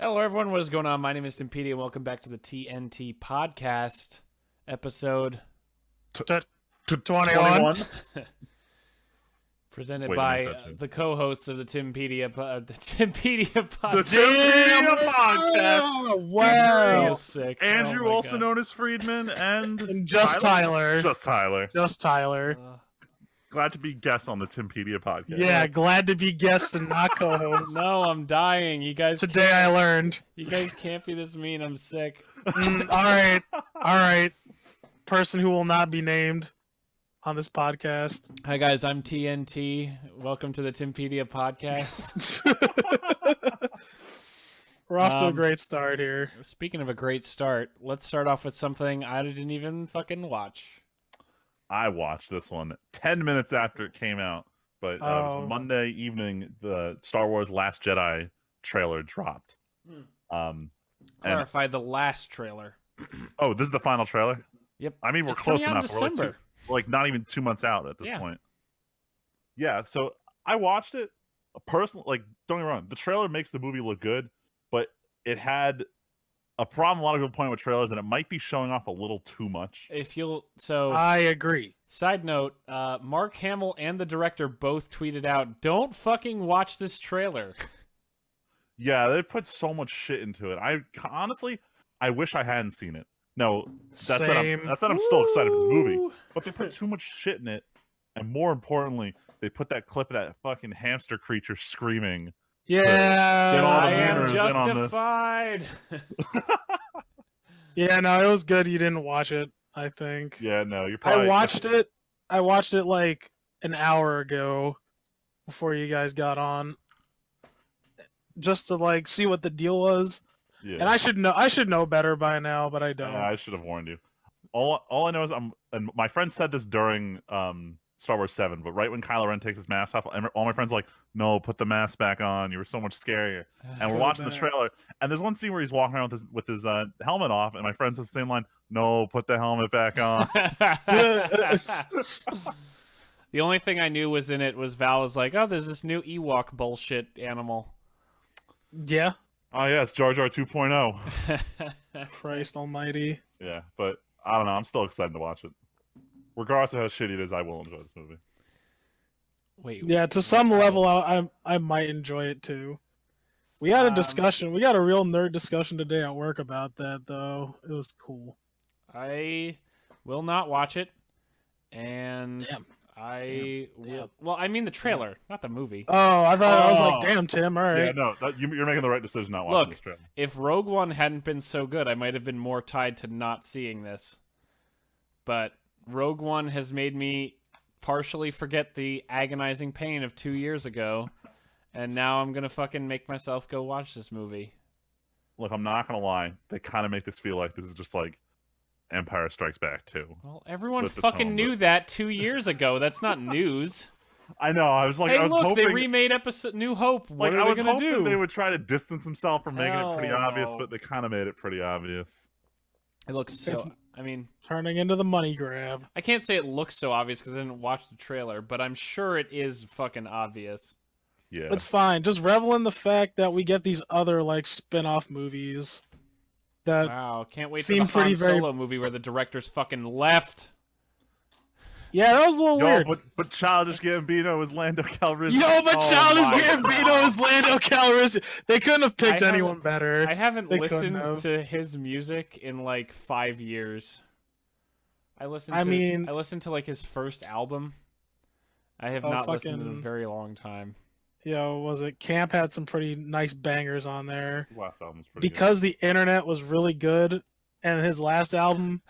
Hello, everyone. What is going on? My name is Timpedia, and welcome back to the TNT podcast episode To 21. presented Wait, by let me the co-hosts of the Timpedia The podcast. Timpedia podcast. Oh, wow. So sick. Andrew, Oh my also God. known as Friedman, and And just Tyler. Just Tyler. Just Tyler. Glad to be guests on the Timpedia podcast. Yeah, glad to be guests and not co-hosts. No, I'm dying. You guys. Today I learned. You guys can't be this mean. I'm sick. All right. Person who will not be named on this podcast. Hi guys, I'm TNT. Welcome to the Timpedia podcast. We're off to a great start here. Speaking of a great start, let's start off with something I didn't even fucking watch. I watched this one 10 minutes after it came out, but it was Monday evening. The Star Wars Last Jedi trailer dropped. Clarify the last trailer. Oh, this is the final trailer? Yep. I mean, we're It's close coming out in enough. We're December. like not even 2 months out at this Yeah. point. Yeah, so I watched it. Personally, like, don't get me wrong, the trailer makes the movie look good, but it had a problem a lot of people point with trailers, and it might be showing off a little too much. If you'll, so I agree. side note, Mark Hamill and the director both tweeted out, "Don't fucking watch this trailer." Yeah, they put so much shit into it. I honestly, I wish I hadn't seen it. No, that's that I'm still excited for this movie, Woo! but they put too much shit in it, and more importantly, they put that clip of that fucking hamster creature screaming. Yeah. Get all the I am memers in on this. justified. Yeah, no, it was good you didn't watch it, I think. Yeah, no, you're probably. I watched it like an hour ago before you guys got on. Just to like see what the deal was. Yeah. And I should know better by now, but I don't. Yeah, I should have warned you. All I know is and my friend said this during Star Wars 7, but right when Kylo Ren takes his mask off, all my friends are like, "No, put the mask back on. You were so much scarier." And we're watching the trailer, and there's one scene where he's walking around with his helmet off, and my friend says the same line, "No, put the helmet back on." The only thing I knew was in it was Val was like, "Oh, there's this new Ewok bullshit animal." Yeah. Oh yes, Jar Jar 2.0. Christ almighty. Yeah, but I don't know. I'm still excited to watch it. Regardless of how shitty it is, I will enjoy this movie. Wait. Yeah, to some level, I might enjoy it too. We had a discussion. We got a real nerd discussion today at work about that, though. It was cool. I will not watch it, and Damn. I will. Well, I mean the trailer, not the movie. Oh, I thought I was like, Oh. damn, Tim. All Yeah, right. no, you're making the right decision not watching Look, this trailer. if Rogue One hadn't been so good, I might have been more tied to not seeing this. But Rogue One has made me partially forget the agonizing pain of 2 years ago, and now I'm gonna fucking make myself go watch this movie. Look, I'm not gonna lie. They kind of make this feel like this is just like Empire Strikes Back 2. Well, everyone With the fucking tone, knew but- that 2 years ago. That's not news. I know. I was like, Hey, I was look, hoping, they remade episode New Hope. What like, are I they was gonna hoping do? they would try to distance themselves from making it pretty Hell obvious, no. but they kind of made it pretty obvious. It looks so. It's- I mean, Turning into the money grab. I can't say it looks so obvious because I didn't watch the trailer, but I'm sure it is fucking obvious. Yeah. It's fine. Just revel in the fact that we get these other like spin-off movies that Wow, can't wait for seem the Han pretty very- Solo movie where the director's fucking left. Yeah, that was a little Yo, weird. but Childish Gambino is Lando Calrissian. Yo, but Oh Childish my Gambino is Lando Calrissian. They couldn't have picked I haven't- anyone better. I haven't They couldn't listened have. to his music in like 5 years. I listened to like his first album. I have Oh, not listened in a fucking- very long time. Yo, was it Camp had some pretty nice bangers on there. His last album's pretty Because the internet was really good, and his last album,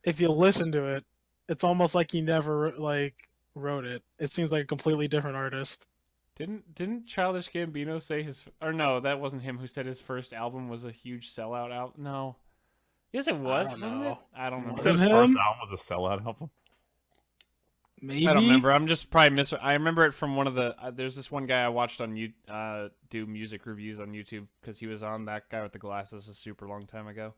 if you listen to it, it's almost like he never like wrote it. It seems like a completely different artist. Didn't Childish Gambino say his or no, that wasn't him who said his first album was a huge sellout album? No. Yes, it was, don't wasn't know. it? I don't good. remember. He said his Him? first album was a sellout album. Maybe. I don't remember. I'm just probably I remember it from one of the. There's this one guy I watched on do music reviews on YouTube because he was on that guy with the glasses a super long time ago.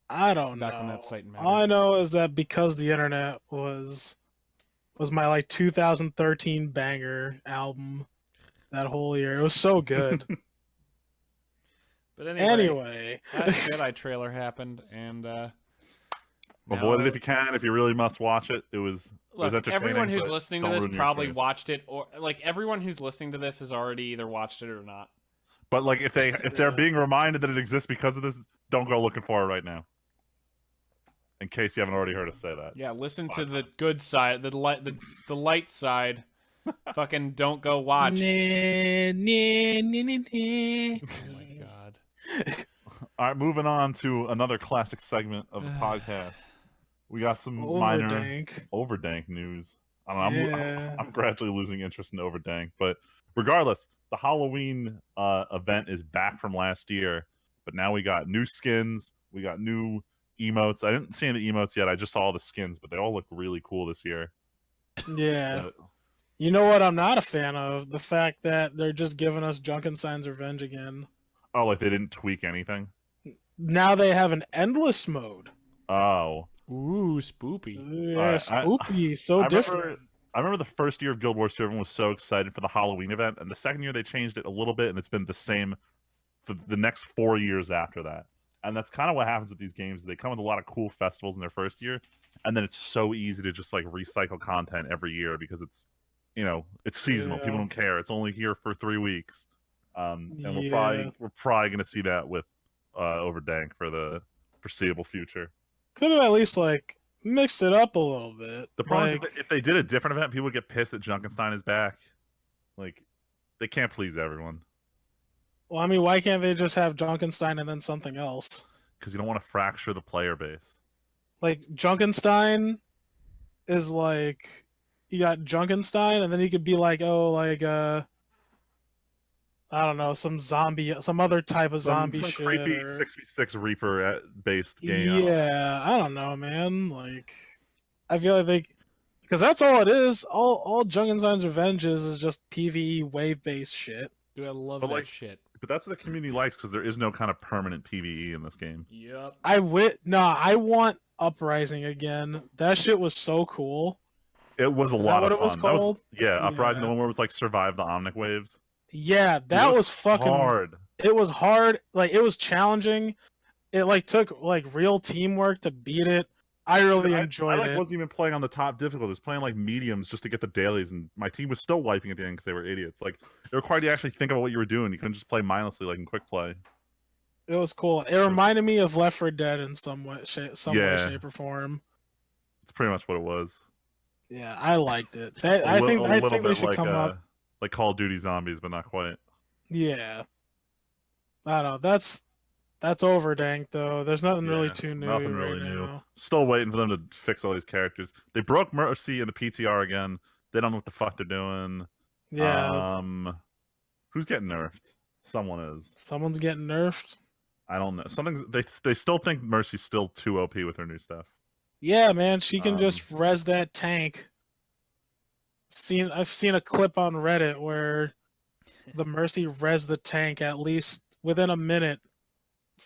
I don't know. Back when that site mattered. All I know is that because the internet was my like 2013 banger album that whole year. It was so good. But anyway, Anyway, that Jedi trailer happened, and Avoid it now- if you can. If you really must watch it, it was Look, entertaining. everyone who's but listening to don't this ruin your probably experience. watched it, or like everyone who's listening to this has already either watched it or not. But like, if they're Yeah. being reminded that it exists because of this, don't go looking for it right now. In case you haven't already heard us say that. Yeah, listen to the good side, the light side. Fucking don't go watch. Nah, nah, nah, nah, nah. Oh my god. All right, moving on to another classic segment of the podcast. We got some minor Overdank. overdank news. I don't know, Yeah. I'm gradually losing interest in overdank, but regardless, the Halloween event is back from last year, but now we got new skins, we got new emotes. I didn't see any emotes yet. I just saw all the skins, but they all look really cool this year. Yeah. You know what I'm not a fan of? The fact that they're just giving us Junkenstein's Revenge again. Oh, like they didn't tweak anything? Now they have an endless mode. Oh. Ooh, spoopy. Yeah, Alright, spooky. So I different. remember the first year of Guild Wars 2, everyone was so excited for the Halloween event, and the second year they changed it a little bit, and it's been the same for the next 4 years after that. And that's kind of what happens with these games. They come with a lot of cool festivals in their first year, and then it's so easy to just like recycle content every year because it's, it's seasonal. People Yeah. don't care. It's only here for 3 weeks. And we're Yeah. probably going to see that with Overdank for the foreseeable future. Could have at least like mixed it up a little bit. The problem Like, is if they did a different event, people would get pissed that Junkenstein is back. Like, they can't please everyone. well, I mean, why can't they just have Junkenstein and then something else? Because you don't want to fracture the player base. Like Junkenstein is like you got Junkenstein, and then you could be like, oh, like I don't know, some other type of zombie some shit. creepy or... 6v6 Reaper based game. Yeah, I don't know, man. Like, I feel like because that's all it is. All Junkenstein's Revenge is just PvE wave based shit. Dude, I love But, that like, shit. But that's what the community likes because there is no kind of permanent PvE in this game. Yep. I want Uprising again. That shit was so cool. It was a Is lot that what of it was fun. called? Yeah, Uprising, the Yeah. one where it was like survive the Omnic waves. Yeah, Dude, that it was fucking hard. It was hard. Like, it was challenging. It like took like real teamwork to beat it. I really enjoyed I it. wasn't even playing on the top difficulty. I was playing like mediums just to get the dailies, and my team was still wiping at the end because they were idiots. Like, it required you to actually think about what you were doing. You couldn't just play mindlessly like in quick play. It was cool. It reminded me of Left 4 Dead in some way, shape, or form. It's pretty much what it was. Yeah, I liked it. I think they should like, come up. like Call of Duty Zombies, but not quite. Yeah, I don't know. That's overdank though. There's nothing really too new Nothing right really new. now. Still waiting for them to fix all these characters. They broke Mercy in the PTR again. They don't know what the fuck they're doing. Yeah, Who's getting nerfed? Someone is. someone's getting nerfed. I don't know. They still think Mercy's still too OP with her new stuff. Yeah, man, she can just Um, res that tank. I've seen a clip on Reddit where the Mercy res the tank at least within a minute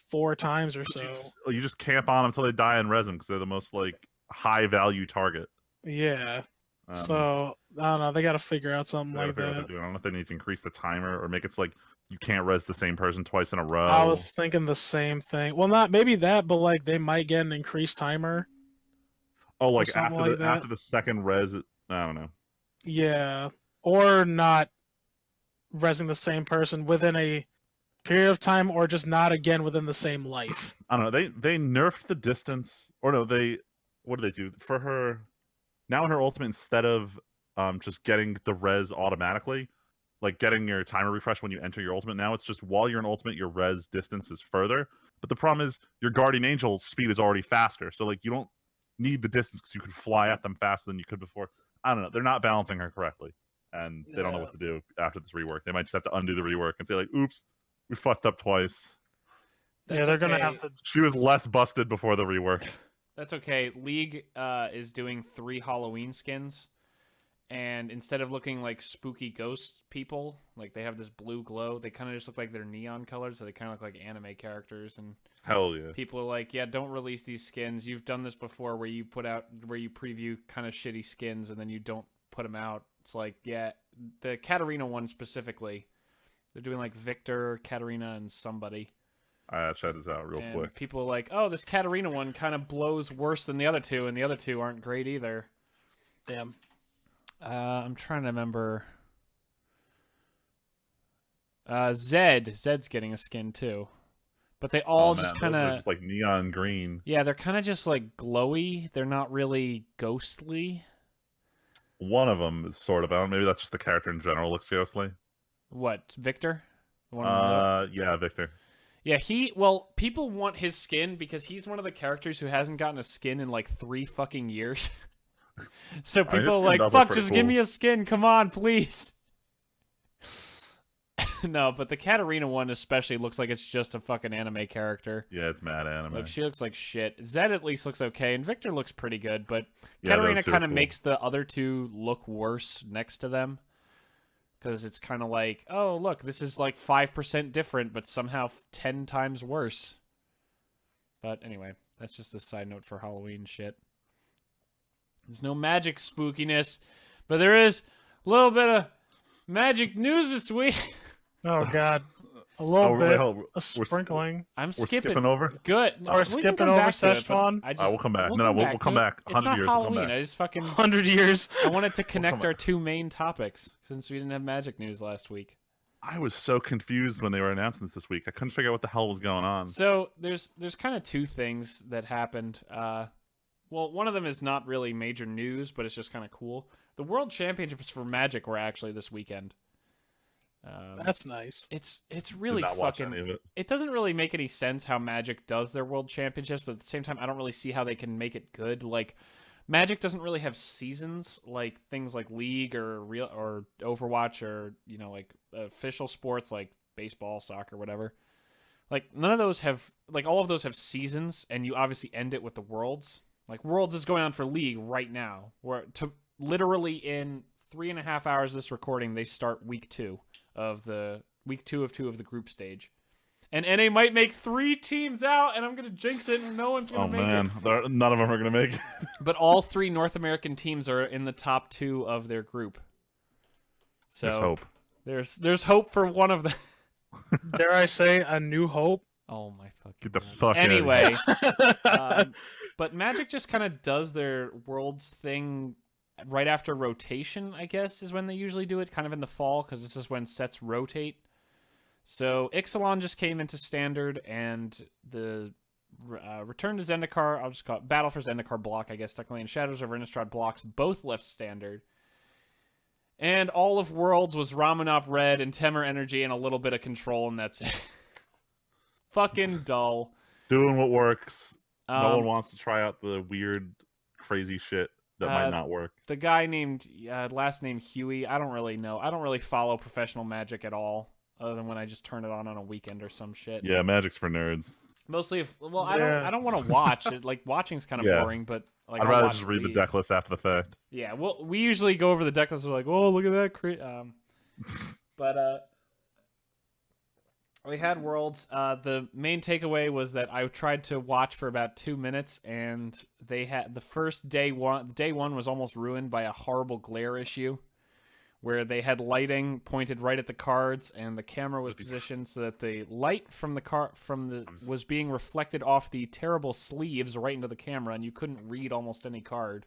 4 times or so. You just camp on them until they die and res them because they're the most like high value target. Yeah. Um, So I don't know. They got to figure out something I like don't know what that. they're doing. I don't know if they need to increase the timer or make it so, like you can't res the same person twice in a row. I was thinking the same thing. Well, not maybe that, but like they might get an increased timer. Oh, like something after like that. after the second res, I don't know. Yeah, or not resing the same person within a period of time, or just not again within the same life. I don't know. They nerfed the distance, or no? What did they do for her? Now in her ultimate, instead of just getting the res automatically, like getting your timer refresh when you enter your ultimate, now it's just while you're in ultimate, your res distance is further. But the problem is your guardian angel speed is already faster, so like you don't need the distance because you could fly at them faster than you could before. I don't know. They're not balancing her correctly, and they don't know what to do after this rework. They might just have to undo the rework and say like, "Oops, we fucked up twice." Yeah, they're gonna okay. have to. She was less busted before the rework. That's okay. League is doing 3 Halloween skins, and instead of looking like spooky ghost people, like they have this blue glow, they kind of just look like they're neon colored, so they kind of look like anime characters. And Hell yeah. people are like, "Yeah, don't release these skins. You've done this before, where you preview kind of shitty skins and then you don't put them out." It's like, yeah, the Katarina one specifically, they're doing like Victor, Katarina, and somebody. I gotta check this out real and quick. people are like, oh, this Katarina one kind of blows worse than the other two, and the other two aren't great either. Damn. I'm trying to remember. Zed's getting a skin too, but they all just kind those are of just like neon green. yeah, they're kind of just like glowy. They're not really ghostly. One of them is sort of. I don't. Maybe that's just the character in general looks ghostly. What, Victor? The one in the middle? Yeah, Victor. Yeah, people want his skin because he's one of the characters who hasn't gotten a skin in like 3 fucking years. So I mean, his people are skin like, does look fuck, pretty just give cool. me a skin. Come on, please. No, but the Katarina one especially looks like it's just a fucking anime character. Yeah, it's mad anime. Like, she looks like shit. Zed at least looks okay, and Victor looks pretty good, but Yeah, Katarina those two are kind of cool. makes the other two look worse next to them. Because it's kind of like, oh, look, this is like 5% different, but somehow 10 times worse. But anyway, that's just a side note for Halloween shit. There's no magic spookiness, but there is a little bit of magic news this week. Oh God. A little wait, bit. hold on. A sprinkling. I'm We're skipping. skipping over. Good. Or We can skipping come over back to it, but Szechuan? I just, We'll come back. We'll No, come we'll back come to it. back. It's 100 not years, we'll come Halloween. back. I just fucking 100 years. I wanted to connect back. our 2 main topics since we didn't have magic news last week. I was so confused when they were announcing this week. I couldn't figure out what the hell was going on. So there's kind of 2 things that happened. Well, one of them is not really major news, but it's just kind of cool. The World Championships for Magic were actually this weekend. That's nice. It's really Did not watch fucking. any of it. It doesn't really make any sense how Magic does their World Championships, but at the same time, I don't really see how they can make it good. Like, Magic doesn't really have seasons like things like League or Overwatch or like official sports like baseball, soccer, whatever. Like none of those have all of those have seasons, and you obviously end it with the Worlds. Like Worlds is going on for League right now. Literally in 3.5 hours of this recording, they start week 2 of the group stage. And NA might make 3 teams out, and I'm gonna jinx it, and no one's gonna make it. None of them are gonna make it. But all 3 North American teams are in the top 2 of their group. So There's hope. There's hope for one of them. Dare I say a new hope? Oh my fucking Get the God. fuck out of here. Anyway, but Magic just kind of does their Worlds thing right after rotation, I guess, is when they usually do it, kind of in the fall, because this is when sets rotate. So Ixalan just came into Standard, and the Return to Zendikar, I'll just call it Battle for Zendikar block, I guess, technically, and Shadows over Innistrad blocks both left Standard. And all of Worlds was Ramunap Red and Temur Energy and a little bit of Control, and that's it. Fucking dull. Doing what works. No one Um, wants to try out the weird, crazy shit that might not work. The guy named, last name Huey, I don't really know. I don't really follow professional Magic at all, other than when I just turn it on a weekend or some shit. Yeah, Magic's for nerds. Mostly if, Yeah. I don't want to watch it. Like, watching's kind of Yeah. boring, but like, I'd I'll rather watch just read the League. deck list after the fact. Yeah, well, we usually go over the deck list. We're like, oh, look at that. But we had Worlds. The main takeaway was that I tried to watch for about 2 minutes, and they had the first day one. Day one was almost ruined by a horrible glare issue, where they had lighting pointed right at the cards, and the camera was positioned so that the light from the was being reflected off the terrible sleeves right into the camera, and you couldn't read almost any card.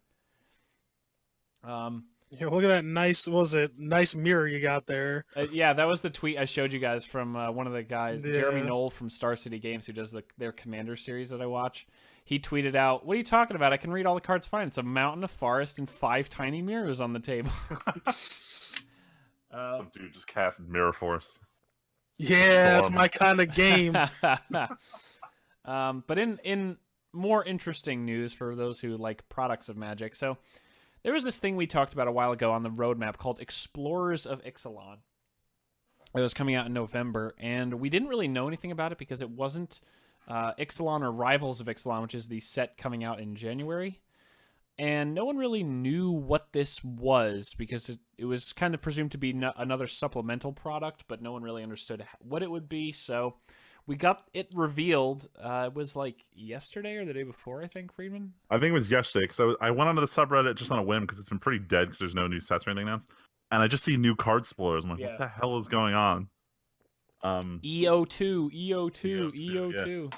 Yeah, look at that nice. What was it? Nice mirror you got there. Yeah, that was the tweet I showed you guys from one of the guys, Jeremy Yeah. Knoll from Star City Games, who does their Commander series that I watch. He tweeted out, "What are you talking about? I can read all the cards fine. It's a mountain, a forest, and 5 tiny mirrors on the table." Some dude just cast Mirror Force. Yeah, that's Storm. my kind of game. But in more interesting news for those who like products of Magic, so there was this thing we talked about a while ago on the roadmap called Explorers of Ixalan. It was coming out in November, and we didn't really know anything about it because it wasn't Ixalan or Rivals of Ixalan, which is the set coming out in January. And no one really knew what this was because it was kind of presumed to be another supplemental product, but no one really understood what it would be. So we got it revealed. It was like yesterday or the day before, I think, Friedman? I think it was yesterday because I went onto the subreddit just on a whim because it's been pretty dead because there's no new sets or anything announced. And I just see new card spoilers. I'm like, Yeah. what the hell is going on? EO2, EO2, EO2, EO2.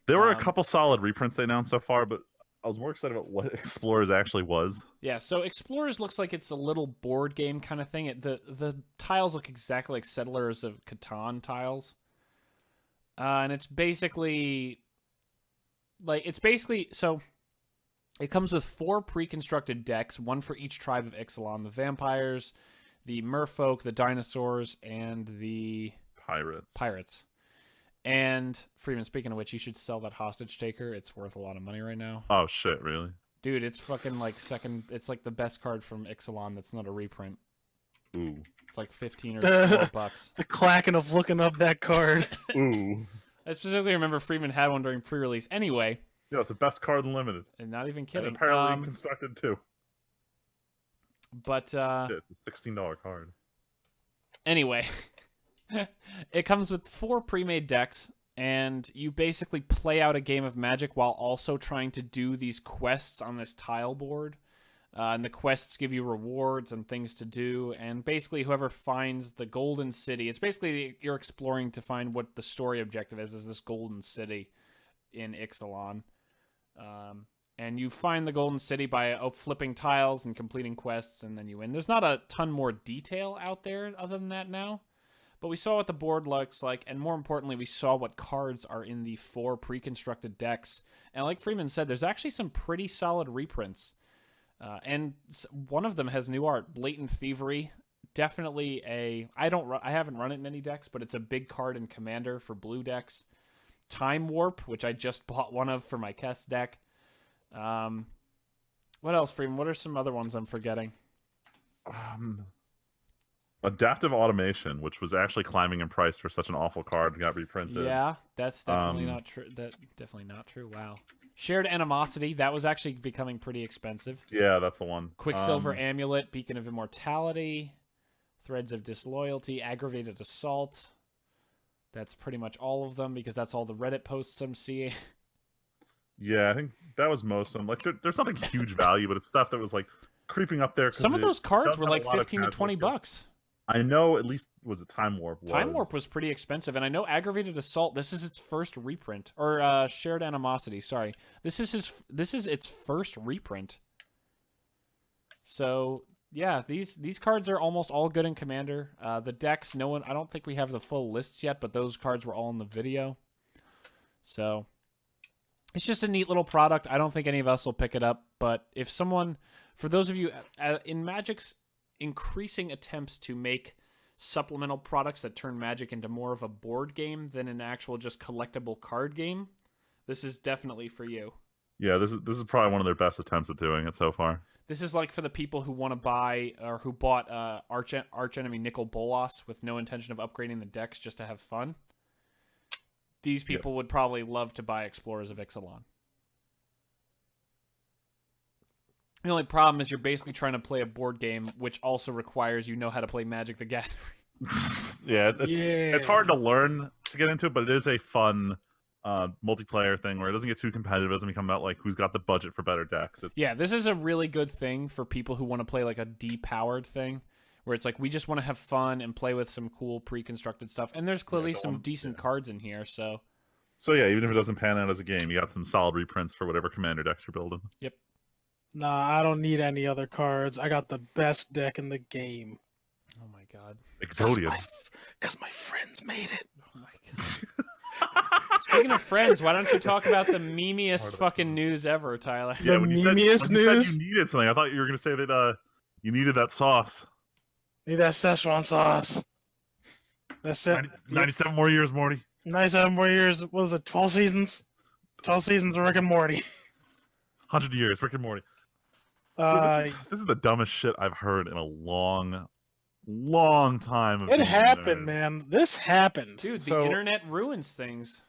There were a couple solid reprints they announced so far, but I was more excited about what Explorers actually was. Yeah, so Explorers looks like it's a little board game kind of thing. The tiles look exactly like Settlers of Catan tiles. And it's basically so it comes with 4 pre-constructed decks, one for each tribe of Ixalan: the vampires, the merfolk, the dinosaurs, and the pirates. And Freeman, speaking of which, you should sell that hostage taker. It's worth a lot of money right now. Oh shit, really? Dude, it's fucking like second. It's like the best card from Ixalan that's not a reprint. Ooh. It's like 15 or $12. The clacking of looking up that card. Ooh. I specifically remember Freeman had one during pre-release. Anyway. Yeah, it's the best card in Limited. And not even kidding. And apparently constructed too. But shit, it's a $16 card. Anyway, it comes with 4 pre-made decks, and you basically play out a game of Magic while also trying to do these quests on this tile board. And the quests give you rewards and things to do, and basically whoever finds the Golden City, it's basically you're exploring to find what the story objective is this Golden City in Ixalan. And you find the Golden City by flipping tiles and completing quests, and then you win. There's not a ton more detail out there other than that now, but we saw what the board looks like, and more importantly, we saw what cards are in the 4 pre-constructed decks. And like Freeman said, there's actually some pretty solid reprints. And one of them has new art. Blatant Thievery, definitely I haven't run it in any decks, but it's a big card in Commander for blue decks. Time Warp, which I just bought one of for my Kess deck. What else, Freeman? What are some other ones I'm forgetting? Adaptive Automation, which was actually climbing in price for such an awful card, got reprinted. Yeah, that's definitely not true. That's definitely not true. Wow. Shared Animosity, that was actually becoming pretty expensive. Yeah, that's the one. Quicksilver Amulet, Beacon of Immortality, Threads of Disloyalty, Aggravated Assault. That's pretty much all of them, because that's all the Reddit posts I'm seeing. Yeah, I think that was most of them. Like, there's nothing huge value, but it's stuff that was like creeping up there. Some of those cards were like 15 to 20 bucks. I know at least was a Time Warp. Time Warp was pretty expensive, and I know Aggravated Assault. This is its first reprint, or Shared Animosity. Sorry, this is its first reprint. So yeah, these cards are almost all good in Commander. The decks, I don't think we have the full lists yet, but those cards were all in the video. So it's just a neat little product. I don't think any of us will pick it up, but if someone, for those of you in Magic's increasing attempts to make supplemental products that turn Magic into more of a board game than an actual just collectible card game, this is definitely for you. Yeah, this is probably one of their best attempts at doing it so far. This is like for the people who want to buy or who bought Archenemy Nicol Bolas with no intention of upgrading the decks just to have fun. These people would probably love to buy Explorers of Ixalan. The only problem is you're basically trying to play a board game, which also requires you know how to play Magic the Gathering. It's hard to learn to get into it, but it is a fun multiplayer thing where it doesn't get too competitive. It doesn't become about like who's got the budget for better decks. Yeah, this is a really good thing for people who want to play like a depowered thing, where it's like we just want to have fun and play with some cool pre-constructed stuff. And there's clearly some decent cards in here, so yeah, even if it doesn't pan out as a game, you got some solid reprints for whatever Commander decks you're building. Yep. Nah, I don't need any other cards. I got the best deck in the game. Oh my god. Exodia. Because my friends made it. Oh my god. Speaking of friends, why don't you talk about the memeiest fucking news ever, Tyler? Yeah, The when you said memeiest news? you needed something, I thought you were going to say that you needed that sauce. Need that Szechuan sauce. That's it. 97 more years, Morty. 97 more years. What was it? 12 seasons? 12 seasons of Rick and Morty. 100 years, Rick and Morty. This is the dumbest shit I've heard in a long time. It happened, man. This happened. Dude, the internet ruins things.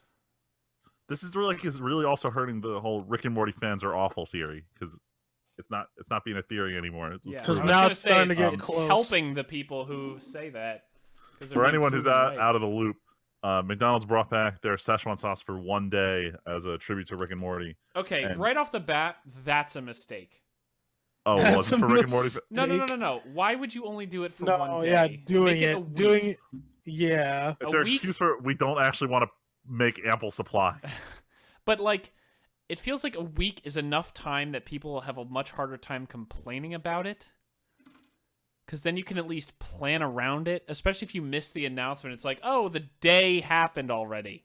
This is really also hurting the whole Rick and Morty fans are awful theory, because it's not being a theory anymore. Because now it's starting to get close. Helping the people who say that. For anyone who's out of the loop, McDonald's brought back their Szechuan sauce for one day as a tribute to Rick and Morty. Okay, right off the bat, that's a mistake. Oh, well, it's for Rick and Morty. No. Why would you only do it for one day? Yeah, doing Yeah. It's A their week? excuse for we don't actually want to make ample supply. But like, it feels like a week is enough time that people have a much harder time complaining about it. Because then you can at least plan around it, especially if you miss the announcement. It's like, oh, the day happened already.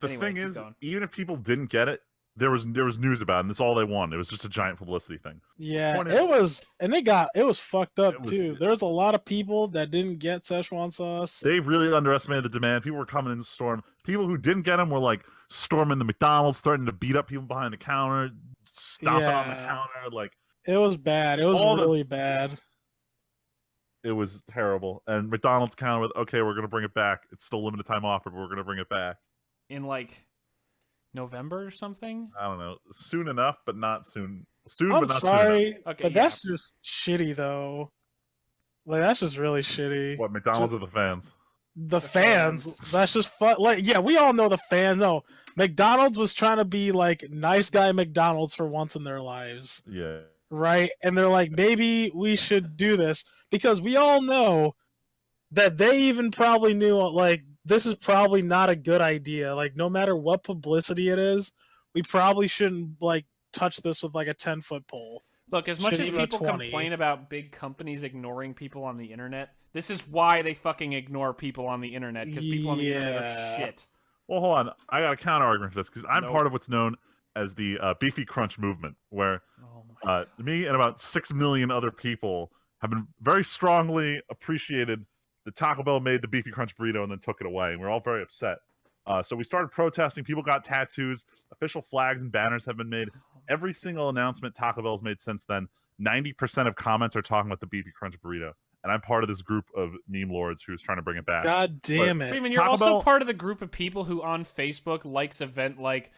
The Anyway, thing keep is, going. even if people didn't get it, there was news about it, and that's all they wanted. It was just a giant publicity thing. Yeah, Point it is- was, and it was fucked up It was- too. There was a lot of people that didn't get Szechuan sauce. They really underestimated the demand. People were coming in the storm. People who didn't get them were like storming the McDonald's, starting to beat up people behind the counter, stomping on the Yeah. counter. Like, It was bad. It was All the- really bad. it was terrible. And McDonald's counter with, okay, we're gonna bring it back. It's still limited time offer, but we're gonna bring it back. In like November or something? I don't know, soon enough, but not soon. Soon, I'm but not soon enough. sorry, Okay, but that's just shitty though. Like that's just really shitty. What, McDonald's or the fans? The fans, that's just fun. Like, yeah, we all know the fans. No, McDonald's was trying to be like nice guy McDonald's for once in their lives, Yeah. right? And they're like, maybe we should do this because we all know that they even probably knew like this is probably not a good idea. Like, no matter what publicity it is, we probably shouldn't like touch this with like a 10-foot pole. Look, as much Should as even a people 20. complain about big companies ignoring people on the internet, this is why they fucking ignore people on the internet, because people on the internet Yeah. are shit. Well, hold on. I got a counter argument for this because I'm Nope. part of what's known as the Beefy Crunch movement, where Oh my me and about 6 million other people have been very strongly appreciated that Taco Bell made the Beefy Crunch burrito and then took it away. And we're all very upset. So we started protesting. People got tattoos. Official flags and banners have been made. Every single announcement Taco Bell's made since then, 90% of comments are talking about the Beefy Crunch burrito. And I'm part of this group of meme lords who's trying to bring it back. God damn it! Freeman, you're Taco also Bell- part of the group of people who on Facebook likes event like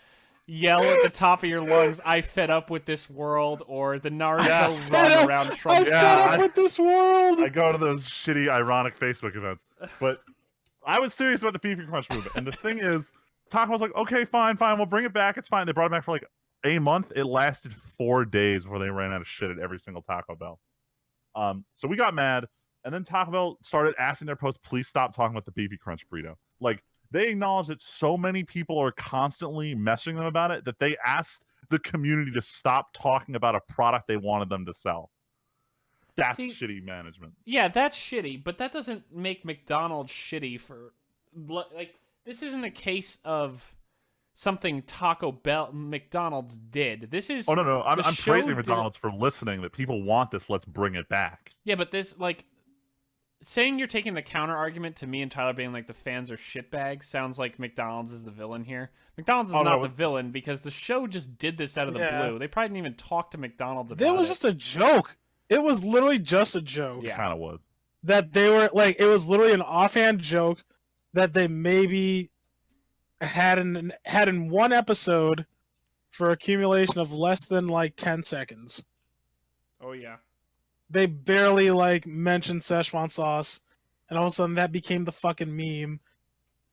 yell at the top of your lungs, I fed up with this world, or the Naruto Yeah. run around I Trump. fed up I- with this world. I go to those shitty, ironic Facebook events. But I was serious about the Beefy Crunch movement. And the thing is, Taco was like, okay, fine, we'll bring it back. It's fine. They brought it back for like a month. It lasted 4 days before they ran out of shit at every single Taco Bell. So we got mad. And then Taco Bell started asking their posts, please stop talking about the Beefy Crunch burrito. Like, they acknowledge that so many people are constantly messaging them about it that they asked the community to stop talking about a product they wanted them to sell. That's See, shitty management. Yeah, that's shitty, but that doesn't make McDonald's shitty for like this isn't a case of something Taco Bell McDonald's did. This is Oh, no. I'm the show praising did- McDonald's for listening that people want this. Let's bring it back. Yeah, but this like saying you're taking the counter argument to me and Tyler being like the fans are shitbags sounds like McDonald's is the villain here. McDonald's is Oh, not no. the villain because the show just did this out of the Yeah. blue. They probably didn't even talk to McDonald's about It was it. just a joke. It was literally just a joke. Yeah. Kind of was. That they were like, it was literally an offhand joke that they maybe had in one episode for accumulation of less than like 10 seconds. Oh yeah. They barely like mentioned Szechuan sauce, and all of a sudden that became the fucking meme.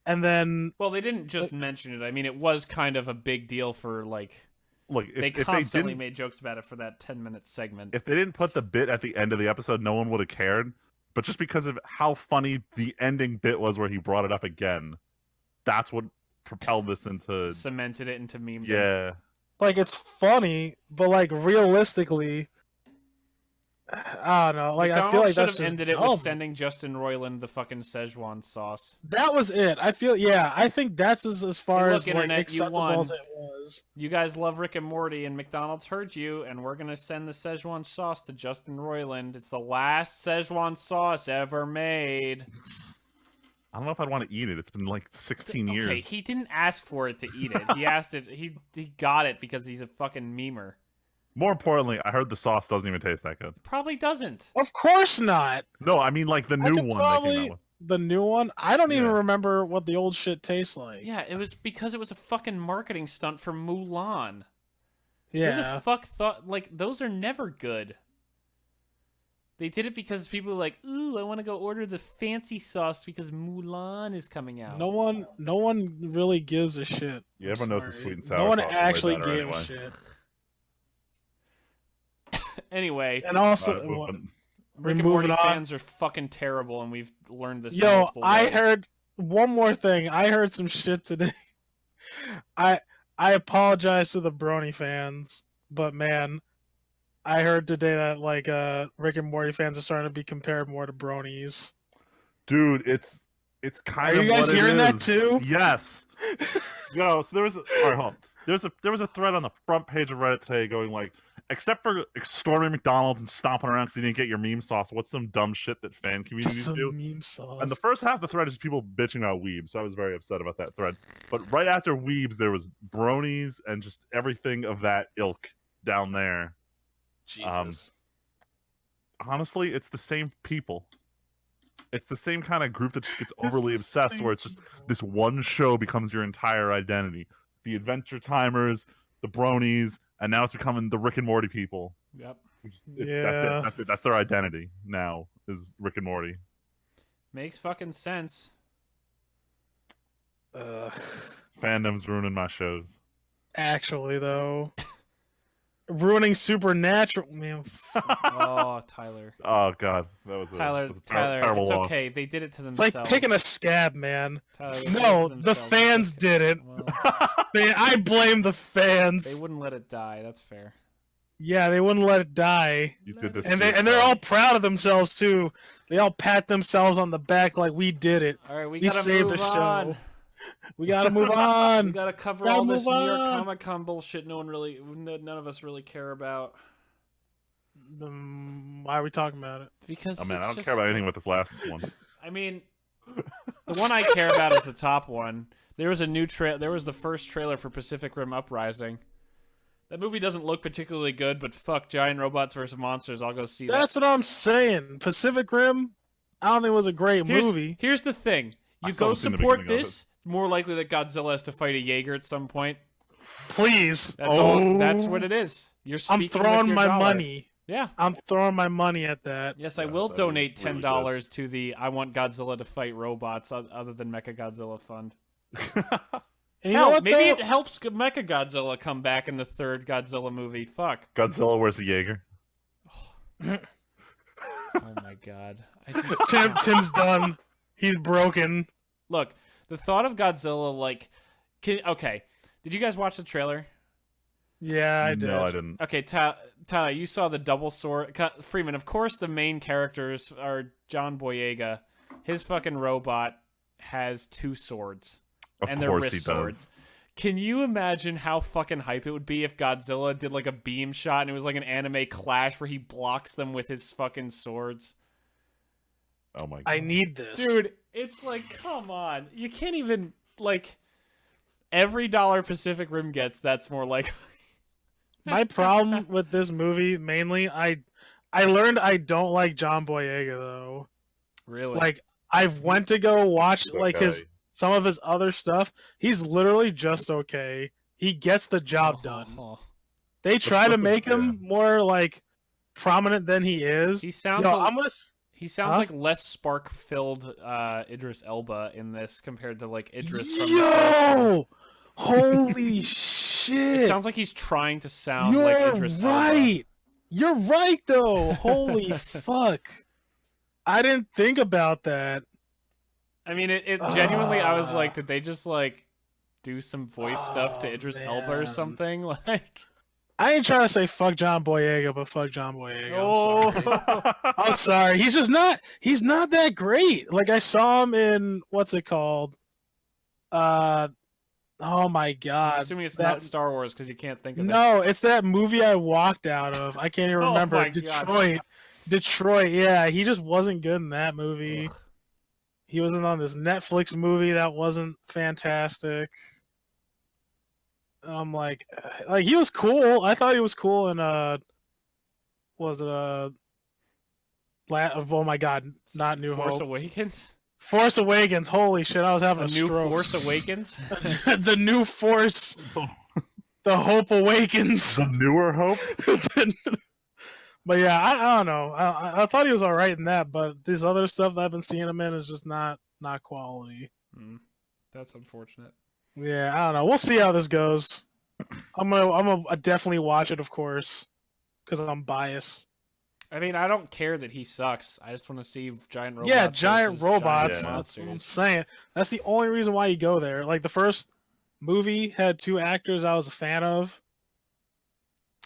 And then Well, they didn't just mention it. I mean, it was kind of a big deal for like Look, they if they constantly didn't, made jokes about it for that 10-minute segment. if they didn't put the bit at the end of the episode, no one would have cared. But just because of how funny the ending bit was, where he brought it up again, that's what propelled this into. Cemented it into meme. Yeah, like it's funny, but like realistically, I don't know. Like I feel like that's should have just ended it dumb. with sending Justin Roiland the fucking Szechuan sauce. That was it. I feel I think that's as far Hey, look, as like Internet, you acceptable won. as it was. You guys love Rick and Morty, and McDonald's heard you, and we're gonna send the Szechuan sauce to Justin Roiland. It's the last Szechuan sauce ever made. I don't know if I'd want to eat it. It's been like 16 years. Okay, he didn't ask for it to eat it. He asked it. He got it because he's a fucking memer. More importantly, I heard the sauce doesn't even taste that good. Probably doesn't. Of course not. No, I mean like the I new could one they probably- came out with. The new one, I don't even Yeah. remember what the old shit tastes like. Yeah, it was because it was a fucking marketing stunt for Mulan. Who the Yeah. fuck thought like those are never good? They did it because people were like, "Ooh, I want to go order the fancy sauce because Mulan is coming out." No one really gives a shit. Yeah, I'm everyone knows the sorry. sweet and sour No one sauce is way actually better gave anyway. a shit. Anyway, And also, But Rick and Morty fans are fucking terrible, and we've learned this. Yo, I ways. heard one more thing. I heard some shit today. I apologize to the Brony fans, but man, I heard today that like Rick and Morty fans are starting to be compared more to Bronies. Dude, it's kind Are of you guys what hearing it that is. too? Yes. Yo, so there was all right, hold on. There was a thread on the front page of Reddit today going like, except for storming McDonald's and stomping around because you didn't get your meme sauce, what's some dumb shit that fan communities Some do? meme sauce. And the first half of the thread is people bitching about Weebs, so I was very upset about that thread. But right after Weebs, there was Bronies and just everything of that ilk down there. Jesus. Honestly, it's the same people. It's the same kind of group that just gets overly obsessed, where it's just this one show becomes your entire identity. The Adventure Timers, the Bronies, and now it's becoming the Rick and Morty people. Yep. Yeah. That's it. That's their identity now, is Rick and Morty. Makes fucking sense. Fandom's ruining my shows. Actually, though, ruining Supernatural, man. Oh, Tyler. Oh god, that was Tyler, terrible it's loss. okay. They did it to It's themselves. like picking a scab, man. Tyler, they did it No, to the themselves. fans It's did it. Well, I blame the they fans. wouldn't let it die. That's fair. Yeah, they wouldn't let it die. You did this, And to they're yourself. all proud of themselves too. They all pat themselves on the back like we did it. All right, we We gotta saved move the on. show. We gotta move We on. gotta cover Gotta all this move New York on. Comic Con bullshit. None of us really care about. Why are we talking about it? Because Oh man, it's I don't just- care about anything with this last one. I mean, the one I care about is the top one. There was a new There was the first trailer for Pacific Rim Uprising. That movie doesn't look particularly good, but fuck, giant robots versus monsters. I'll go see that. That's what I'm saying. Pacific Rim, I don't think it was a great movie. Here's the thing: I you still go haven't seen the support beginning of this. More likely that Godzilla has to fight a Jaeger at some point. Please. That's all. That's what it is. You're I'm speaking with throwing your my dollar. money. Yeah. I'm throwing my money at that. Yes, I Yeah, will that'd be donate really $10 to the I want Godzilla to fight robots other than Mechagodzilla fund. And you Hell, know what, maybe though? it helps Mechagodzilla come back in the third Godzilla movie. Fuck. Godzilla versus Jaeger. Oh my god. I just, Tim's done. He's broken. look, the thought of Godzilla, like, okay. Did you guys watch the trailer? Yeah, I did. No, I didn't. Okay, Tyler, you saw the double sword. Freeman, of course, the main characters are John Boyega. His fucking robot has two swords. Of and they're course wrist he does. swords. Can you imagine how fucking hype it would be if Godzilla did like a beam shot and it was like an anime clash where he blocks them with his fucking swords? Oh my god. I need this. Dude, it's like, come on. You can't even, like, every dollar Pacific Rim gets, that's more like... My problem with this movie, mainly, I learned I don't like John Boyega, though. Really? Like, I've went to go watch, like, Okay. some of his other stuff. He's literally just okay. He gets the job done. They try to what's the- make him more, like, prominent than he is. He sounds, Yo, I'm gonna... he sounds Huh? like less spark-filled Idris Elba in this compared to, like, Idris from the first one. Yo! Holy It shit! sounds like he's trying to sound You're like Idris Elba. right! You're right, though! Holy fuck. I didn't think about that. I mean, it genuinely, I was Ah. like, did they just, like, do some voice stuff to Oh, Idris Elba or man. something? Like, I ain't trying to say fuck John Boyega, but fuck John Boyega. I'm sorry. oh, I'm sorry. He's just not. He's not that great. Like I saw him in what's it called? Oh my I'm god. assuming it's that- not Star Wars because you can't think of it. No, it's that movie I walked out of. I can't even Oh remember. my God. Detroit. Detroit. Yeah, he just wasn't good in that movie. Ugh. He wasn't on this Netflix movie that wasn't fantastic. And I'm like he was cool. I thought he was cool in was it oh my god, not New Force Hope. Awakens? Force Awakens. Holy shit, I was having A a new stroke. Force Awakens? The new Force, the Hope Awakens. The newer Hope? But yeah, I don't know. I thought he was all right in that, but this other stuff that I've been seeing him in is just not quality. That's unfortunate. Yeah, I don't know. We'll see how this goes. I'm gonna definitely watch it, of course, because I'm biased. I mean, I don't care that he sucks. I just want to see giant robots. Yeah, giant versus robots. giant That's what I'm monsters. saying. That's the only reason why you go there. Like the first movie had 2 actors I was a fan of.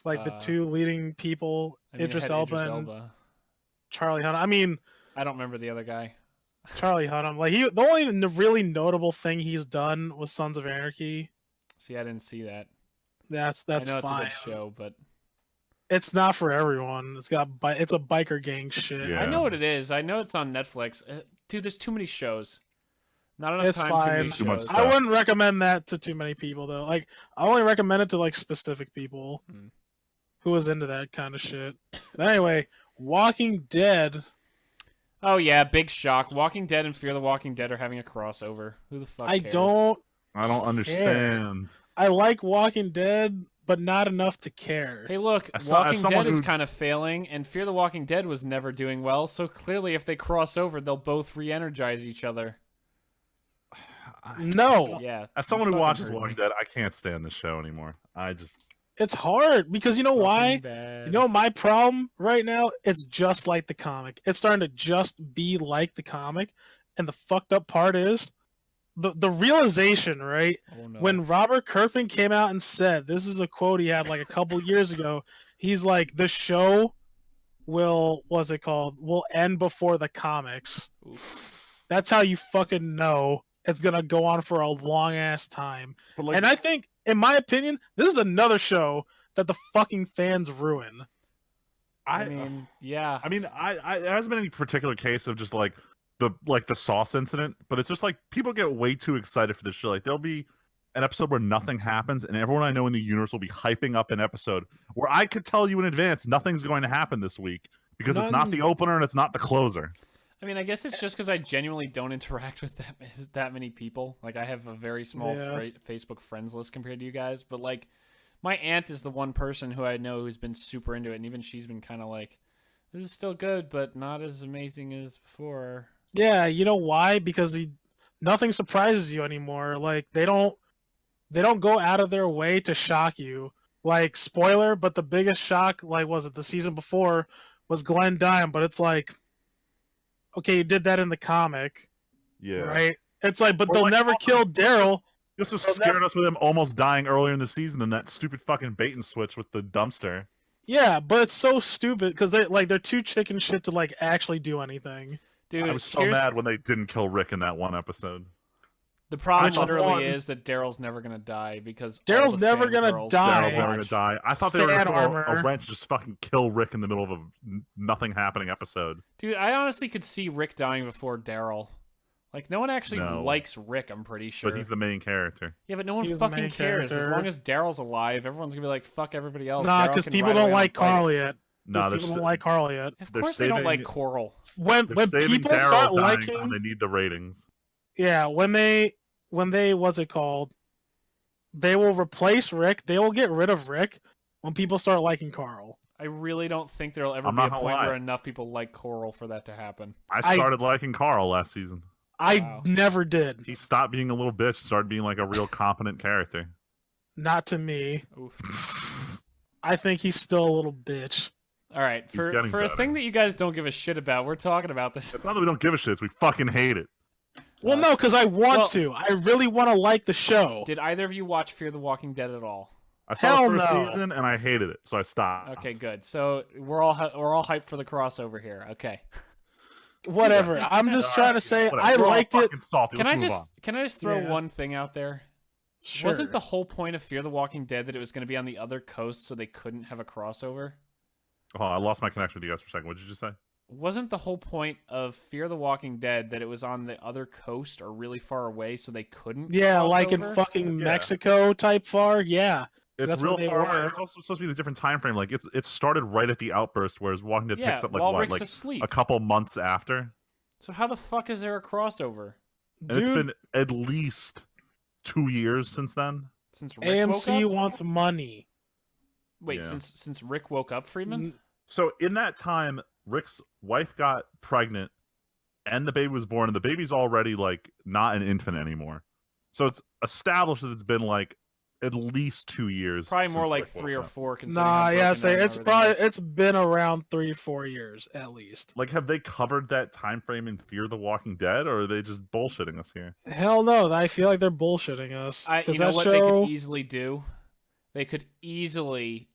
Like the 2 leading people, I mean, it Idris had Elba Idris and Elba. Charlie Hunnam. I mean, I don't remember the other guy. Charlie Hunnam. Like the only really notable thing he's done was Sons of Anarchy. See, I didn't see that. That's I know fine. it's a good show, but It's not for everyone. It's a biker gang shit. Yeah. I know what it is. I know it's on Netflix. Dude, there's too many shows. Not enough It's time. fine. Too much shows. stuff. I wouldn't recommend that to too many people though. Like I only recommend it to like specific people who was into that kind of shit. But anyway, Walking Dead. Oh yeah, big shock. Walking Dead and Fear the Walking Dead are having a crossover. Who the fuck I cares? don't understand. I like Walking Dead, but not enough to care. Hey, look, As Walking someone Dead is who- kind of failing, and Fear the Walking Dead was never doing well. So clearly, if they cross over, they'll both re-energize each other. No, Yeah. As someone who fucking watches heard Walking me. Dead, I can't stand this show anymore. I just it's hard because you know why? Fucking bad. You know my problem right now? It's just like the comic. It's starting to just be like the comic, and the fucked up part is the realization, right? Oh, no. When Robert Kirkman came out and said, this is a quote he had like a couple years ago, he's like, the show will end before the comics. Oof. That's how you fucking know it's gonna go on for a long ass time. but like And I think, in my opinion, this is another show that the fucking fans ruin. I mean, yeah. I mean, there hasn't been any particular case of just like the sauce incident, but it's just like people get way too excited for this show. Like there'll be an episode where nothing happens, and everyone I know in the universe will be hyping up an episode where I could tell you in advance nothing's going to happen this week because it's not the opener and it's not the closer. I mean, I guess it's just because I genuinely don't interact with that many people. Like, I have a very small Facebook friends list compared to you guys. But, like, my aunt is the one person who I know who's been super into it. And even she's been kind of like, this is still good, but not as amazing as before. Yeah, you know why? Because nothing surprises you anymore. Like, they don't go out of their way to shock you. Like, spoiler, but the biggest shock, like, was it the season before, was Glenn dying. But it's like, okay, you did that in the comic, Yeah, right? It's like, but Or they'll like never kill Daryl. You also scared us with him almost dying earlier in the season than that stupid fucking bait and switch with the dumpster. Yeah, but it's so stupid because they're too chicken shit to like actually do anything. Dude, I was so mad when they didn't kill Rick in that one episode. The problem Which one? literally is that Daryl's never going to die because all Daryl's the never gonna fangirls die. Daryl's never gonna watch. die. I thought they were Fan gonna throw a armor. wrench and just fucking kill Rick in the middle of a nothing happening episode. Dude, I honestly could see Rick dying before Daryl. Like, no one actually No. likes Rick, I'm pretty sure. But he's the main character. Yeah, but no one He's the fucking main cares. As character. long as Daryl's alive, everyone's gonna be like, fuck everybody else. Nah, Daryl because can people ride don't away on a like bike. Carl yet. No, Because people don't like Carl yet. Of they're course they don't saving- like Coral. When They're saving people Daryl start dying liking, when they need the ratings. yeah, when they what's it called? They will replace Rick. They will get rid of Rick when people start liking Carl. I really don't think there'll ever I'm be a not gonna point lie. where enough people like Coral for that to happen. I started liking Carl last season. I Wow. never did. He stopped being a little bitch, started being like a real competent character. Not to me. Oof. I think he's still a little bitch. All right, He's for getting a better. thing that you guys don't give a shit about, we're talking about this. It's not that we don't give a shit, it's we fucking hate it. Well, no, because I want well- to. I really want to like the show. Did either of you watch Fear the Walking Dead at all? I saw Hell the first no. season and I hated it, so I stopped. Okay, good. So we're all hyped for the crossover here. Okay. Whatever. I'm just trying to say Whatever. I We're all liked it. fucking salty. Can Let's I move just on. can I just throw Yeah. one thing out there? Sure. Wasn't the whole point of Fear the Walking Dead that it was going to be on the other coast so they couldn't have a crossover? Oh, I lost my connection with you guys for a second. What did you just say? Wasn't the whole point of Fear the Walking Dead that it was on the other coast or really far away so they couldn't? Yeah, cross like in over? fucking Yeah. Mexico type far. Yeah. It's That's real where they far away. were. It's also supposed to be a different time frame. Like it started right at the outburst, whereas Walking Dead Yeah, picks up like while what, Rick's like asleep. a couple months after. So how the fuck is there a crossover And Dude, it's been at least 2 years since then. since Rick AMC woke up? wants money. Wait, Yeah. since Rick woke up, Freeman? So in that time, Rick's wife got pregnant, and the baby was born, and the baby's already like not an infant anymore. So it's established that it's been like at least 2 years. Probably more since like Rick 3 or woke up. 4. Considering Nah, how yeah, broken say down it's everything is. it's been around 3-4 years at least. Like, have they covered that time frame in Fear the Walking Dead, or are they just bullshitting us here? Hell no, I feel like they're bullshitting us. You Because know that what they show, could easily do? They could easily.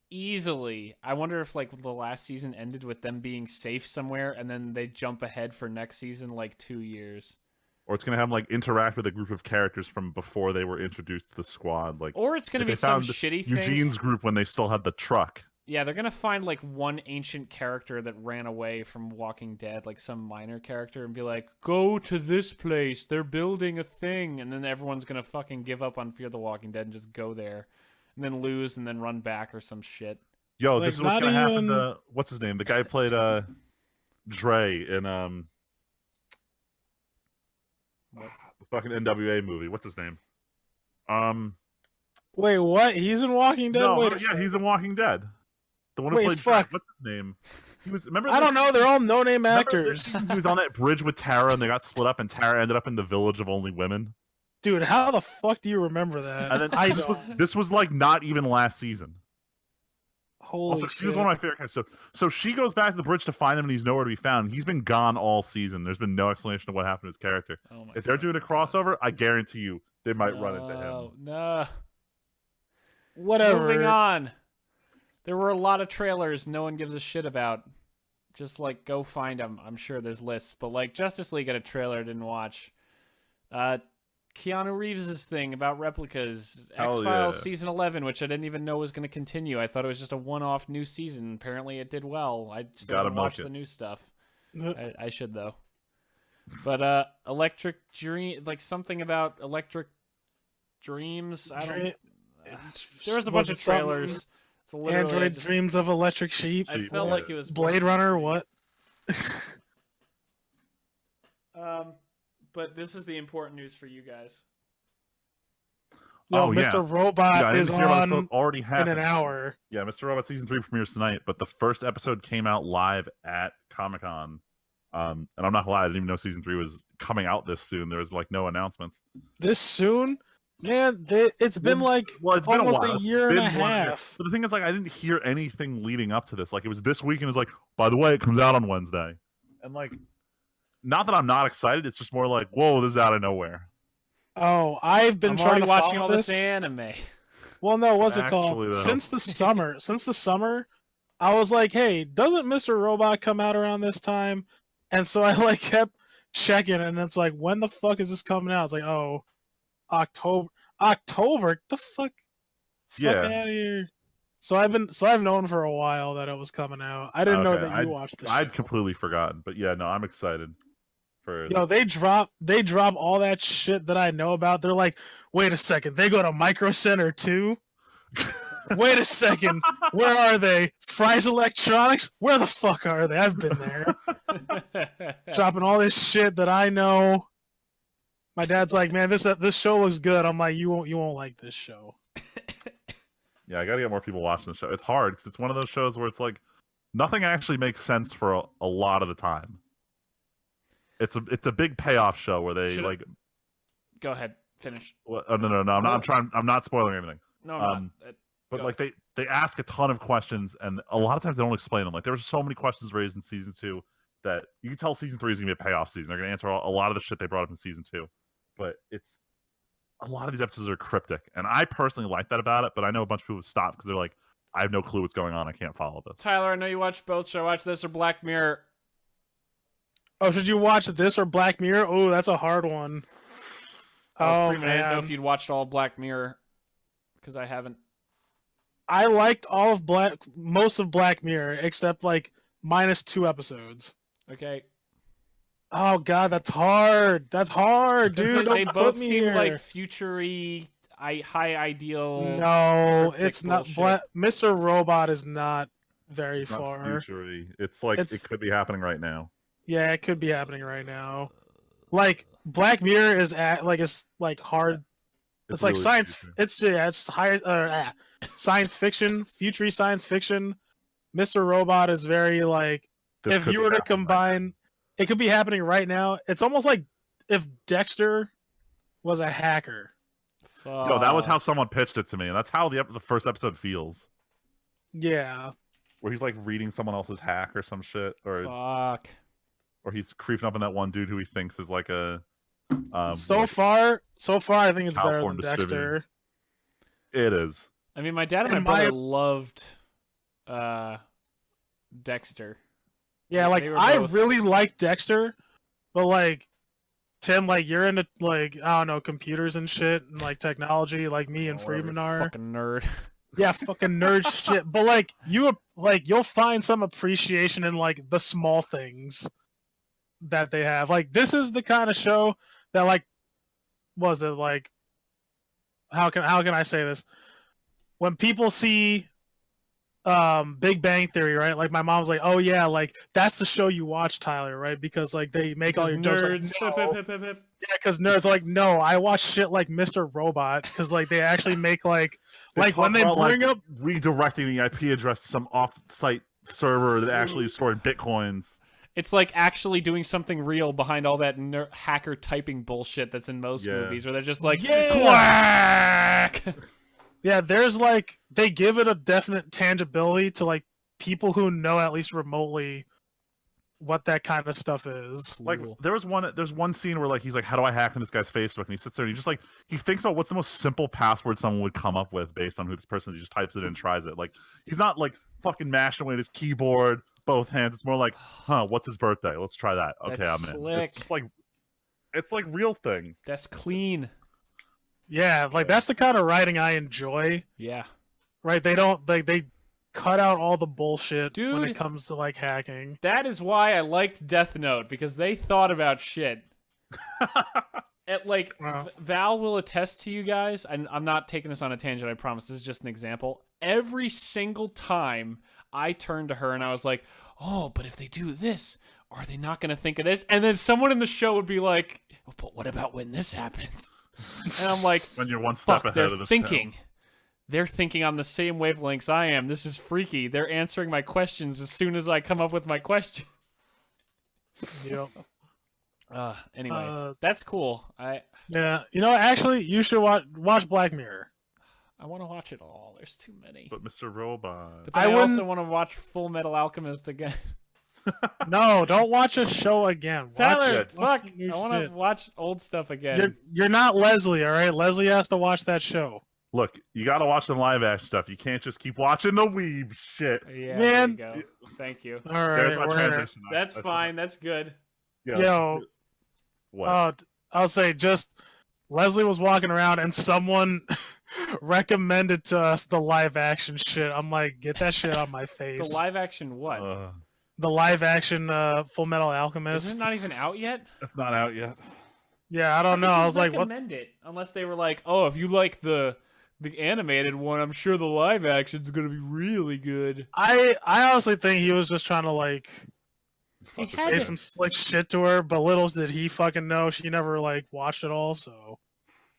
I wonder if like the last season ended with them being safe somewhere, and then they jump ahead for next season like 2 years. Or it's gonna have them like interact with a group of characters from before they were introduced to the squad. Like, Or it's gonna like be they some found shitty thing. Eugene's group when they still had the truck. Yeah, they're gonna find like one ancient character that ran away from Walking Dead, like some minor character, and be like, "Go to this place. They're building a thing," and then everyone's gonna fucking give up on Fear the Walking Dead and just go there, and then lose, and then run back or some shit. Yo, Like, this is what's not gonna happen even- to what's his name? The guy who played Dre in What? the fucking NWA movie. What's his name? Wait, what? He's in Walking Dead? No, Wait a yeah, second. he's in Walking Dead. The one who Wait, played fuck. Dre. What's his name? He was. Remember? I don't this- know, they're all no-name remember actors. this season he was on that bridge with Tara, and they got split up, and Tara ended up in the village of only women. Dude, how the fuck do you remember that? And then I this was like not even last season. Holy Also, shit. she was one of my favorite characters. So she goes back to the bridge to find him, and he's nowhere to be found. He's been gone all season. There's been no explanation of what happened to his character. Oh my If they're doing a crossover, I guarantee you they might run into him. No. Whatever. Moving on. There were a lot of trailers no one gives a shit about. Just like go find them. I'm sure there's lists, but like Justice League got a trailer I didn't watch. Keanu Reeves' thing about replicas, Hell X-Files yeah. season 11, which I didn't even know was going to continue. I thought it was just a one-off new season. Apparently, it did well. I still Gotta haven't watched milk the it. new stuff. I should though. But Electric Dream, like something about Electric Dreams. I don't. There was a bunch of trailers. It's literally Android just- Dreams of Electric Sheep. I felt like it was Blade Runner, what? But this is the important news for you guys. No, Oh, Mr. yeah. Robot Yeah, I is didn't hear about on this already in happened. an hour. Yeah, Mr. Robot season 3 premieres tonight, but the first episode came out live at Comic-Con. And I'm not gonna lie, I didn't even know season 3 was coming out this soon. There was like no announcements. This soon? Man, it's been like Well, it's been almost a while. a It's year and a been 1 year. half. But the thing is, like, I didn't hear anything leading up to this. Like, it was this week, and it was like, by the way, it comes out on Wednesday. And like, not that I'm not excited. It's just more like, whoa, this is out of nowhere. Oh, I've been I'm trying already to watching follow all this anime. Well, no, what's it Actually, called? though. Since the summer, I was like, hey, doesn't Mr. Robot come out around this time? And so I like kept checking, and it's like, when the fuck is this coming out? It's like, oh, October. The fuck? Yeah. Fuck out of here. So I've known for a while that it was coming out. I didn't know Okay, that you watched the show. I'd completely forgotten. But yeah, no, I'm excited for Yo, they drop all that shit that I know about. They're like, wait a second, they go to Micro Center too? Wait a second, where are they? Fry's Electronics? Where the fuck are they? I've been there. Dropping all this shit that I know. My dad's like, man, this show looks good. I'm like, you won't like this show. Yeah, I gotta get more people watching the show. It's hard because it's one of those shows where it's like nothing actually makes sense for a lot of the time. It's a big payoff show where they Should I- like. Go ahead, finish. Well, no. I'm not spoiling anything. No, I'm not. But Go. like they ask a ton of questions, and a lot of times they don't explain them. Like there were so many questions raised in season 2 that you can tell season 3 is gonna be a payoff season. They're gonna answer a lot of the shit they brought up in season 2. But it's a lot of these episodes are cryptic, and I personally like that about it. But I know a bunch of people have stopped because they're like, I have no clue what's going on. I can't follow this. Tyler, I know you watched both. Should I watch this or Black Mirror? Oh, should you watch this or Black Mirror? Oh, that's a hard one. Oh, Freeman, I didn't know man. if you'd watched all of Black Mirror because I haven't. I liked most of Black Mirror except like minus 2 episodes. Okay, Oh god, that's hard. That's hard, dude. they Don't both put me seem here. like future-y, high ideal. No, cryptic it's not. bullshit. Mr. Robot is not very It's not far. future-y. It's like It's- it could be happening right now. Yeah, it could be happening right now. Like Black Mirror is it's like hard. It's like really science. future. It's higher science fiction, future science fiction. Mr. Robot is very like This if could you be were to happening right combine, it could be happening right now. It's almost like if Dexter was a hacker. Yo, that was how someone pitched it to me, and that's how the first episode feels. Yeah. Where he's like reading someone else's hack or some shit, or Fuck. or he's creeping up on that one dude who he thinks is like a. So far, I think it's Child better porn than distributor. Dexter. It is. I mean, my dad and my And brother loved Dexter. Yeah, like They were I both- really like Dexter, but like Tim, like you're into like I don't know computers and shit and like technology, like me and Whatever, Freeman are. fucking nerd. Yeah, fucking nerd shit. But like you'll find some appreciation in like the small things that they have. Like this is the kind of show that like was it like how can I say this? When people see Big Bang Theory, right? Like my mom's like, "Oh yeah, like that's the show you watch, Tyler, right? Because like they make all your jokes like, nerds. no. Yeah, because nerds are like, no, I watch shit like Mr. Robot because like they actually make like when they bring up redirecting the IP address to some off-site server that actually is storing bitcoins. It's like actually doing something real behind all that hacker typing bullshit that's in most Yeah. movies, where they're just like, Yeah. quack. yeah, there's like they give it a definite tangibility to like people who know at least remotely what that kind of stuff is. Like Cool. there's one scene where like he's like, how do I hack in this guy's Facebook? And he sits there and he just like he thinks about what's the most simple password someone would come up with based on who this person is. He just types it in and tries it. Like he's not like fucking mashing away at his keyboard, both hands. It's more like, what's his birthday? Let's try that. Okay, That's I'm in. slick. It's just like it's like real things. That's clean. Yeah, like that's the kind of writing I enjoy. Yeah. Right? They don't they cut out all the bullshit when Dude. it comes to like hacking. That is why I liked Death Note, because they thought about shit. At like Wow. Val will attest to you guys, and I'm not taking this on a tangent, I promise. This is just an example. Every single time I turned to her and I was like, "Oh, but if they do this, are they not going to think of this?" And then someone in the show would be like, "But what about when this happens?" And I'm like, When you're one step "Fuck, ahead they're of the thinking. They're thinking on the same wavelengths I am. This is freaky. They're answering my questions as soon as I come up with my question." Yep. Anyway, that's cool. Yeah, you know, actually, you should watch Black Mirror. I want to watch it all. There's too many. But Mr. Robot. But then I I also wouldn't- want to watch Full Metal Alchemist again. No, don't watch a show again. Tyler, it. fuck! Watch new I want to shit. watch old stuff again. You're not Leslie, all right? Leslie has to watch that show. Look, you gotta watch the live action stuff. You can't just keep watching the weeb shit. Yeah, Man. there you go. Thank you. All right, There's my where- transition. That's fine. That's good. Yeah. Yo, What? I'll say just Leslie was walking around and someone recommended to us the live action shit. I'm like, get that shit on my face. The live action what? The live action Full Metal Alchemist. Isn't it not even out yet? It's not out yet. Yeah, I don't know. I was like, what? recommend it unless they were like, "Oh, if you like the animated one, I'm sure the live action's gonna be really good." I honestly think he was just trying to like He Fuck had say to- some slick shit to her, but little did he fucking know she never like watched it all. So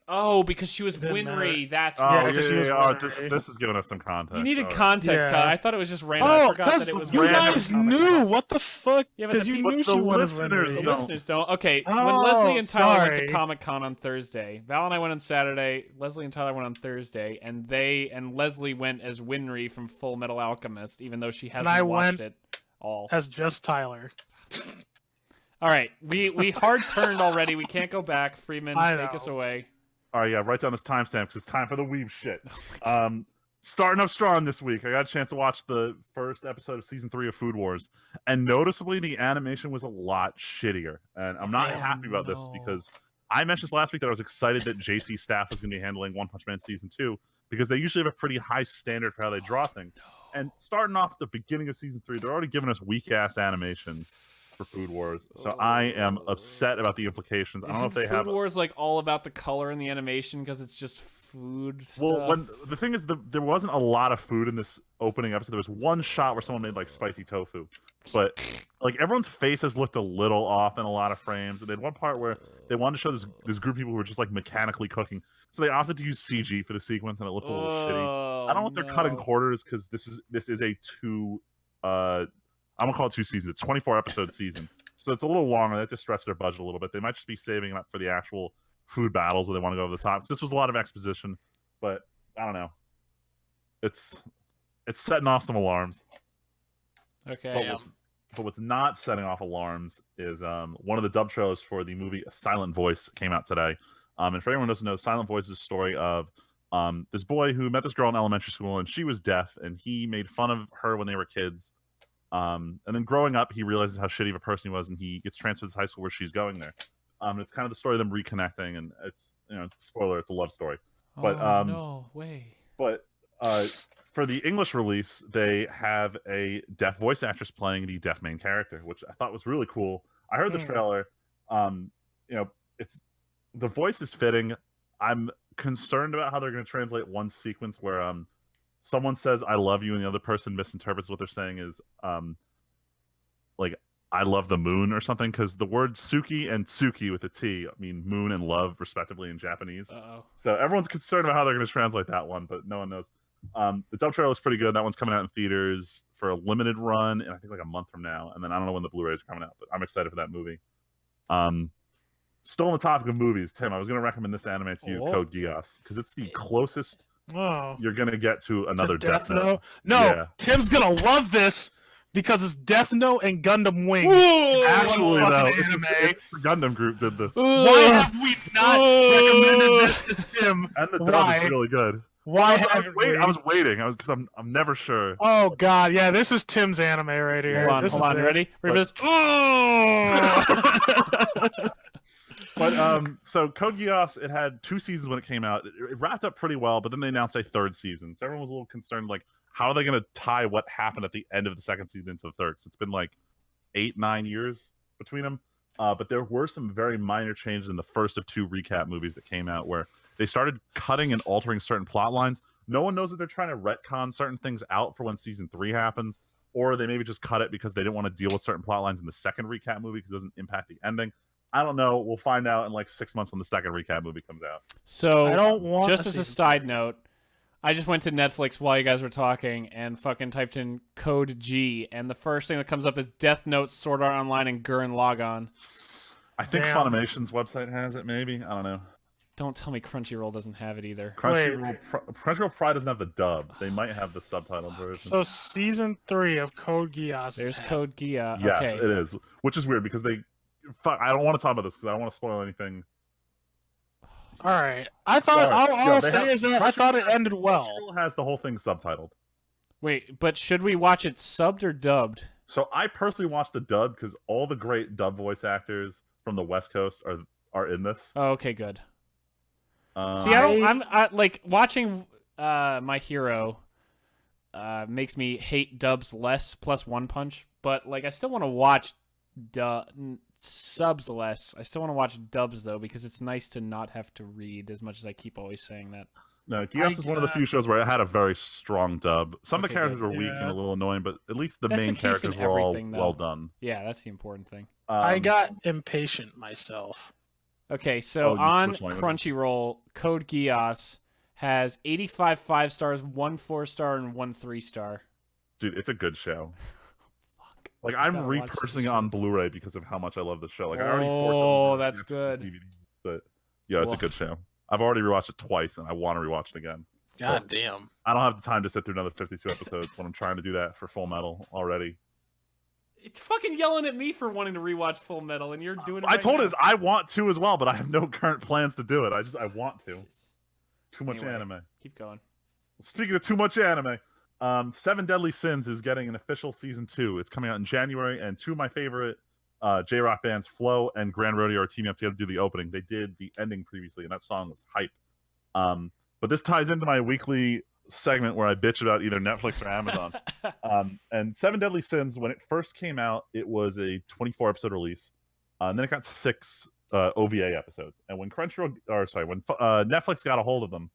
Oh, because she was Didn't Winry. That's Oh, right. yeah, 'cause she yeah, was yeah. Oh, Winry. this is giving us some context. You needed All right. context, Yeah. Tyler. I thought it was just random. I oh, forgot because that it was you random. guys Comic knew Con. what the fuck? Yeah, but Because the you people- knew But she the was listeners The Winry. don't. listeners don't. Okay, when Oh, Leslie and Tyler went to sorry. Comic Con on Thursday, Val and I went on Saturday. Leslie and Tyler went on Thursday, and Leslie went as Winry from Full Metal Alchemist, even though she hasn't I watched went- it all. As just Tyler. All right, we hard turned already. We can't go back. Freeman, I take us know. away. All right, yeah, write down this timestamp because it's time for the weeb shit. Oh Starting up strong this week. I got a chance to watch the first episode of season 3 of Food Wars, and noticeably the animation was a lot shittier. And I'm not Oh, happy about this no. because I mentioned this last week that I was excited that JC Staff was going to be handling One Punch Man season 2 because they usually have a pretty high standard for how they draw things. And starting off at the beginning of season 3, they're already giving us weak ass animation for Food Wars. So I am upset about the implications. I don't know if they Food have. Wars like all about the color and the animation because it's just food stuff. Well, when the thing is, there wasn't a lot of food in this opening episode. There was one shot where someone made like spicy tofu, but like everyone's faces looked a little off in a lot of frames. And they had one part where they wanted to show this group of people who were just like mechanically cooking, so they opted to use CG for the sequence, and it looked a little shitty. I don't know if they're cutting corners because this is a I'm gonna call it 2 seasons. It's 24 episode season, so it's a little longer. They have to stretch their budget a little bit. They might just be saving it up for the actual food battles where they want to go over the top. This was a lot of exposition, but I don't know. It's setting off some alarms. Okay. But what's not setting off alarms is one of the dub trailers for the movie A Silent Voice came out today. And for anyone who doesn't know, Silent Voice is a story of this boy who met this girl in elementary school, and she was deaf, and he made fun of her when they were kids. And then growing up, he realizes how shitty of a person he was, and he gets transferred to high school where she's going there. And it's kind of the story of them reconnecting, and it's, spoiler, it's a love story. But no way. But for the English release, they have a deaf voice actress playing the deaf main character, which I thought was really cool. I heard the trailer. It's the voice is fitting. I'm concerned about how they're going to translate one sequence where someone says "I love you" and the other person misinterprets what they're saying is like "I love the moon" or something, because the words "Suki" and "Tsuki" with a T mean moon and love respectively in Japanese. So everyone's concerned about how they're going to translate that one, but no one knows. The dub trailer looks pretty good. That one's coming out in theaters for a limited run, and I think like a month from now. And then I don't know when the Blu-rays are coming out, but I'm excited for that movie. Still on the topic of movies, Tim, I was going to recommend this anime to you, Code Geass, because it's the closest you're going to get to another Death Note. No, yeah. Tim's going to love this because it's Death Note and Gundam Wing. Actually, though, it's the Gundam group did this. Why have we not recommended this to Tim? And the dub is really good. Why I was waiting. Because I'm never sure. Oh God, yeah, this is Tim's anime right here. Hold on, ready? But so Code Geass, it had 2 seasons when it came out. It wrapped up pretty well, but then they announced a 3rd season. So everyone was a little concerned, like, how are they going to tie what happened at the end of the 2nd season into the 3rd? 'Cause it's been like 8-9 years between them. But there were some very minor changes in the first of 2 recap movies that came out, where they started cutting and altering certain plot lines. No one knows if they're trying to retcon certain things out for when season 3 happens, or they maybe just cut it because they didn't want to deal with certain plot lines in the 2nd recap movie because it doesn't impact the ending. I don't know. We'll find out in like 6 months when the 2nd recap movie comes out. So, I don't want just as a side note, I just went to Netflix while you guys were talking and fucking typed in Code G, and the first thing that comes up is Death Note, Sword Art Online, and Gurren Lagann. I think Funimation's website has it, maybe. I don't know. Don't tell me Crunchyroll doesn't have it either. Crunchyroll probably doesn't have the dub. They might have the subtitled version. So season 3 of Code Geass. There's Code Geass. Yes, okay. it is. Which is weird because I don't want to talk about this because I don't want to spoil anything. All right. I thought all I'll say is that I thought it ended well. Crunchyroll has the whole thing subtitled. Wait, but should we watch it subbed or dubbed? So I personally watched the dub because all the great dub voice actors from the West Coast are in this. Oh, okay, good. See, I like watching My Hero makes me hate dubs less plus One Punch, but like I still want to watch subs less. I still want to watch dubs though because it's nice to not have to read as much as I keep always saying that. No, Geass is one of the few shows where it had a very strong dub. Some of the characters were weak and a little annoying, but at least the main characters were all well done. Yeah, that's the important thing. I got impatient myself. Okay, so on Crunchyroll, Code Geass has 85 5-stars, 1 4-star, and 1 3-star. Dude, it's a good show. Fuck. Like I'm repurchasing it on Blu-ray because of how much I love this show. Like I already. Oh, that's good. DVD, but yeah, it's a good show. I've already rewatched it twice, and I want to rewatch it again. God damn! I don't have the time to sit through another 52 episodes when I'm trying to do that for Full Metal already. It's fucking yelling at me for wanting to rewatch Full Metal, and you're doing it. I told us I want to as well, but I have no current plans to do it. I want to. Too much anime. Keep going. Speaking of too much anime, 7 Deadly Sins is getting an official season 2. It's coming out in January, and 2 of my favorite J-rock bands, Flow and Grand Rodeo, are teaming up together to do the opening. They did the ending previously, and that song was hype. But this ties into my weekly segment where I bitch about either Netflix or Amazon. And 7 Deadly Sins, when it first came out, it was a 24-episode release, and then it got 6 OVA episodes. And when Netflix got a hold of them,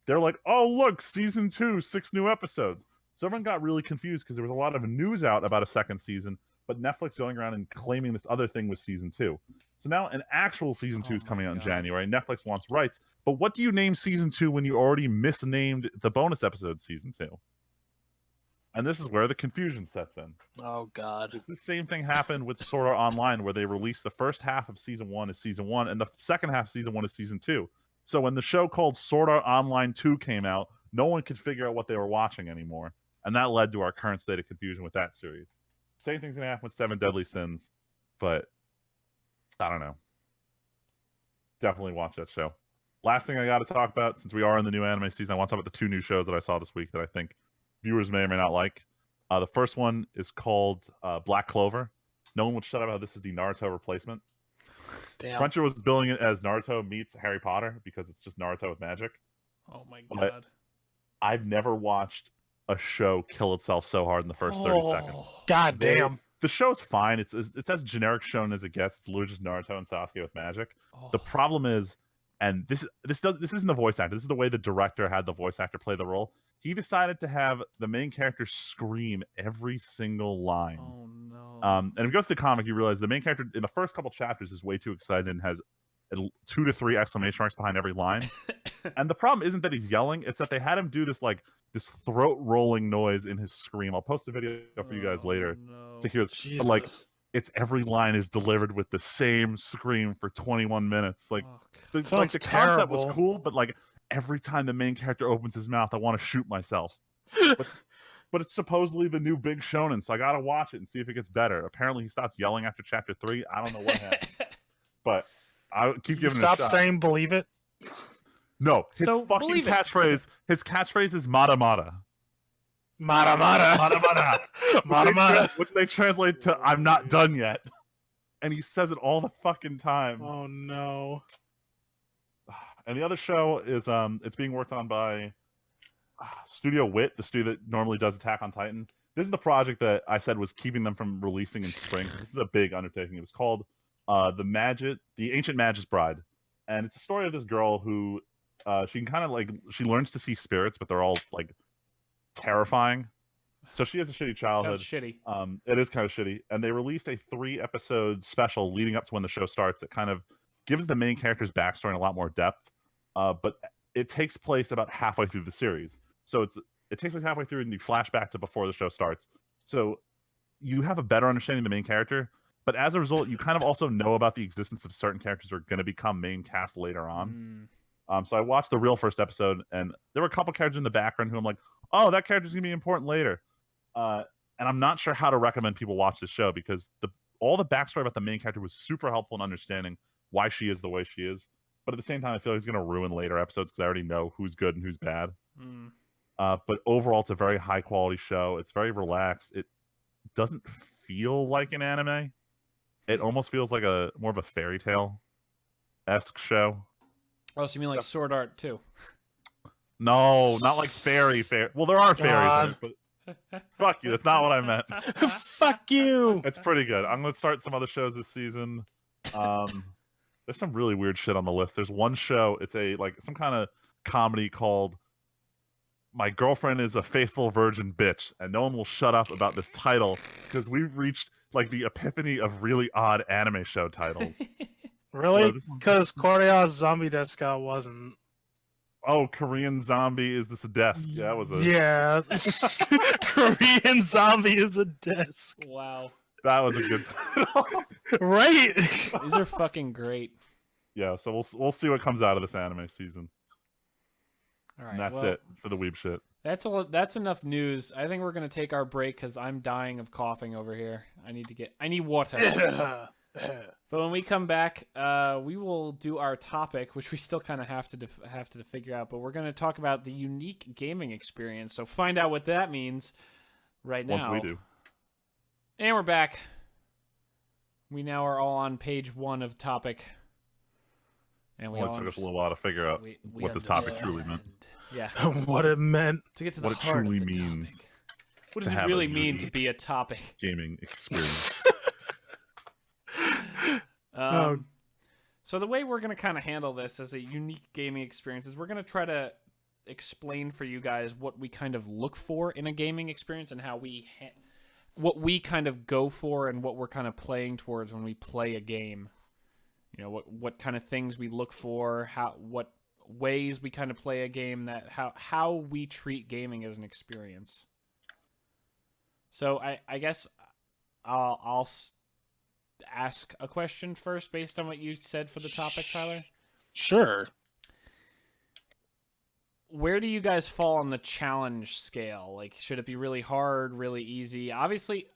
they're like, "Oh, look, season 2, 6 new episodes." So everyone got really confused because there was a lot of news out about a 2nd season, but Netflix going around and claiming this other thing was season 2. So now an actual season 2 is coming out in January. Netflix wants rights. But what do you name season 2 when you already misnamed the bonus episode season 2? And this is where the confusion sets in. Oh God. Because the same thing happened with Sword Art Online, where they released the first half of season 1 as season 1, and the second half of season 1 is season 2. So when the show called Sword Art Online 2 came out, no one could figure out what they were watching anymore. And that led to our current state of confusion with that series. Same thing's going to happen with Seven Deadly Sins, but I don't know. Definitely watch that show. Last thing I got to talk about, since we are in the new anime season, I want to talk about the 2 new shows that I saw this week that I think viewers may or may not like. The first one is called Black Clover. No one would shut up how this is the Naruto replacement. Damn. Crunchyroll was billing it as Naruto meets Harry Potter because it's just Naruto with magic. Oh my But god. I've never watched a show kill itself so hard in the first 30 seconds. God damn. The show's fine. It's as generic shown as it gets. It's literally just Naruto and Sasuke with magic. Oh. The problem is, and this isn't the voice actor. This is the way the director had the voice actor play the role. He decided to have the main character scream every single line. Oh no. And if you go through the comic, you realize the main character in the first couple chapters is way too excited and has 2 to 3 exclamation marks behind every line. And the problem isn't that he's yelling; it's that they had him do this throat rolling noise in his scream. I'll post a video for you guys later to hear this. Jesus. But it's every line is delivered with the same scream for 21 minutes. Oh, The Sounds concept was terrible. cool, but every time the main character opens his mouth, I want to shoot myself. But it's supposedly the new big shonen, so I gotta watch it and see if it gets better. Apparently, he stops yelling after chapter 3. I don't know what happened, but I keep giving it a Stop shot. saying believe it. No, his So, fucking believe it. catchphrase. His catchphrase is "mata mata." Mata mata. Mata mata. Mata mata. Which they translate to "I'm not done yet," and he says it all the fucking time. Oh no. And the other show is it's being worked on by Studio Wit, the studio that normally does Attack on Titan. This is the project that I said was keeping them from releasing in spring. This is a big undertaking. It was called The Ancient Magus Bride, and it's a story of this girl who she can kind of she learns to see spirits, but they're all terrifying. So she has a shitty childhood. Sounds shitty. It is kind of shitty, and they released a 3-episode special leading up to when the show starts that kind of gives the main character's backstory in a lot more depth. But it takes place about halfway through the series, so it takes place halfway through, and you flashback to before the show starts. So you have a better understanding of the main character, but as a result, you kind of also know about the existence of certain characters who are going to become main cast later on. So I watched the real first episode, and there were a couple characters in the background who I'm like, oh, that character's gonna be important later. And I'm not sure how to recommend people watch this show because all the backstory about the main character was super helpful in understanding why she is the way she is. But at the same time, I feel like it's gonna ruin later episodes because I already know who's good and who's bad. But overall, it's a very high quality show. It's very relaxed. It doesn't feel like an anime. It almost feels like more of a fairy tale-esque show. Oh, so you mean like Sword Art too? No, not like fairy. Well, there are fairies, there, but fuck you. That's not what I meant. Fuck you. It's pretty good. I'm gonna start some other shows this season. There's some really weird shit on the list. There's one show. It's some kind of comedy called "My Girlfriend is a Faithful Virgin Bitch," and no one will shut up about this title because we've reached the epiphany of really odd anime show titles. Really? this one- Because Korea's Zombie Deska wasn't. Oh, Korean Zombie is this a desk? Yeah, that was a Yeah. Korean Zombie is a desk. Wow. that was a good title. Right? These are fucking great. Yeah, so we'll see what comes out of this anime season. All right. And that's well, it for the weeb shit. That's enough news. I think we're gonna take our break because I'm dying of coughing over here. I need water. But when we come back, we will do our topic, which we still kind of have to figure out. But we're going to talk about the unique gaming experience. So find out what that means right now. Once we do. And we're back. We now are all on page 1 of topic. And we Well, all it took us a understand- little while to figure out we what this topic understand. truly meant. Yeah. What it meant. To get to the What it heart truly of the means topic. What to does it have a really mean to unique be a topic? Gaming experience. So the way we're going to kind of handle this as a unique gaming experience is we're going to try to explain for you guys what we kind of look for in a gaming experience and how what we kind of go for and what we're kind of playing towards when we play a game. You know, what kind of things we look for, what ways we kind of play a game, how we treat gaming as an experience. So I guess I'll ask a question first based on what you said for the topic, Tyler. Sure. Where do you guys fall on the challenge scale? Like, should it be really hard, really easy? Obviously,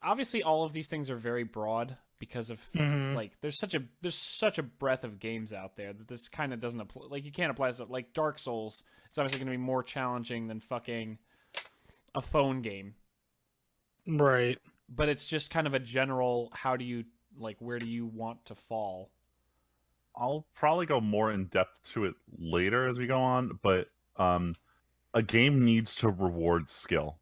all of these things are very broad because of like there's such a breadth of games out there that this kind of doesn't apply. Like, you can't apply to like Dark Souls. It's obviously going to be more challenging than fucking a phone game. Right. But it's just kind of a general. How do you like? Where do you want to fall? I'll probably go more in depth to it later as we go on, but a game needs to reward skill.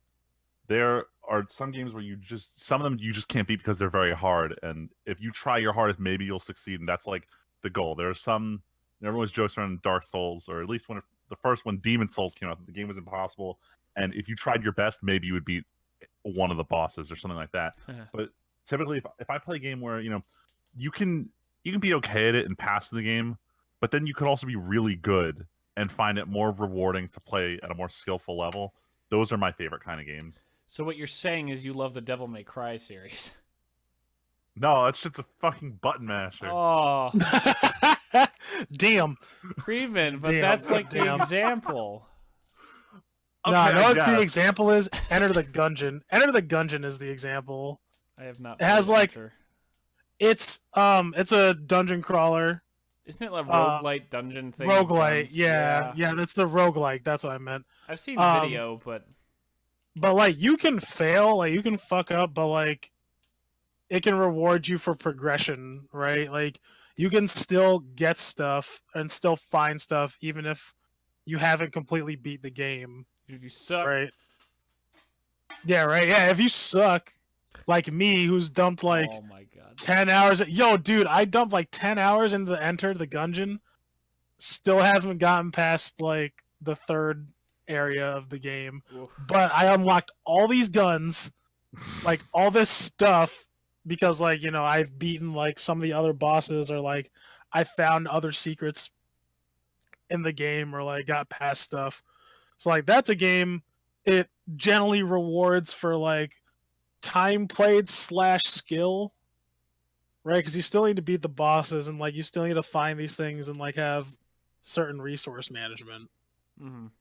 There are some games where some of them you just can't beat because they're very hard, and if you try your hardest, maybe you'll succeed, and that's like the goal. There are some, everyone's jokes around Dark Souls, or at least when the first one, Demon Souls, came out, the game was impossible, and if you tried your best, maybe you would beat one of the bosses or something like that. But typically, if I play a game where you can be okay at it and pass the game, but then you could also be really good and find it more rewarding to play at a more skillful level. Those are my favorite kind of games. So what you're saying is you love the Devil May Cry series. No, that's just a fucking button masher. Oh, Damn. Freeman, but Damn. that's like the Damn. example. No, Okay, I know what guess. the example is. Enter the Gungeon. Enter the Gungeon is the example. I have not. It has, played like, Enter. It's a dungeon crawler. Isn't it a roguelite dungeon thing? with Roguelite, guns? yeah, that's the roguelike. That's what I meant. I've seen Um, video, but But like you can fail, like you can fuck up, but like it can reward you for progression, right? Like you can still get stuff and still find stuff even if you haven't completely beat the game. if you suck, Right. Yeah, right. Yeah, if you suck, like me, who's dumped like oh my god, 10 hours. Yo, dude, I dumped like 10 hours into Enter the Gungeon. Still haven't gotten past like the third area of the game. Oof. But I unlocked all these guns, like all this stuff, because like, I've beaten like some of the other bosses, or like I found other secrets in the game, or like got past stuff. So like that's a game it generally rewards for like time played / skill, right? Because you still need to beat the bosses, and like you still need to find these things and like have certain resource management. Mhm.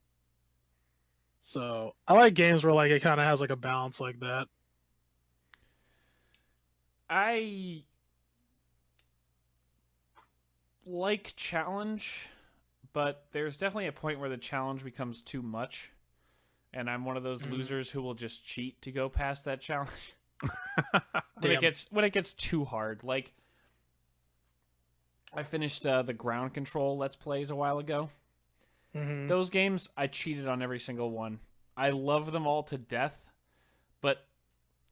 So I like games where like it kind of has like a balance like that. I like challenge, but there's definitely a point where the challenge becomes too much, and I'm one of those losers who will just cheat to go past that challenge. when it gets too hard. Like I finished the ground control Let's Plays a while ago. Mm-hmm. Those games, I cheated on every single one. I love them all to death, but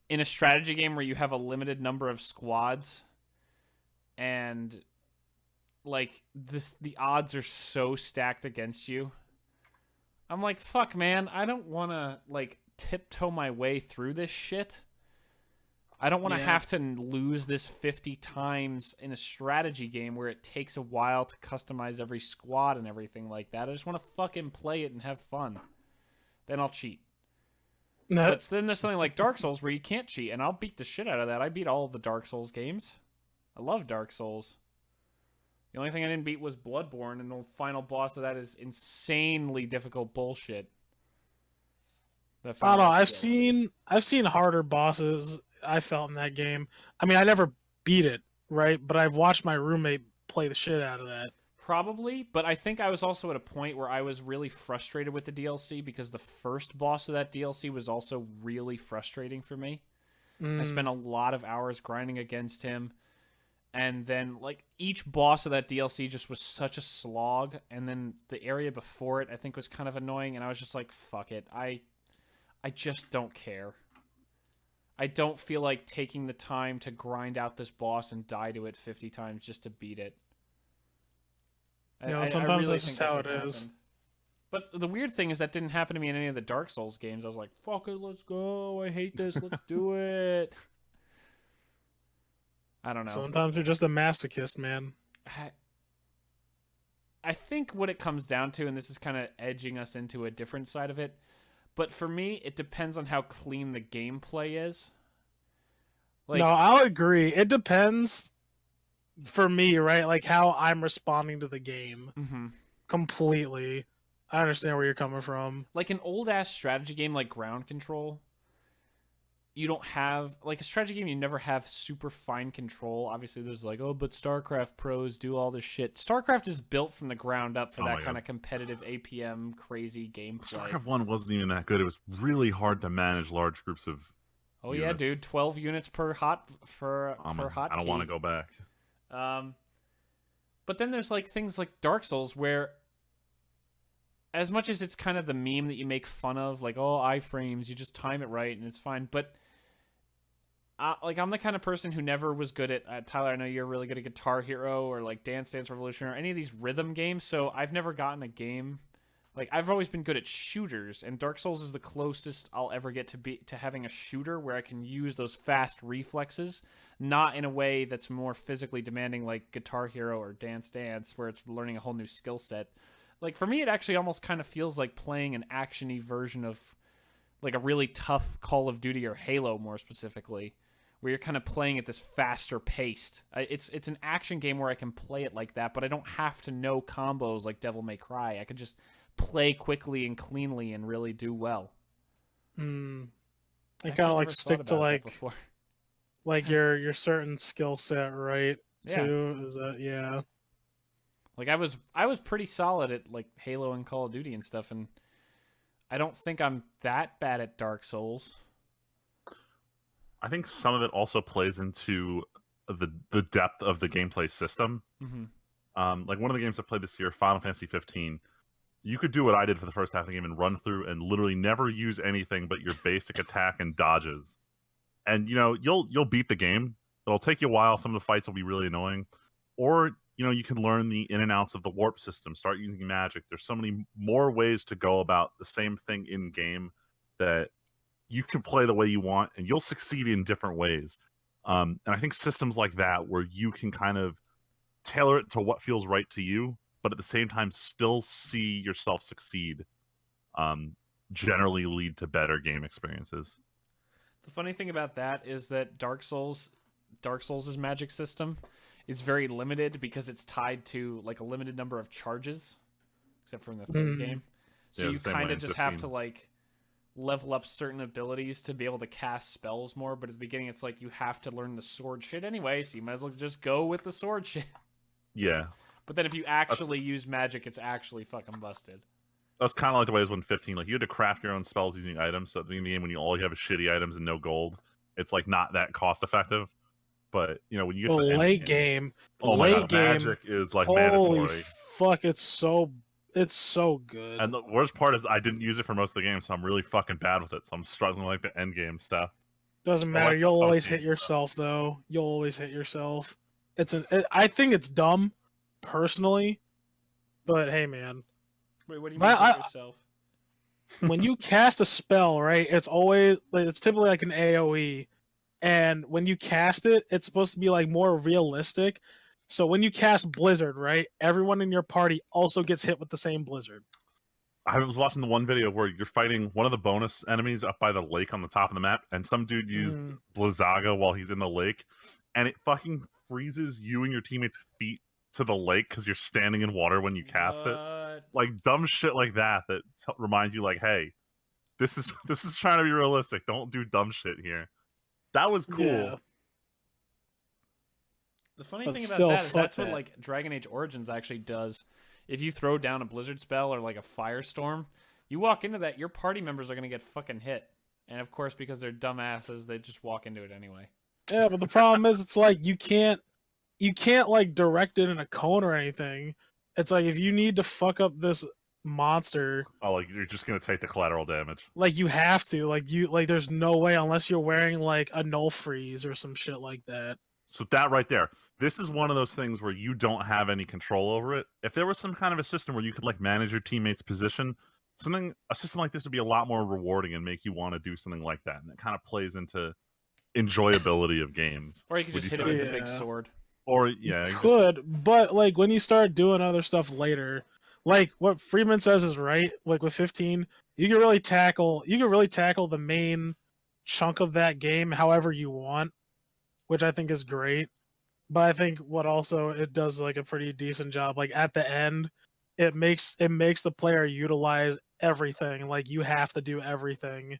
in a strategy game where you have a limited number of squads, and like the odds are so stacked against you, I'm like, fuck, man, I don't want to like tiptoe my way through this shit. I don't want to have to lose this 50 times in a strategy game where it takes a while to customize every squad and everything like that. I just want to fucking play it and have fun. Then I'll cheat. But then there's something like Dark Souls where you can't cheat, and I'll beat the shit out of that. I beat all of the Dark Souls games. I love Dark Souls. The only thing I didn't beat was Bloodborne, and the final boss of that is insanely difficult bullshit. I don't know. I've seen harder bosses. I felt in that game. I mean, I never beat it, right? But I've watched my roommate play the shit out of that. Probably, but I think I was also at a point where I was really frustrated with the DLC because the first boss of that DLC was also really frustrating for me. I spent a lot of hours grinding against him, and then like each boss of that DLC just was such a slog, and then the area before it I think was kind of annoying, and I was just like, fuck it. I just don't care. I don't feel like taking the time to grind out this boss and die to it 50 times just to beat it. Sometimes really that's just think how that it should is. happen. But the weird thing is that didn't happen to me in any of the Dark Souls games. I was like, fuck it, let's go. I hate this. Let's do it. I don't know. Sometimes you're just a masochist, man. I think what it comes down to, and this is kind of edging us into a different side of it, But for me, it depends on how clean the gameplay is. Like, no, I'll agree. It depends for me, right? Like how I'm responding to the game completely. I understand where you're coming from. like an old ass strategy game like Ground Control, you don't have like a strategy game. You never have super fine control. Obviously, there's like, oh, but StarCraft pros do all this shit. StarCraft is built from the ground up for that kind of competitive APM crazy gameplay. StarCraft 1 wasn't even that good. It was really hard to manage large groups of. Oh units. yeah, dude, 12 units per hot per hot. I don't want to go back. But then there's like things like Dark Souls where, as much as it's kind of the meme that you make fun of, like, oh, iframes, you just time it right and it's fine. But like, I'm the kind of person who never was good at Tyler, I know you're really good at Guitar Hero or like Dance Dance Revolution or any of these rhythm games. So I've never gotten a game. Like, I've always been good at shooters, and Dark Souls is the closest I'll ever get to having a shooter where I can use those fast reflexes, not in a way that's more physically demanding like Guitar Hero or Dance Dance, where it's learning a whole new skill set. Like, for me, it actually almost kind of feels like playing an action-y version of like a really tough Call of Duty or Halo, more specifically, where you're kind of playing at this faster paced. It's an action game where I can play it like that, but I don't have to know combos like Devil May Cry. I can just play quickly and cleanly and really do well. I kind of like stick to like your certain skill set, right? Yeah. Too is that yeah. Like I was pretty solid at like Halo and Call of Duty and stuff, and I don't think I'm that bad at Dark Souls. I think some of it also plays into the depth of the gameplay system. Like one of the games I played this year, Final Fantasy 15. You could do what I did for the first half of the game and run through and literally never use anything but your basic attack and dodges. And you'll beat the game. It'll take you a while. Some of the fights will be really annoying. Or, you can learn the in and outs of the warp system, start using magic. There's so many more ways to go about the same thing in game that you can play the way you want and you'll succeed in different ways. And I think systems like that where you can kind of tailor it to what feels right to you, but at the same time still see yourself succeed, generally lead to better game experiences. The funny thing about that is that Dark Souls' magic system is very limited because it's tied to like a limited number of charges, except for in the third game. So you kind of just have to like level up certain abilities to be able to cast spells more. But at the beginning, it's like you have to learn the sword shit anyway, so you might as well just go with the sword shit. Yeah. But then if you actually use magic, it's actually fucking busted. That's kind of like the way it was in 15. Like, you had to craft your own spells using items. So at the beginning of the game, when all you have is shitty items and no gold, it's like not that cost effective. But when you get to the late game, oh my god, magic is like holy mandatory. Fuck, it's so good. And the worst part is I didn't use it for most of the game, so I'm really fucking bad with it. So I'm struggling with like the end game stuff. Doesn't matter. You'll always hit yourself, though. You'll always hit yourself. I think it's dumb, personally, but hey, man. Wait, what do you mean hit yourself? When you cast a spell, right? It's typically like an AoE, and when you cast it, it's supposed to be like more realistic. So when you cast Blizzard, right? Everyone in your party also gets hit with the same Blizzard. I was watching the one video where you're fighting one of the bonus enemies up by the lake on the top of the map, and some dude used Blizzaga while he's in the lake, and it fucking freezes you and your teammates' feet to the lake because you're standing in water when you cast it. Like dumb shit like that reminds you, like, hey, this is trying to be realistic. Don't do dumb shit here. That was cool. Yeah. The funny thing about that is that's what like Dragon Age Origins actually does. If you throw down a blizzard spell or like a firestorm, you walk into that, your party members are going to get fucking hit. And of course, because they're dumbasses, they just walk into it anyway. Yeah, but the problem is it's like you can't like direct it in a cone or anything. It's like if you need to fuck up this monster, like you're just going to take the collateral damage. Like you have to, like there's no way unless you're wearing like a null freeze or some shit like that. So that right there, this is one of those things where you don't have any control over it. If there was some kind of a system where you could like manage your teammate's position, a system like this would be a lot more rewarding and make you want to do something like that. And it kind of plays into enjoyability of games. Or you could just hit it with the big sword. Or yeah, you could, but like when you start doing other stuff later, like what Freeman says is right. Like with 15, you can really tackle the main chunk of that game however you want, which I think is great. But I think what also it does like a pretty decent job. Like at the end, it makes the player utilize everything. Like you have to do everything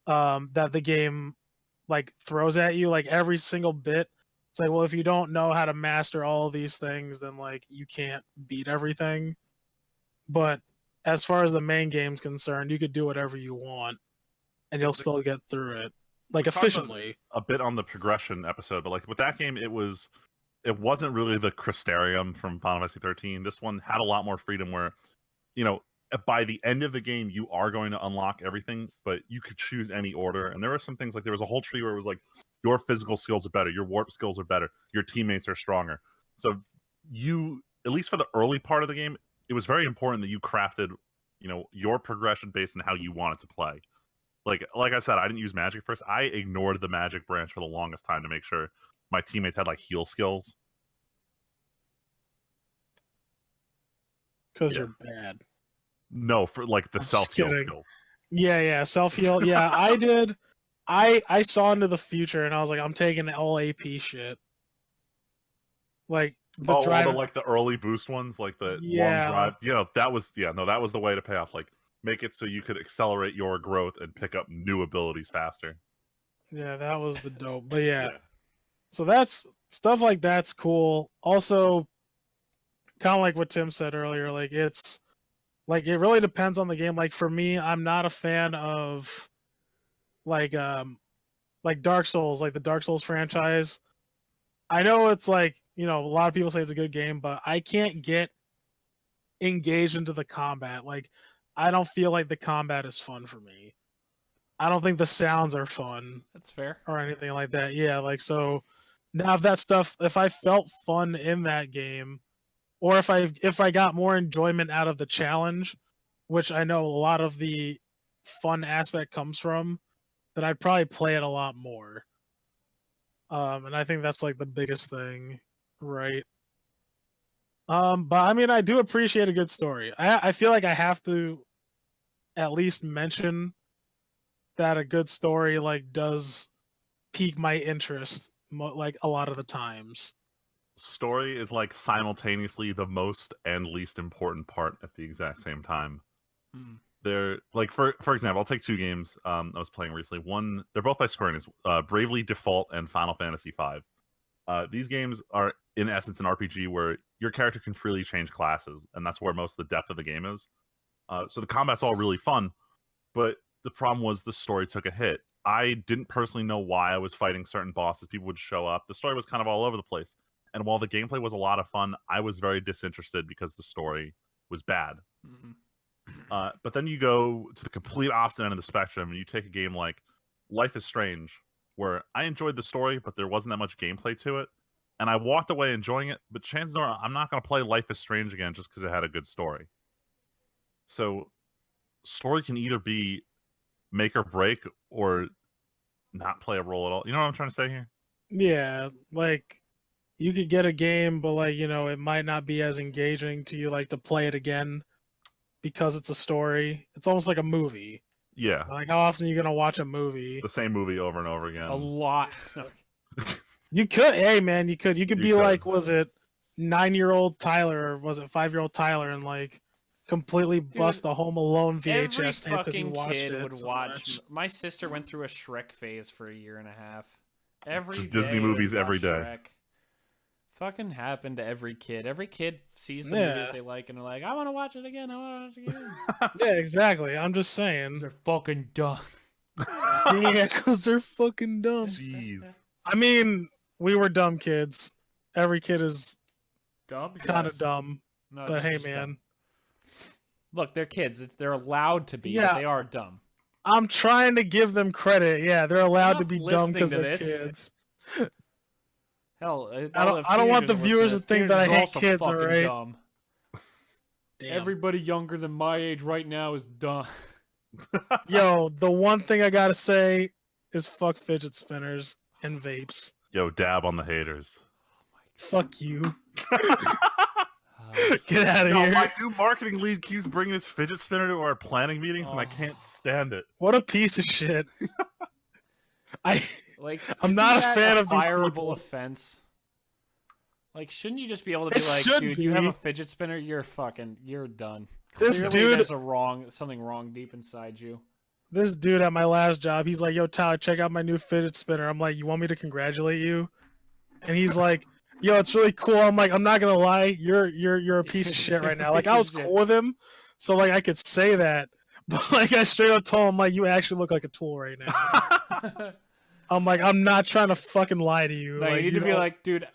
that the game like throws at you, like every single bit. It's like, well, if you don't know how to master all of these things, then like you can't beat everything. But as far as the main game's concerned, you could do whatever you want and you'll still get through it like efficiently. A bit on the progression episode, but like with that game, it wasn't really the Crystarium from Final Fantasy 13. This one had a lot more freedom where, you know, by the end of the game, you are going to unlock everything, but you could choose any order. And there were some things like there was a whole tree where it was like, your physical skills are better, your warp skills are better, your teammates are stronger. So you, at least for the early part of the game, it was very important that you crafted, you know, your progression based on how you wanted to play. Like I said, I didn't use magic first. I ignored the magic branch for the longest time to make sure my teammates had like heal skills. Because you're bad. No, for like the self heal skills. Yeah, self heal. Yeah, I did. I saw into the future and I was like, I'm taking all AP shit. Like the like the early boost ones, like the long drive. Yeah, that was the way to pay off. Like make it so you could accelerate your growth and pick up new abilities faster. Yeah, that was the dope. But yeah. So that's stuff like that's cool. Also, kind of like what Tim said earlier, like it's like it really depends on the game. Like for me, I'm not a fan of like Dark Souls, like the Dark Souls franchise. I know it's like, you know, a lot of people say it's a good game, but I can't get engaged into the combat. Like I don't feel like the combat is fun for me. I don't think the sounds are fun. That's fair. Or anything like that. Yeah, like so now if I felt fun in that game, or if I got more enjoyment out of the challenge, which I know a lot of the fun aspect comes from, then I'd probably play it a lot more. And I think that's like the biggest thing, right? But I mean, I do appreciate a good story. I feel like I have to at least mention that a good story like does pique my interest like a lot of the times. Story is like simultaneously the most and least important part at the exact same time. They're like, for example, I'll take two games I was playing recently. One, they're both by Square Enix, Bravely Default and Final Fantasy V. These games are in essence an RPG where your character can freely change classes, and that's where most of the depth of the game is. So the combat's all really fun, but the problem was the story took a hit. I didn't personally know why I was fighting certain bosses. People would show up. The story was kind of all over the place. And while the gameplay was a lot of fun, I was very disinterested because the story was bad. But then you go to the complete opposite end of the spectrum, and you take a game like Life is Strange, where I enjoyed the story, but there wasn't that much gameplay to it. And I walked away enjoying it, but chances are I'm not going to play Life is Strange again just because it had a good story. So story can either be make or break or not play a role at all. You know what I'm trying to say here? Yeah, like you could get a game, but like, you know, it might not be as engaging to you like to play it again because it's a story. It's almost like a movie. Yeah. Like how often are you gonna watch a movie? The same movie over and over again. A lot. You could, hey man, you could be like, was it 9-year-old Tyler or was it 5-year-old Tyler and like completely bust the Home Alone VHS tape because you watched it. Would watch. My sister went through a Shrek phase for a year and a half. Just Disney movies every day. Shrek. Fucking happened to every kid. Every kid sees the movie that they like and they're like, I want to watch it again. I want to watch it again. Yeah, exactly. I'm just saying. They're fucking dumb. Yeah, because they're fucking dumb. Jeez. I mean, we were dumb kids. Every kid is dumb, kind of dumb. No, but hey, man. Dumb. Look, they're kids. They're allowed to be. But they are dumb. I'm trying to give them credit. Yeah, they're allowed to be dumb because they're kids. Hell, I don't want the viewers to think that I hate kids, all right? Dumb. Everybody younger than my age right now is dumb. Yo, the one thing I gotta say is fuck fidget spinners and vapes. Yo, dab on the haters. Fuck you. Get out of No, here. my new marketing lead keeps bringing his fidget spinner to our planning meetings, and I can't stand it. What a piece of shit. I'm isn't not a that fan a of these fireable people. offense. Like, shouldn't you just be able to be It like, should dude, you have be. a fidget spinner, you're done. This Clearly, dude- there's something wrong deep inside you. This dude at my last job, he's like, "Yo, Tyler, check out my new fidget spinner." I'm like, "You want me to congratulate you?" And he's like, "Yo, it's really cool." I'm like, "I'm not gonna lie, you're a piece of shit right now." Like, I was cool with him, so like I could say that, but like I straight up told him, like, "You actually look like a tool right now." I'm like, "I'm not trying to fucking lie to you." No, like, you need to be know- like, dude,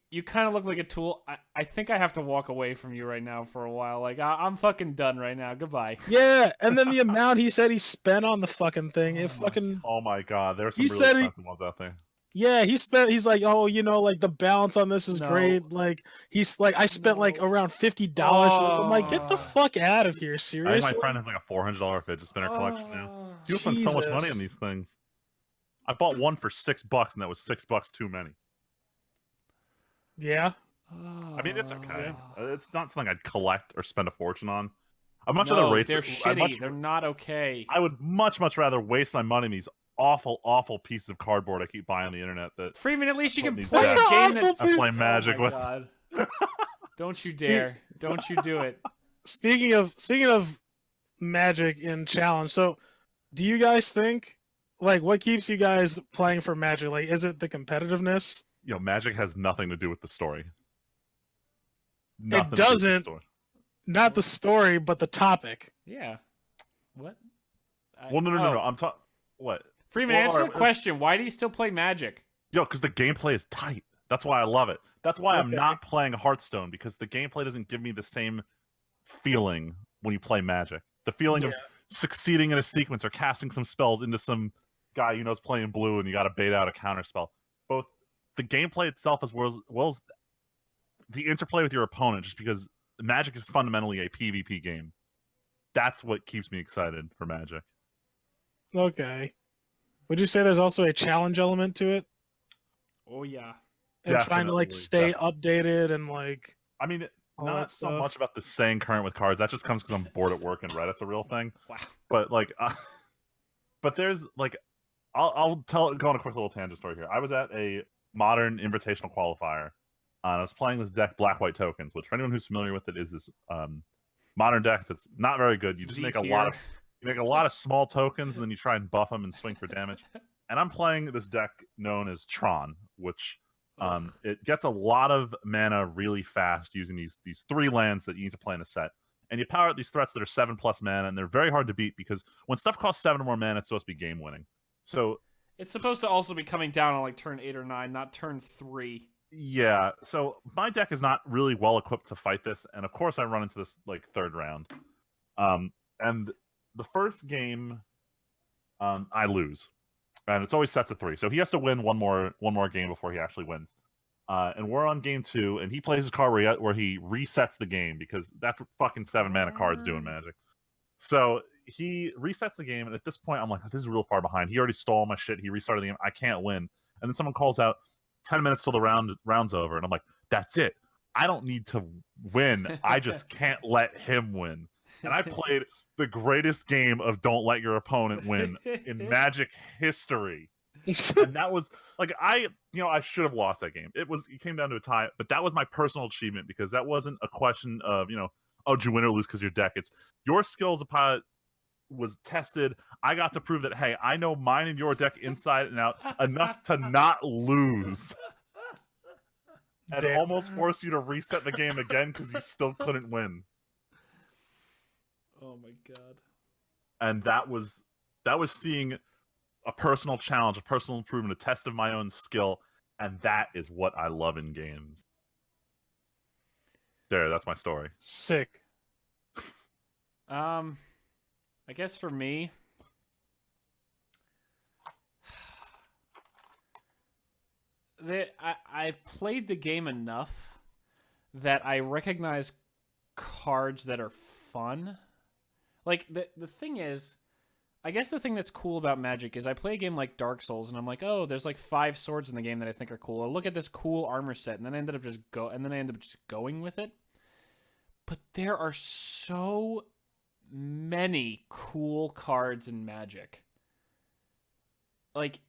you kind of look like a tool. I think I have to walk away from you right now for a while. Like, I'm fucking done right now. Goodbye. Yeah, and then the amount he said he spent on the fucking thing, it fucking Oh my god, there's some He really said expensive ones out there. yeah, he's like, "Oh, you know, like the balance on this is No. great." Like he's like, I spent like No. around $50 for this. I'm like, get the Oh. fuck out of here, I think seriously. my friend has like a $400 fidget spinner collection now. Oh. You spend so much money Jesus. on these things. I bought one for $6, and that was $6 too many. Yeah. I mean, it's okay. Oh. It's not something I'd collect or spend a fortune on. I'd much No, rather waste. they're I'd shitty. much- They're not okay. I would much rather waste my money on these awful pieces of cardboard I keep buying on the internet. That Freeman, at least you can These play a decks. game Awful that. I play Magic Oh my with. God. Don't you dare! Don't you do it! Speaking of Magic and challenge, so do you guys think like what keeps you guys playing for Magic? Like, is it the competitiveness? You know, Magic has nothing to do with the story. Nothing to do with the doesn't. story. Not the story, but the topic. Yeah. What? Well, no. Oh. I'm talking. What? Freeman, Well, answer the alright, question. Why do you still play Magic? Yo, because the gameplay is tight. That's why I love it. That's why I'm Okay. not playing Hearthstone, because the gameplay doesn't give me the same feeling when you play Magic. The feeling of Yeah. succeeding in a sequence or casting some spells into some guy you know's playing blue and you got to bait out a counter spell. Both the gameplay itself as well as the interplay with your opponent, just because Magic is fundamentally a PvP game. That's what keeps me excited for Magic. Okay. Would you say there's also a challenge element to it? Oh yeah. And trying to like Definitely, stay updated and like I mean, all not that so stuff. much about the staying current with cards. That just comes because I'm bored at work and Reddit's a real thing. Wow. But like, but there's like, I'll go on a quick little tangent story here. I was at a modern invitational qualifier, and I was playing this deck, Black White Tokens, which for anyone who's familiar with it is this modern deck that's not very good. You just make a lot of small tokens, and then you try and buff them and swing for damage. And I'm playing this deck known as Tron, which it gets a lot of mana really fast using these 3 lands that you need to play in a set. And you power out these threats that are 7+ mana, and they're very hard to beat because when stuff costs 7 or more mana, it's supposed to be game winning. So It's supposed to also be coming down on like turn 8 or 9, not turn 3. yeah, so my deck is not really well equipped to fight this, and of course I run into this like 3rd round. And the first game, I lose. And it's always sets of 3. So he has to win one more game before he actually wins. And we're on game 2, and he plays his card where he resets the game, because that's what fucking 7 mana cards do in Magic. So he resets the game, and at this point I'm like, this is real far behind. He already stole my shit. He restarted the game. I can't win. And then someone calls out 10 minutes till the round's over, and I'm like, that's it. I don't need to win. I just can't let him win. And I played the greatest game of don't let your opponent win in Magic history. And that was like, I should have lost that game. It came down to a tie, but that was my personal achievement, because that wasn't a question of, oh, did you win or lose because your deck? It's your skill as a pilot was tested. I got to prove that, hey, I know mine and your deck inside and out enough to not lose. And Damn. almost force you to reset the game again because you still couldn't win. Oh my god. And that was seeing a personal challenge, a personal improvement, a test of my own skill, and that is what I love in games. There, that's my story. Sick. I guess for me, I've played the game enough that I recognize cards that are fun. Like, the thing is, I guess the thing that's cool about Magic is I play a game like Dark Souls, and I'm like, oh, there's like 5 swords in the game that I think are cool. I'll look at this cool armor set, and then I end up just going with it. But there are so many cool cards in Magic. Like,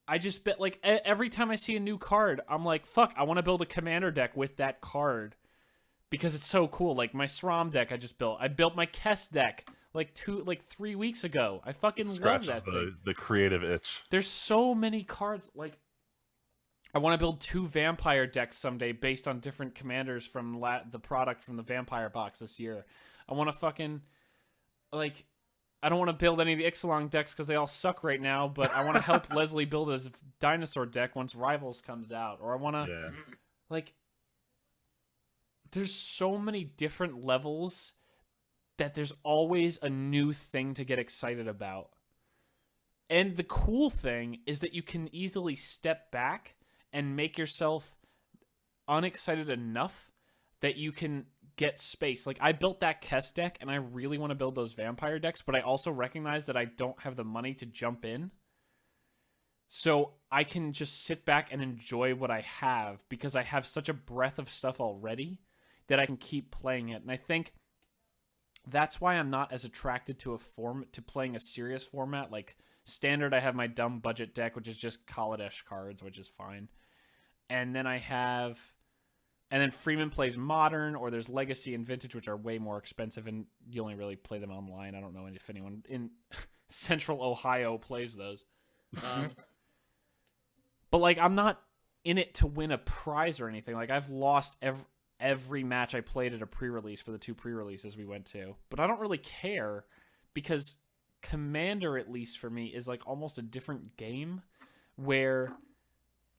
I just bet, like, every time I see a new card, I'm like, fuck, I want to build a commander deck with that card. Because it's so cool. Like, my SRAM deck I just built. I built my Kess deck, like 3 weeks ago. I fucking love that thing. The creative itch. There's so many cards. Like, I want to build 2 vampire decks someday based on different commanders from the product from the vampire box this year. I want to fucking, like, I don't want to build any of the Ixalan decks because they all suck right now, but I want to help Leslie build his dinosaur deck once Rivals comes out. Or I want to, like, there's so many different levels that there's always a new thing to get excited about. And the cool thing is that you can easily step back and make yourself unexcited enough that you can get space. Like, I built that Kess deck, and I really want to build those vampire decks, but I also recognize that I don't have the money to jump in. So I can just sit back and enjoy what I have, because I have such a breadth of stuff already that I can keep playing it. And I think that's why I'm not as attracted to playing a serious format. Like, Standard, I have my dumb budget deck, which is just Kaladesh cards, which is fine. And then Freeman plays Modern, or there's Legacy and Vintage, which are way more expensive, and you only really play them online. I don't know if anyone in Central Ohio plays those. But, like, I'm not in it to win a prize or anything. Like, I've lost every match I played at a pre-release for the 2 pre-releases we went to. But I don't really care, because Commander, at least for me, is like almost a different game where,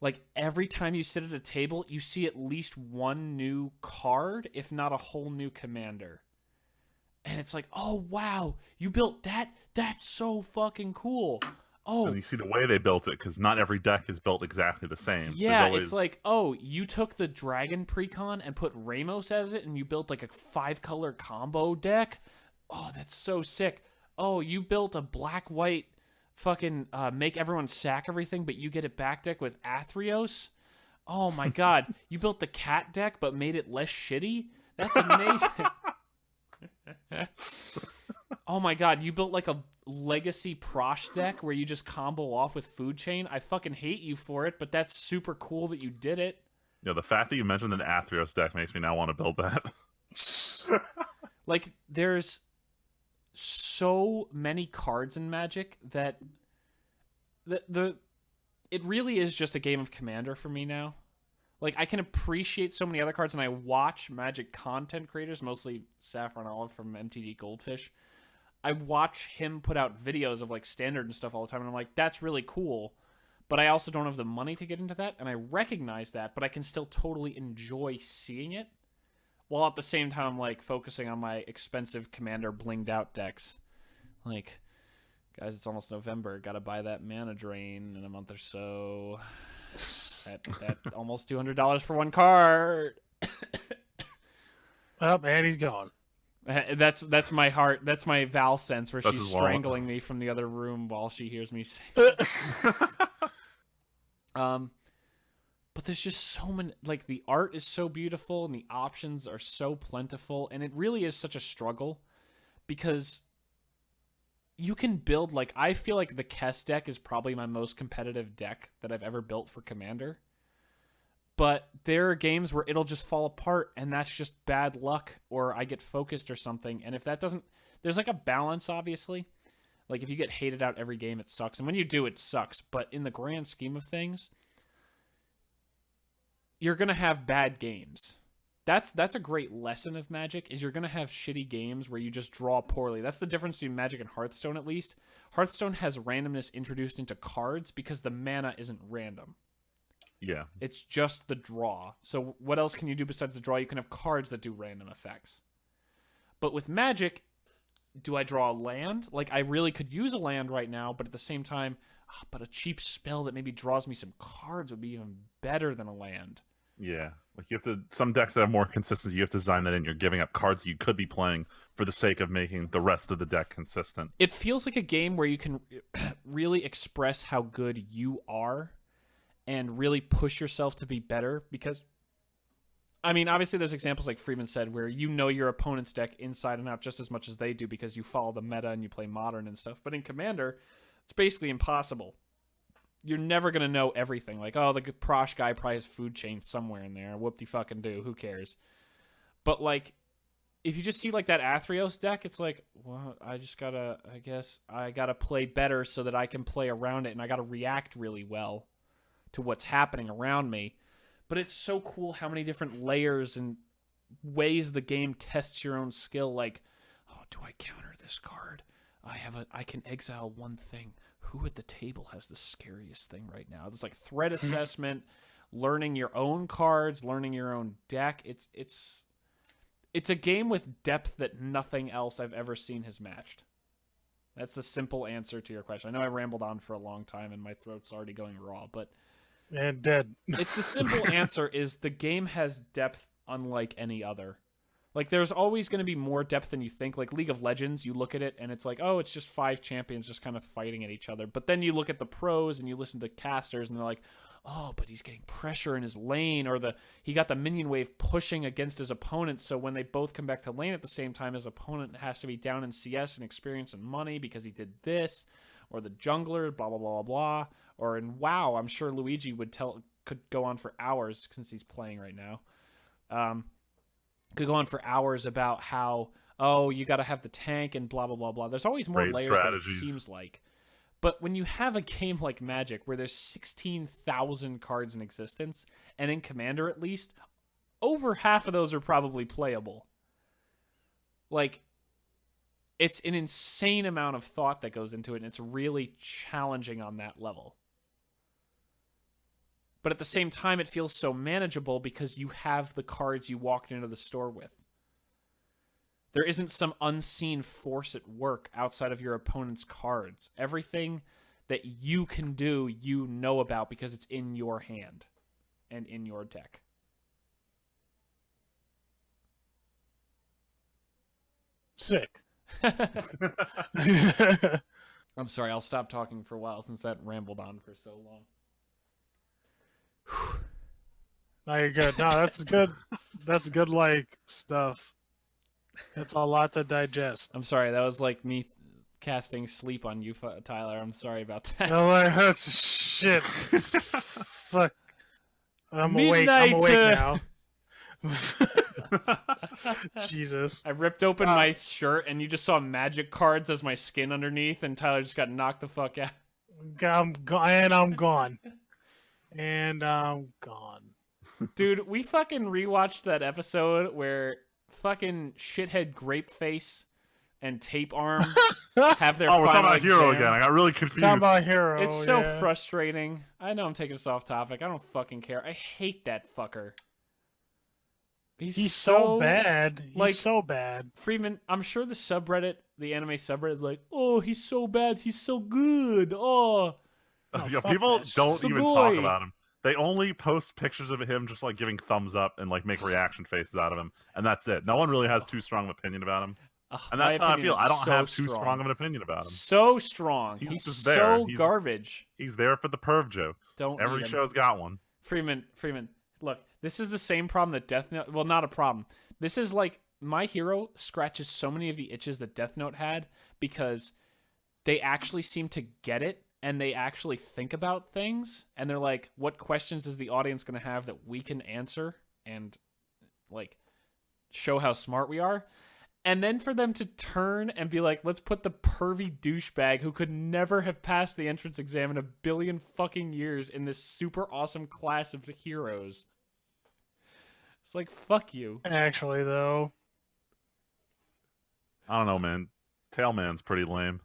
like, every time you sit at a table, you see at least one new card, if not a whole new commander. And it's like, oh, wow, you built that? That's so fucking cool. Oh, and you see the way they built it, because not every deck is built exactly the same. Yeah, it's like, oh, you took the Dragon Precon and put Ramos as it, and you built like a 5-color combo deck? Oh, that's so sick. Oh, you built a black-white fucking make everyone sack everything, but you get it back deck with Athreos? Oh my god, you built the cat deck but made it less shitty? That's amazing. Oh my god, you built like a Legacy Prosh deck where you just combo off with Food Chain? I fucking hate you for it, but that's super cool that you did it. You know, the fact that you mentioned an Athreos deck makes me now want to build that. Like, there's so many cards in Magic that it really is just a game of Commander for me now. Like, I can appreciate so many other cards, and I watch Magic content creators, mostly Saffron Olive from MTG Goldfish. I watch him put out videos of, like, Standard and stuff all the time, and I'm like, that's really cool. But I also don't have the money to get into that, and I recognize that, but I can still totally enjoy seeing it, while at the same time I'm, like, focusing on my expensive Commander blinged out decks. Like, guys, it's almost November. Gotta buy that Mana Drain in a month or so. That almost $200 for one card. Oh, and he's gone. That's my heart. That's my Val sense where she's strangling me from the other room while she hears me say. But there's just so many. Like, the art is so beautiful and the options are so plentiful, and it really is such a struggle because you can build, like, I feel like the Kess deck is probably my most competitive deck that I've ever built for Commander. But there are games where it'll just fall apart, and that's just bad luck, or I get focused or something. And if that doesn't... There's, like, a balance, obviously. Like, if you get hated out every game, it sucks. And when you do, it sucks. But in the grand scheme of things, you're going to have bad games. That's a great lesson of Magic, is you're going to have shitty games where you just draw poorly. That's the difference between Magic and Hearthstone, at least. Hearthstone has randomness introduced into cards because the mana isn't random. Yeah. It's just the draw. So what else can you do besides the draw? You can have cards that do random effects. But with Magic, do I draw a land? Like, I really could use a land right now, but at the same time, but a cheap spell that maybe draws me some cards would be even better than a land. Yeah. Like, you have to, some decks that have more consistency, you have to design that in. You're giving up cards you could be playing for the sake of making the rest of the deck consistent. It feels like a game where you can really express how good you are and really push yourself to be better, because I mean, obviously there's examples like Freeman said where you know your opponent's deck inside and out just as much as they do because you follow the meta and you play Modern and stuff. But in Commander, it's basically impossible. You're never going to know everything. Like, oh, the Prosh guy probably has food chain somewhere in there. Whoop-de-fucking-do. Who cares? But, like, if you just see, like, that Athreos deck, it's like, well, I guess I gotta play better so that I can play around it, and I gotta react really well to what's happening around me. But it's so cool how many different layers and ways the game tests your own skill. Like, oh, do I counter this card? I can exile one thing. Who at the table has the scariest thing right now? There's like threat assessment, learning your own cards, learning your own deck. It's a game with depth that nothing else I've ever seen has matched. That's the simple answer to your question. I know I rambled on for a long time and my throat's already going raw, but and dead. It's the simple answer is the game has depth unlike any other. Like, there's always going to be more depth than you think. Like, League of Legends, you look at it, and it's like, oh, it's just 5 champions just kind of fighting at each other. But then you look at the pros, and you listen to casters, and they're like, oh, but he's getting pressure in his lane, or he got the minion wave pushing against his opponent, so when they both come back to lane at the same time, his opponent has to be down in CS and experience and money because he did this, or the jungler, blah, blah, blah, blah, blah. Or in WoW, I'm sure Luigi could go on for hours, since he's playing right now. Could go on for hours about how, oh, you got to have the tank and blah, blah, blah, blah. There's always more layers than it seems like. But when you have a game like Magic where there's 16,000 cards in existence, and in Commander at least, over half of those are probably playable. Like, it's an insane amount of thought that goes into it, and it's really challenging on that level. But at the same time, it feels so manageable because you have the cards you walked into the store with. There isn't some unseen force at work outside of your opponent's cards. Everything that you can do, you know about because it's in your hand and in your deck. Sick. I'm sorry, I'll stop talking for a while since that rambled on for so long. No, you're good. No, that's good. That's good, like, stuff. It's a lot to digest. I'm sorry, that was like me casting sleep on you, Tyler. I'm sorry about that. No, like, that's shit. Fuck. I'm Midnight, awake now. Jesus. I ripped open my shirt and you just saw magic cards as my skin underneath, and Tyler just got knocked the fuck out. I'm gone. And I'm gone. Dude, we fucking rewatched that episode where fucking shithead Grapeface and Tape Arm have their we're talking final about Hero exam. again. I got really confused. Talking about Hero. It's so frustrating. I know I'm taking us off topic. I don't fucking care. I hate that fucker. He's so bad. He's so bad. Freeman, I'm sure the subreddit, the anime subreddit is like, oh, he's so bad. He's so good. Oh. Yeah, people don't even talk about him. They only post pictures of him just like giving thumbs up and like make reaction faces out of him, and that's it. No one really has too strong of an opinion about him, and that's how I feel. I don't have too strong of an opinion about him. So strong. He's just so there. Garbage. He's there for the perv jokes. Every show's got one. Freeman. Look, this is the same problem that Death Note. Well, not a problem. This is like My Hero scratches so many of the itches that Death Note had because they actually seem to get it. And they actually think about things, and they're like, what questions is the audience going to have that we can answer and, like, show how smart we are? And then for them to turn and be like, let's put the pervy douchebag who could never have passed the entrance exam in a billion fucking years in this super awesome class of heroes. It's like, fuck you. Actually, though. I don't know, man. Tailman's pretty lame.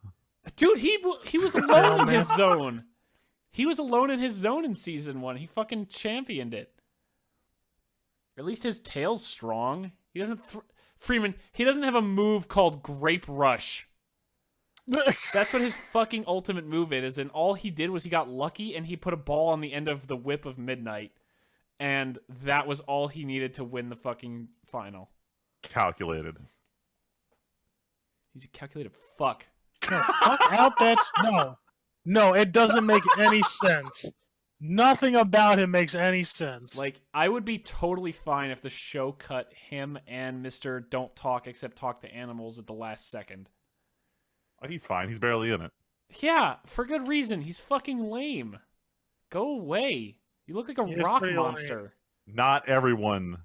Dude, he was alone in his zone. He was alone in his zone in season 1. He fucking championed it. At least his tail's strong. He doesn't... Freeman, he doesn't have a move called Grape Rush. That's what his fucking ultimate move is, and all he did was he got lucky and he put a ball on the end of the Whip of Midnight. And that was all he needed to win the fucking final. Calculated. He's a calculated fuck. No, fuck out that. No, it doesn't make any sense. Nothing about him makes any sense. Like, I would be totally fine if the show cut him and Mr. Don't Talk Except Talk to Animals at the last second. Oh, he's fine. He's barely in it. Yeah, for good reason. He's fucking lame. Go away. You look like a He is rock pretty monster. Not everyone.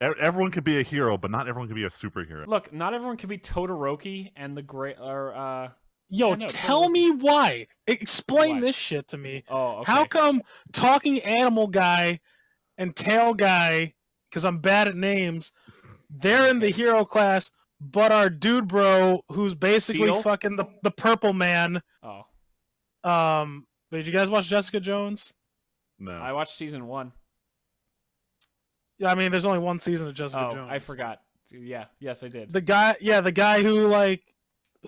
Everyone could be a hero, but not everyone could be a superhero. Look, not everyone can be Todoroki and the great Yo, yeah, no, tell totally. me why. Explain Why? this shit to me. Oh, okay. How come talking animal guy and tail guy, because I'm bad at names, they're in the hero class, but our dude bro, who's basically Steel? fucking the purple man. Oh, Did you guys watch Jessica Jones? No. I watched season 1. Yeah, I mean, there's only one season of Jessica Oh, Jones. I forgot. Yeah, yes, I did. The guy who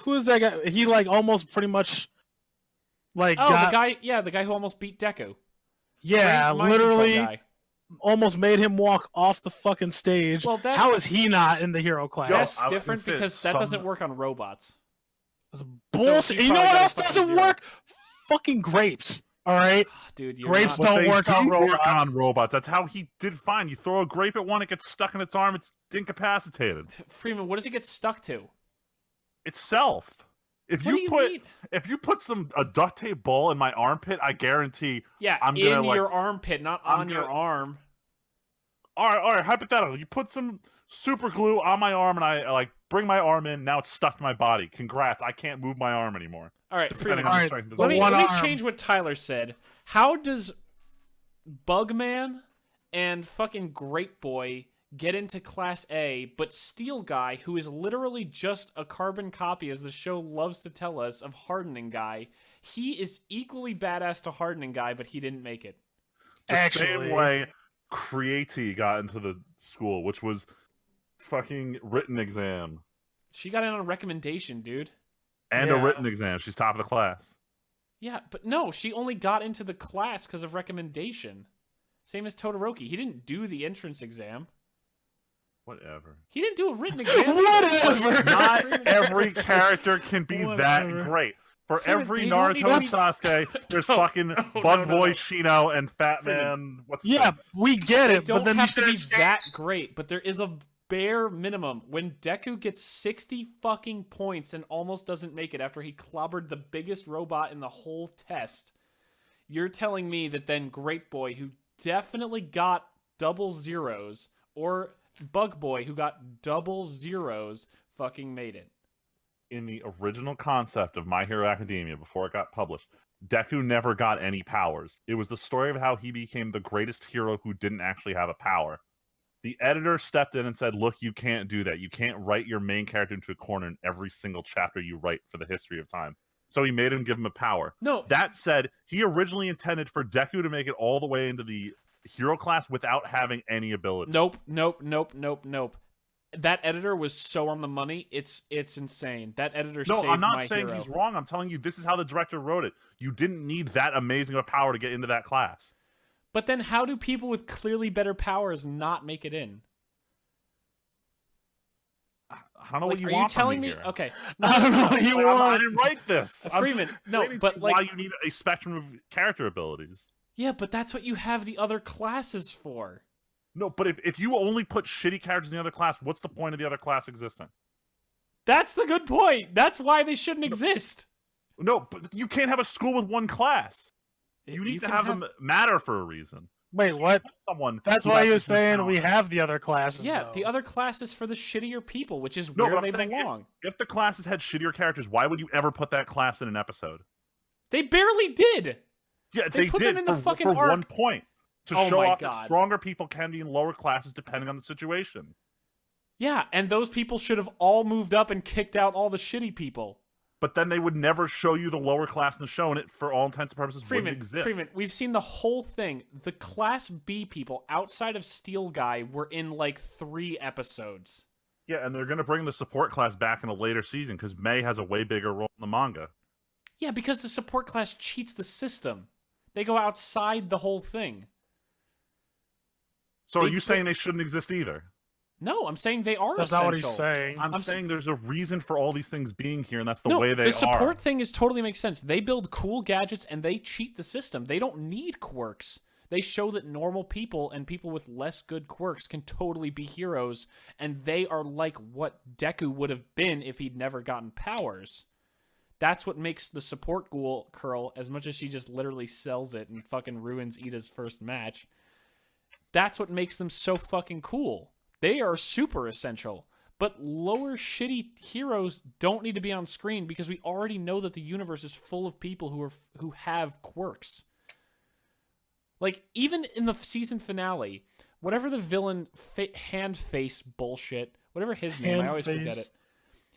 who is that guy? He almost pretty much Oh, got, the guy who almost beat Deku. yeah, Great mind control literally guy. almost made him walk off the fucking stage. Well, that's, How is he not in the hero class? Yo, that's I was different gonna say, because that doesn't work on robots. That's So bullshit. he You know probably what got a else fucking doesn't 0. work? Fucking grapes. All right. Dude, you're Grapes not... don't But they work on do work robots. on robots. That's how he did fine. You throw a grape at one, it gets stuck in its arm, it's incapacitated. Freeman, what does he get stuck to? Itself. If What do you you put mean? if you put a duct tape ball in my armpit, I guarantee Yeah, I'm in gonna, your armpit, not I'm on your gonna- arm. all right, hypothetical. You put some super glue on my arm and I bring my arm in, now it's stuck to my body. Congrats, I can't move my arm anymore. All right, Depending Freeman, on the Alright, strength of the the let me, one let me arm. change what Tyler said. How does Bugman and fucking Grape Boy get into Class A, but Steel Guy, who is literally just a carbon copy, as the show loves to tell us, of Hardening Guy, he is equally badass to Hardening Guy, but he didn't make it. The Actually, same way Creati got into the school, which was fucking written exam She got in on a recommendation, dude. and Yeah. a written exam. She's top of the class. Yeah, but no, she only got into the class because of recommendation. Same as Todoroki. He didn't do the entrance exam. Whatever. He didn't do a written exam. Whatever. Not every character can be that Whatever. great. For Freeman, every you don't Naruto need and to be- Sasuke, there's No, fucking no, Bug no, Boy no. Shino and Fat Freeman. Man. What's his yeah, face? we get They it, don't but then have to be you that great, but there is a bare minimum. When Deku gets 60 fucking points and almost doesn't make it after he clobbered the biggest robot in the whole test, you're telling me that then Great Boy, who definitely got double zeros, or Bug Boy, who got double zeros, fucking made it. In the original concept of My Hero Academia, before it got published, Deku never got any powers. It was the story of how he became the greatest hero who didn't actually have a power. The editor stepped in and said, look, you can't do that. You can't write your main character into a corner in every single chapter you write for the history of time. So he made him give him a power. No, That said, he originally intended for Deku to make it all the way into the hero class without having any ability. nope. That editor was so on the money. It's insane. That editor No, saved I'm not my saying hero. he's wrong. I'm telling you, this is how the director wrote it. You didn't need that amazing of a power to get into that class. But then how do people with clearly better powers not make it in? I don't know Like, what you are want you telling from me? here. Okay. I don't know what you I want. didn't write this. I'm Freeman, just no, explaining but, to you like- why you need a spectrum of character abilities. Yeah, but that's what you have the other classes for. No, but if you only put shitty characters in the other class, what's the point of the other class existing? That's the good point. That's why they shouldn't exist. No, but you can't have a school with one class. You need to can have them matter for a reason. Wait, what? Someone. That's who why has he was different saying talent. we have the other classes. Yeah, though. the other class is for the shittier people, which is No, where but they I'm saying belong. if the classes had shittier characters, why would you ever put that class in an episode? They barely did. Yeah, They they put did them in the for fucking one arc. point to Oh show my off God. that stronger people can be in lower classes depending on the situation. Yeah, and those people should have all moved up and kicked out all the shitty people. But then they would never show you the lower class in the show, and it, for all intents and purposes, wouldn't exist. Freeman, we've seen the whole thing. The Class B people outside of Steel Guy were in like 3 episodes. Yeah, and they're going to bring the support class back in a later season because May has a way bigger role in the manga. Yeah, because the support class cheats the system. They go outside the whole thing. So are They you saying they shouldn't exist either? No, I'm saying they are That's essential. not what he's saying. I'm saying there's a reason for all these things being here, and that's the No, way they the support are. thing is totally makes sense. They build cool gadgets and they cheat the system. They don't need quirks. They show that normal people and people with less good quirks can totally be heroes, and they are like what Deku would have been if he'd never gotten powers. That's what makes the support ghoul curl, as much as she just literally sells it and fucking ruins Ida's first match. That's what makes them so fucking cool. They are super essential. But lower shitty heroes don't need to be on screen because we already know that the universe is full of people who have quirks. Like, even in the season finale, whatever the villain hand face bullshit, whatever his name, I always forget it.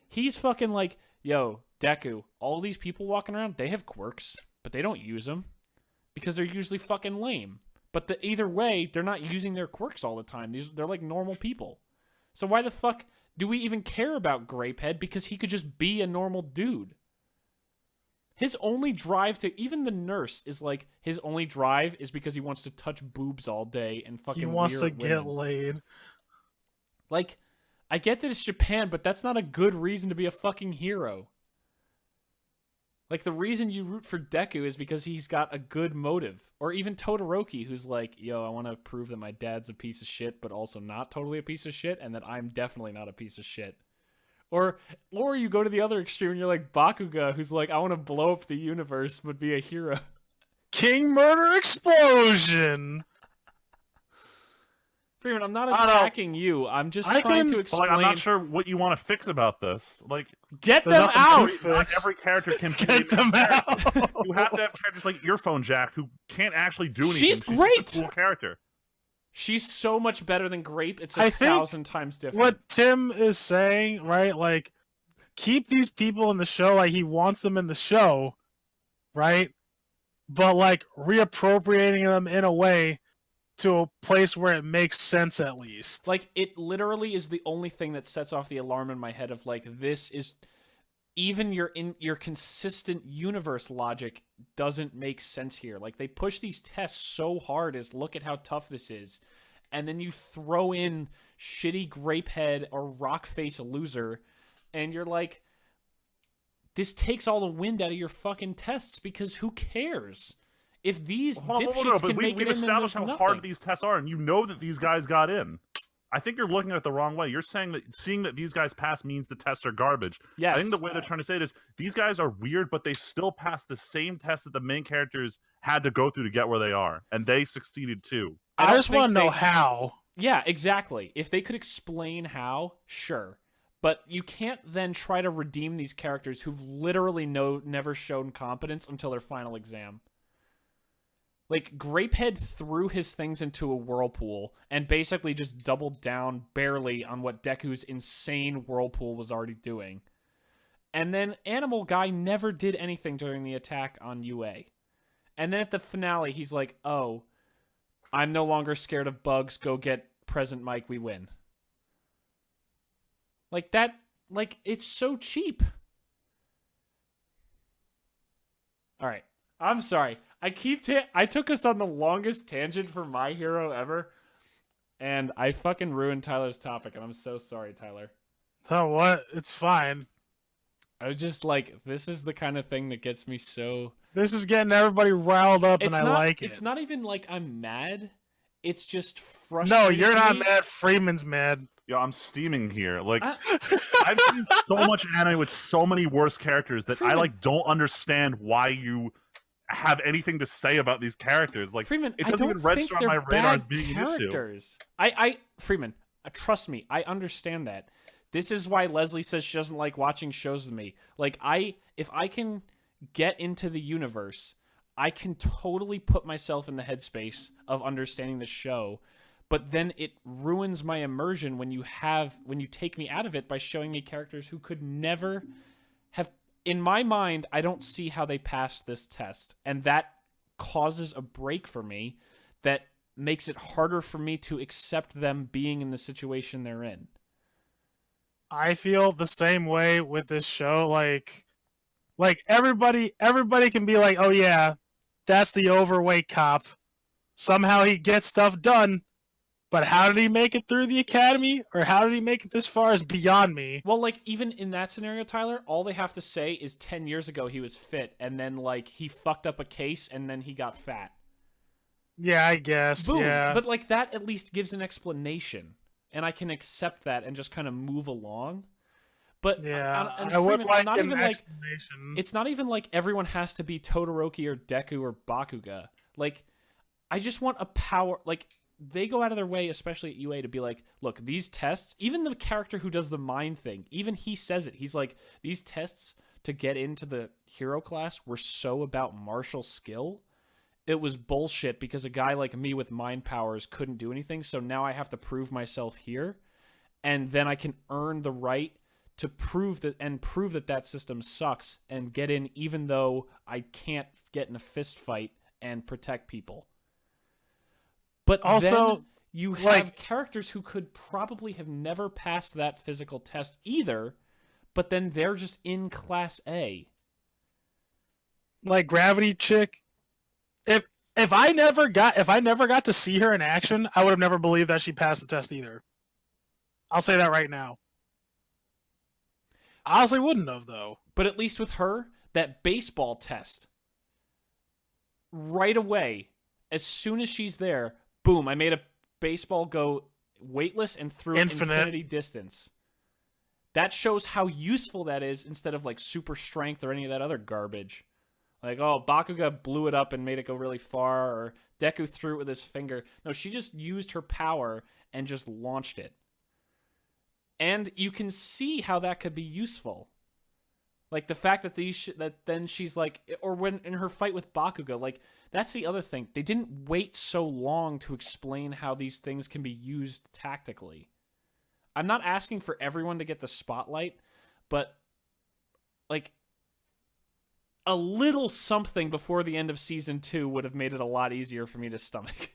He's fucking like, yo, Deku, all these people walking around, they have quirks, but they don't use them because they're usually fucking lame. But either way, they're not using their quirks all the time. They're like normal people. So why the fuck do we even care about Grapehead? Because he could just be a normal dude. His only drive to... Even the nurse is like... His only drive is because he wants to touch boobs all day and fucking... He wants to get women. laid. Like, I get that it's Japan, but that's not a good reason to be a fucking hero. Like, the reason you root for Deku is because he's got a good motive. Or even Todoroki, who's like, yo, I want to prove that my dad's a piece of shit, but also not totally a piece of shit, and that I'm definitely not a piece of shit. Or you go to the other extreme and you're like Bakuga, who's like, I want to blow up the universe, but be a hero. King Murder Explosion! Freeman, I'm not attacking you. I'm just trying to explain. Like, I'm not sure what you want to fix about this. Like, get them out! Not every character can get them out! You have to have characters like Earphone Jack who can't actually do anything. She's great! Just a cool character. She's so much better than Grape. It's 1,000 times different. What Tim is saying, right? Like, keep these people in the show like he wants them in the show, right? But, like, reappropriating them in a way to a place where it makes sense at least. Like, it literally is the only thing that sets off the alarm in my head of, like, this is... Even your consistent universe logic doesn't make sense here. Like, they push these tests so hard as, look at how tough this is. And then you throw in shitty Grapehead or Rockface loser, and you're like, this takes all the wind out of your fucking tests because who cares? If these dipshits can make it in, then there's established how nothing. hard these tests are, and you know that these guys got in. I think you're looking at it the wrong way. You're saying that seeing that these guys pass means the tests are garbage. Yes. I think the way they're trying to say it is these guys are weird, but they still pass the same test that the main characters had to go through to get where they are, and they succeeded too. I just want to know how. Yeah, exactly. If they could explain how, sure. But you can't then try to redeem these characters who've literally never shown competence until their final exam. Like, Grapehead threw his things into a whirlpool and basically just doubled down barely on what Deku's insane whirlpool was already doing. And then Animal Guy never did anything during the attack on UA. And then at the finale, he's like, oh, I'm no longer scared of bugs, go get Present Mike, we win. Like, that, like, it's so cheap. Alright, I'm sorry. I took us on the longest tangent for My Hero ever, and I fucking ruined Tyler's topic, and I'm so sorry, Tyler. So what? It's fine. I was just like, this is the kind of thing that gets me so... This is getting everybody riled up, and I like it. It's not even like I'm mad. It's just frustrating. No, you're not mad. Freeman's mad. Yo, I'm steaming here. Like, I've seen so much anime with so many worse characters that Freeman. I, like, don't understand why you have anything to say about these characters. Like, Freeman, it doesn't even register on my radar as being characters. an issue. Freeman, trust me, I understand that. This is why Leslie says she doesn't like watching shows with me. Like, if I can get into the universe, I can totally put myself in the headspace of understanding the show, but then it ruins my immersion when you take me out of it by showing me characters who could never have... In my mind, I don't see how they passed this test, and that causes a break for me that makes it harder for me to accept them being in the situation they're in. I feel the same way with this show. Like everybody can be like, oh yeah, that's the overweight cop. Somehow he gets stuff done. But how did he make it through the academy, or how did he make it this far is beyond me. Well, like, even in that scenario, Tyler, all they have to say is 10 years ago he was fit, and then, like, he fucked up a case, and then he got fat. Yeah, I guess. Boom. Yeah. But, like, that at least gives an explanation, and I can accept that and just kind of move along. But yeah, and I would Freeman, like not an even like explanation. it's not even like everyone has to be Todoroki or Deku or Bakuga. Like, I just want a power. Like, they go out of their way, especially at UA, to be like, look, these tests, even the character who does the mind thing, even he says it. He's like, these tests to get into the hero class were so about martial skill. It was bullshit because a guy like me with mind powers couldn't do anything. So now I have to prove myself here. And then I can earn the right to prove that that system sucks and get in even though I can't get in a fist fight and protect people. But Also, then you have like, characters who could probably have never passed that physical test either, but then they're just in Class A. Like Gravity Chick, if I never got to see her in action, I would have never believed that she passed the test either. I'll say that right now. I honestly wouldn't have, though. But at least with her, that baseball test, right away, as soon as she's there, boom, I made a baseball go weightless and through infinity distance. That shows how useful that is instead of like super strength or any of that other garbage. Like, oh, Bakuga blew it up and made it go really far, or Deku threw it with his finger. No, she just used her power and just launched it. And you can see how that could be useful. Like the fact that that then she's like, or when in her fight with Bakuga, like that's the other thing. They didn't wait so long to explain how these things can be used tactically. I'm not asking for everyone to get the spotlight, but like a little something before the end of season 2 would have made it a lot easier for me to stomach.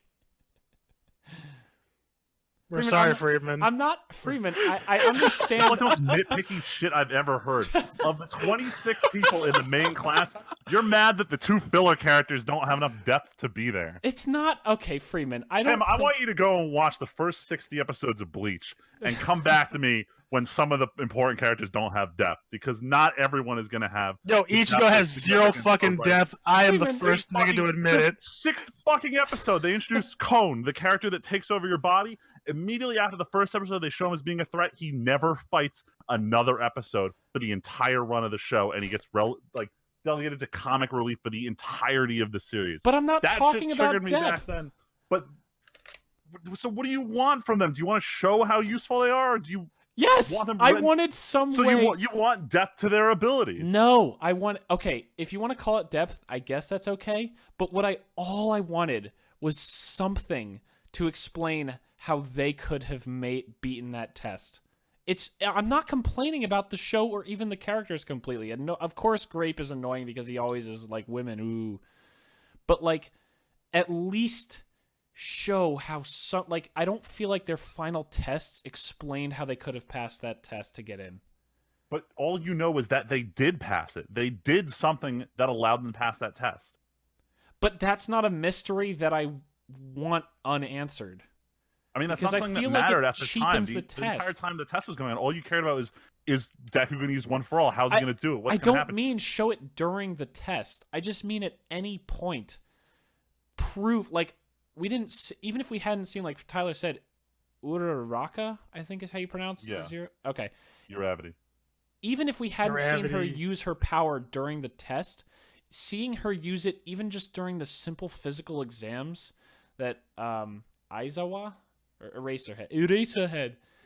We're sorry, Freeman. I'm not Freeman. I understand. Like the most nitpicky shit I've ever heard. Of the 26 people in the main class, you're mad that the 2 filler characters don't have enough depth to be there. It's not okay, Freeman. Tim, I want you to go and watch the first 60 episodes of Bleach and come back to me when some of the important characters don't have depth, because not everyone is going to have. Yo, Ichigo has zero fucking depth. I am the first nigga to admit it. 6th fucking episode, they introduce Cone, the character that takes over your body. Immediately after the first episode, they show him as being a threat. He never fights another episode for the entire run of the show, and he gets delegated to comic relief for the entirety of the series. But I'm not talking about triggered me back then. But so, what do you want from them? Do you want to show how useful they are, or do you? Yes, want them I wanted some way. You want depth to their abilities? No, I want. Okay, if you want to call it depth, I guess that's okay. But all I wanted was something to explain how they could have beaten that test. I'm not complaining about the show or even the characters completely. And no, of course, Grape is annoying because he always is like women. Ooh, but like, at least show how I don't feel like their final tests explained how they could have passed that test to get in. But all you know is that they did pass it. They did something that allowed them to pass that test. But that's not a mystery that I want unanswered. I mean, that's because not something that mattered at the time. The entire time the test was going on, all you cared about is Deku going to use One for All? How's he going to do it? What's going to happen? I don't mean show it during the test. I just mean at any point prove, like, we didn't, even if we hadn't seen, like Tyler said, Uraraka, I think is how you pronounce it. Okay. Uravity. Even if we hadn't seen her use her power during the test, seeing her use it even just during the simple physical exams that Aizawa or Eraserhead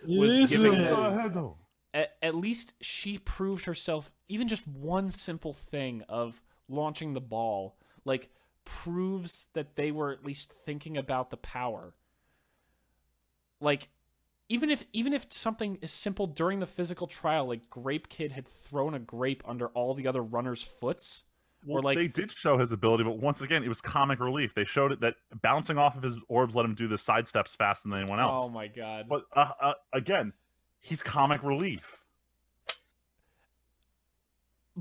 was giving, at least she proved herself. Even just one simple thing of launching the ball, like, proves that they were at least thinking about the power. Like, even if something is simple during the physical trial, like Grape Kid had thrown a grape under all the other runners' foots. Well, or like, they did show his ability, but once again, it was comic relief. They showed it that bouncing off of his orbs let him do the side steps faster than anyone else. Oh my god! But again, he's comic relief.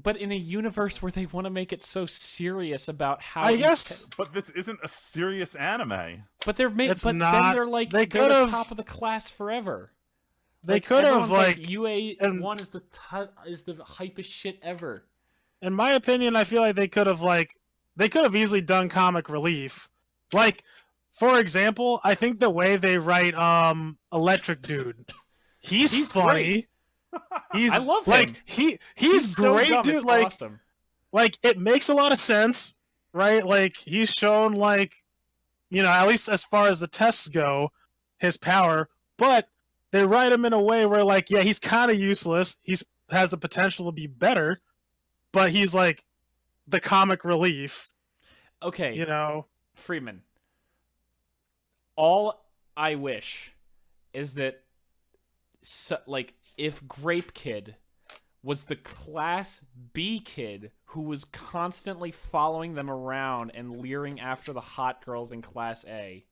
but in a universe where they want to make it so serious about how I guess, But this isn't a serious anime. but they're It's but not- then they're like they they're the could've- top of the class forever. they could have everyone's like, UA1 is the hypest shit ever. in my opinion, I feel like they could have easily done comic relief. Like, for example, I think the way they write Electric Dude, he's funny. He's I love like him. he's so great, dumb, dude. it's Like awesome. like it makes a lot of sense, right? Like he's shown like, you know, at least as far as the tests go, his power, but they write him in a way where like, yeah, he's kind of useless. He's has the potential to be better, but he's like the comic relief, Okay, you know. Freeman. All I wish is that, like, if Grape Kid was the Class B kid who was constantly following them around and leering after the hot girls in Class A,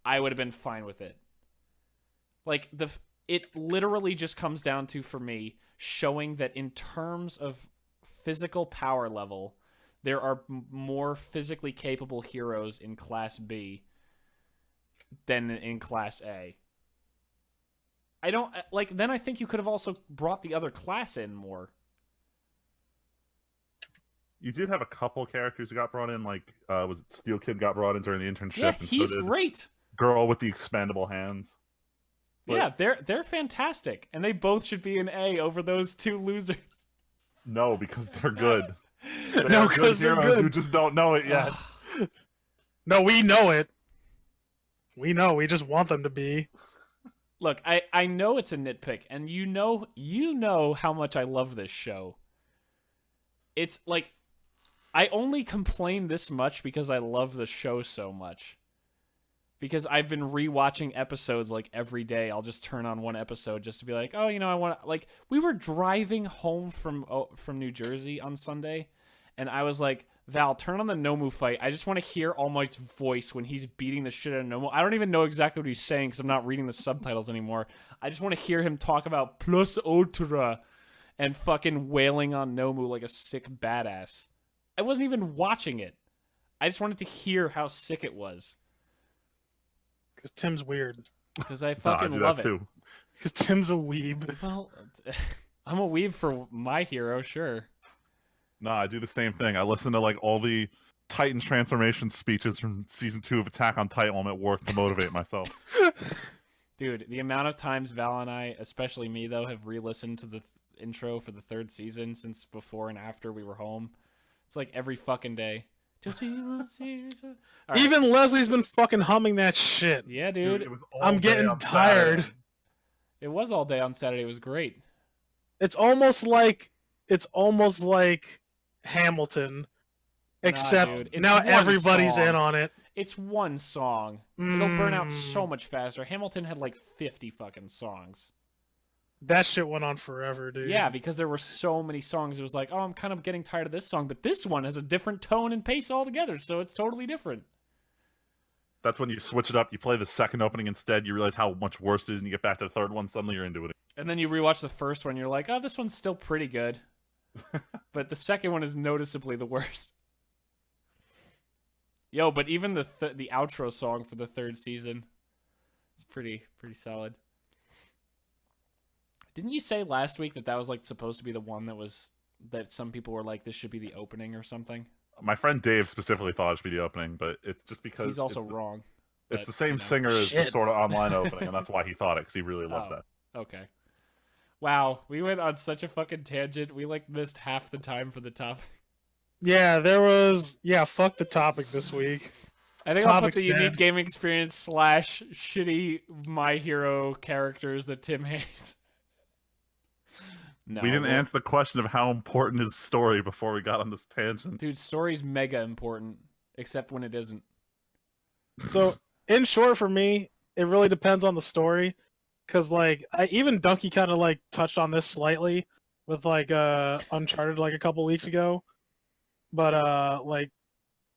I would have been fine with it. Like, it literally just comes down to, for me, showing that in terms of physical power level, there are more physically capable heroes in Class B than in Class A. I don't like. Then I think you could have also brought the other class in more. You did have a couple characters who got brought in, like was it Steel Kid got brought in during the internship? Yeah, and he's so did great. Girl with the expandable hands. Yeah, they're fantastic, and they both should be an A over those two losers. No, because they're good. No, because they're heroes good. who just don't know it yet. No, we know it. We know. We just want them to be. Look, I know it's a nitpick, and you know how much I love this show. It's like, I only complain this much because I love the show so much. Because I've been rewatching episodes like every day. I'll just turn on one episode just to be like, oh, you know, I want to, like, we were driving home from New Jersey on Sunday, and I was like, Val, turn on the Nomu fight. I just want to hear All Might's voice when he's beating the shit out of Nomu. I don't even know exactly what he's saying because I'm not reading the subtitles anymore. I just want to hear him talk about plus ultra and fucking wailing on Nomu like a sick badass. I wasn't even watching it. I just wanted to hear how sick it was. Because Tim's weird. Because I No, I fucking do love that it. too. Because Tim's a weeb. Well, I'm a weeb for my hero, sure. No, I do the same thing. I listen to like all the Titan transformation speeches from season 2 of Attack on Titan while I'm at work to motivate myself. Dude, the amount of times Val and I, especially me though, have re-listened to the intro for the 3rd season since before and after we were home. It's like every fucking day. All right. Even Leslie's been fucking humming that shit. Yeah, dude. it was all I'm day getting on tired. Saturday. It was all day on Saturday. It was great. It's almost like Hamilton, except dude, it's now one everybody's song. in on it. It's one song. It'll burn out so much faster. Hamilton had like 50 fucking songs. That shit went on forever, dude. Yeah, because there were so many songs. It was like, oh, I'm kind of getting tired of this song, but this one has a different tone and pace altogether, so it's totally different. That's when you switch it up. You play the second opening instead. You realize how much worse it is, and you get back to the third one. Suddenly, you're into it. And then you rewatch the first one, you're like, oh, this one's still pretty good. But the second one is noticeably the worst. Yo, but even the outro song for the 3rd season is pretty solid. Didn't you say last week that was like supposed to be the one that some people were like, this should be the opening or something? My friend Dave specifically thought it should be the opening, but it's just because He's also wrong. It's but, the same you know. singer as the Shit. sort of online opening, and that's why he thought it, because he really loved Oh. that. Okay. Wow, we went on such a fucking tangent. We like missed half the time for the topic. Yeah, there was. Yeah, fuck the topic this week. I think I'll put Topic's the unique dead. gaming experience / shitty My Hero characters that Tim hates. No, We didn't well, answer the question of how important is story before we got on this tangent. Dude, story's mega important, except when it isn't. So, in short, for me, it really depends on the story. Because, like, even Donkey kind of, like, touched on this slightly with, like, Uncharted, like, a couple weeks ago. But, like,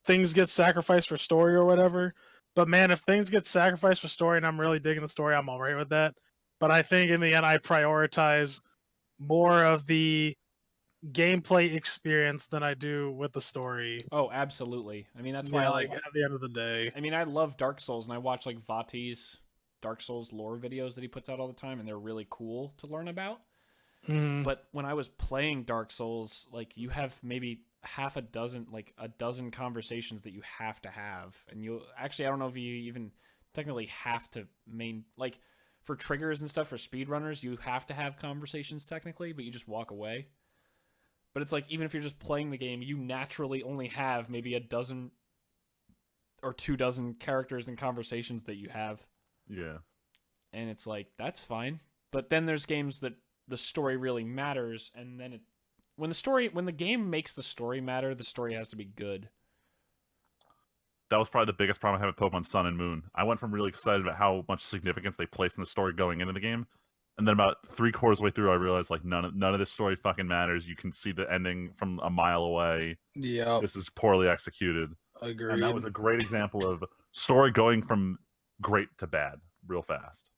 things get sacrificed for story or whatever. But, man, if things get sacrificed for story and I'm really digging the story, I'm alright with that. But I think, in the end, I prioritize more of the gameplay experience than I do with the story. Oh, absolutely. I mean, that's why I like. At the end of the day. I mean, I love Dark Souls, and I watch like Vati's Dark Souls lore videos that he puts out all the time, and they're really cool to learn about. Mm. But when I was playing Dark Souls, like you have maybe half a dozen, like a dozen conversations that you have to have, and you actually I don't know if you even technically have to like for triggers and stuff for speedrunners, you have to have conversations technically, but you just walk away. But it's like even if you're just playing the game, you naturally only have maybe a dozen or 24 characters and conversations that you have. Yeah. And it's like, that's fine. But then there's games that the story really matters, and then when the game makes the story matter, the story has to be good. That was probably the biggest problem I had with Pokemon Sun and Moon. I went from really excited about how much significance they placed in the story going into the game, and then about 3/4 of the way through, I realized like none of this story fucking matters. You can see the ending from a mile away. Yeah, This is poorly executed. agreed. And that was a great example of story going from great to bad real fast.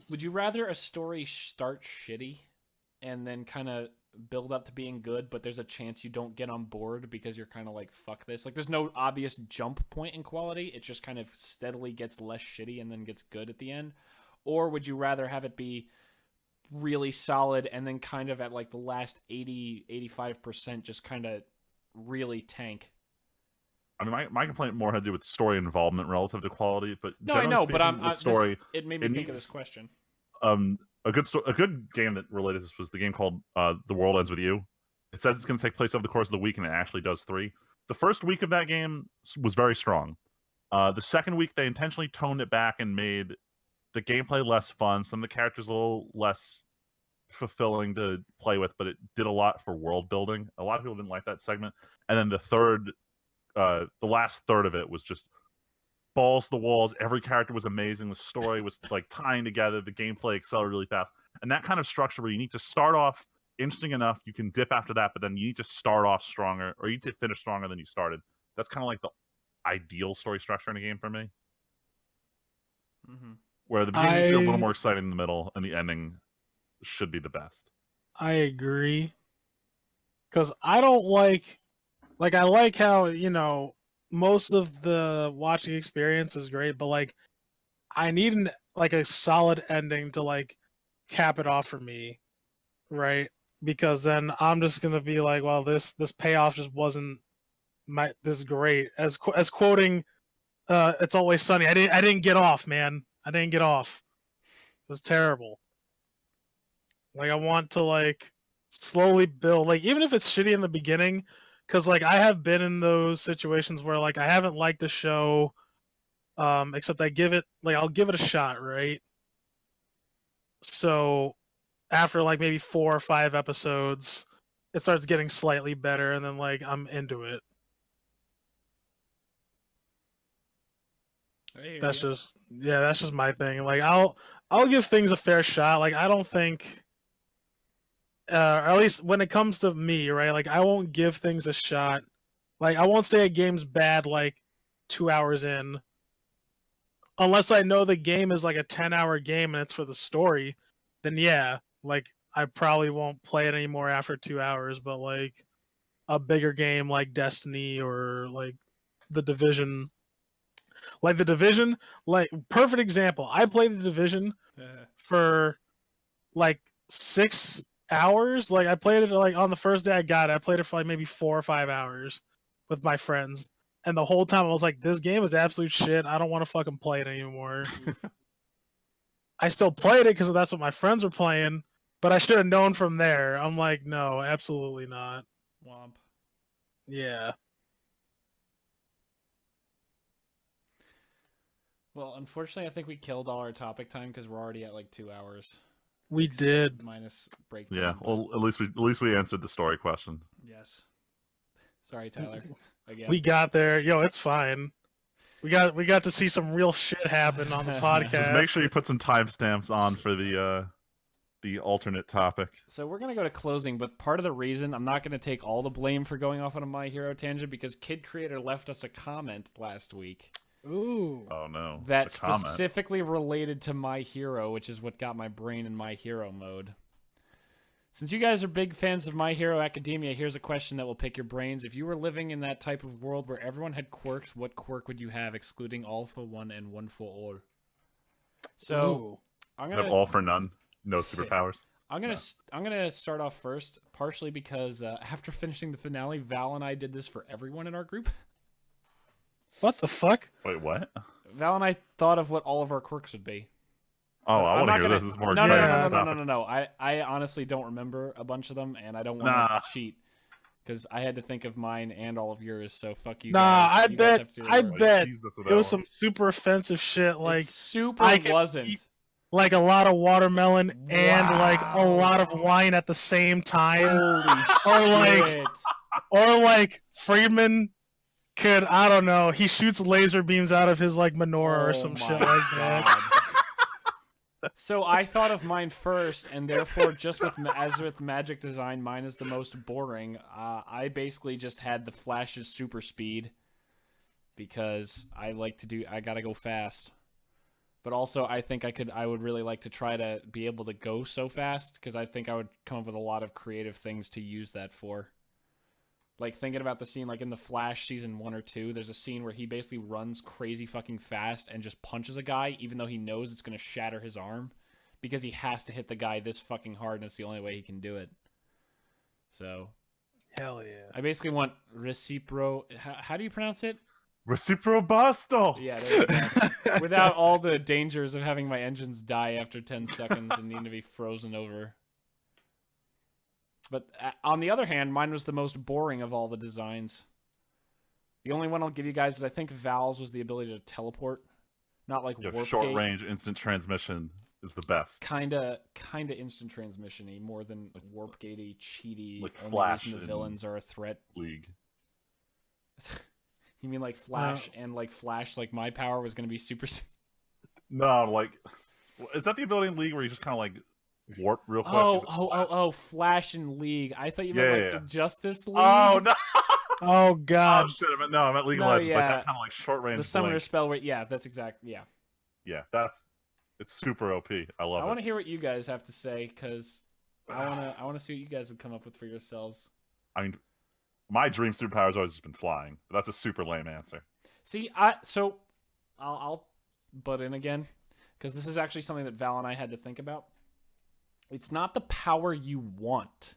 Would you rather a story start shitty and then kind of build up to being good, but there's a chance you don't get on board because you're kind of like, fuck this? Like, there's no obvious jump point in quality. It just kind of steadily gets less shitty and then gets good at the end. Or would you rather have it be really solid and then kind of at like the last 80-85% just kind of really tank? I mean, my complaint more had to do with story involvement relative to quality, but No, I know, but the story. It made me think of this question. A good game that related to this was the game called The World Ends With You. It says it's going to take place over the course of the week, and it actually does 3. The first week of that game was very strong. The second week, they intentionally toned it back and made the gameplay less fun, some of the characters a little less fulfilling to play with, but it did a lot for world building. A lot of people didn't like that segment. And then the last third of it was just balls to the walls. Every character was amazing. The story was like tying together. The gameplay accelerated really fast. And that kind of structure where you need to start off interesting enough, you can dip after that, but then you need to start off stronger, or you need to finish stronger than you started. That's kind of like the ideal story structure in a game for me. Mm-hmm. Where the beginning is a little more exciting in the middle, and the ending should be the best. I agree. Because I don't like I like how, most of the watching experience is great, but like I need a solid ending to like cap it off for me, right? Because then I'm just gonna be like, well, this payoff just wasn't this great. As quoting, "It's Always Sunny." I didn't get off, man. I didn't get off. It was terrible. Like I want to like slowly build, like even if it's shitty in the beginning. Because like I have been in those situations where like I haven't liked a show, except I'll give it a shot, right? So after like maybe 4 or 5 episodes, it starts getting slightly better, and then like I'm into it. That's just my thing. Like I'll give things a fair shot. Like I don't think. Or at least when it comes to me, right? Like I won't give things a shot. Like I won't say a game's bad like 2 hours in, unless I know the game is like a 10-hour game and it's for the story. Then yeah, like I probably won't play it anymore after 2 hours. But like a bigger game like Destiny or like The Division, like perfect example. I played The Division for like 6 hours. Like I played it like on the first day I got it. I played it for like maybe 4 or 5 hours with my friends, and the whole time I was like, this game is absolute shit. I don't want to fucking play it anymore. I still played it because that's what my friends were playing, but I should have known from there. I'm like, no, absolutely not. Womp. Yeah. Well, unfortunately, I think we killed all our topic time because we're already at like 2 hours. We did. Minus break time. Yeah, well, at least we answered the story question. Yes. Sorry, Tyler. Again. We got there. Yo, it's fine. We got to see some real shit happen on the podcast. Just make sure you put some timestamps on for the alternate topic. So we're gonna go to closing, but part of the reason I'm not gonna take all the blame for going off on a My Hero tangent because Kid Creator left us a comment last week. Ooh. Oh no. That specifically related to My Hero, which is what got my brain in My Hero mode. Since you guys are big fans of My Hero Academia, here's a question that will pick your brains. If you were living in that type of world where everyone had quirks, what quirk would you have, excluding all for one and one for all? So Ooh. I'm You gonna have all for none, no superpowers. I'm gonna start off first, partially because after finishing the finale, Val and I did this for everyone in our group. What the fuck? Wait, what? Val and I thought of what all of our quirks would be. Oh, But I I'm want to not hear gonna- this. This is more No, exciting. no. I honestly don't remember a bunch of them, and I don't want to Nah. cheat because I had to think of mine and all of yours. So fuck you. Nah, guys. You guys have to do the I work. bet Teased us with it that was one. some super offensive shit, like It super I could wasn't. eat- like a lot of watermelon and like a Wow. lot of wine at the same time, Holy or like shit! or like Friedman could, I don't know, he shoots laser beams out of his like menorah or Oh some my shit like that. God. So I thought of mine first, and therefore, just as with magic design, mine is the most boring. I basically just had the Flash's super speed because I gotta go fast. But also, I think I would really like to try to be able to go so fast because I think I would come up with a lot of creative things to use that for. Like, thinking about the scene, like in the Flash season 1 or 2, there's a scene where he basically runs crazy fucking fast and just punches a guy, even though he knows it's going to shatter his arm, because he has to hit the guy this fucking hard, and it's the only way he can do it. So, Hell yeah. I basically want how do you pronounce it? Reciprobasto. Yeah, there you go. Without all the dangers of having my engines die after 10 seconds and needing to be frozen over. But on the other hand, mine was the most boring of all the designs. The only one I'll give you guys is I think Val's was the ability to teleport. Not like warp Short gate. range instant transmission is the best. Kinda instant transmission-y, more than warp gatey, cheaty. Like only Flash reason the in villains are a threat. League. You mean like Flash and like Flash, like my power was gonna be super. No, like, is that the ability in League where you just kind of like warp real quick? Oh, Flash in League. I thought you meant Yeah, like yeah. the Justice League. Oh no! Oh god. Oh shit! I meant League of No, Legends. Like yeah. that kind of like short range. The summoner blink. spell, that's exact. Yeah. Yeah, it's super OP. I love I it. want to hear what you guys have to say because I want to see what you guys would come up with for yourselves. I mean, my dream superpower has always just been flying, but that's a super lame answer. See, I'll butt in again because this is actually something that Val and I had to think about. It's not the power you want.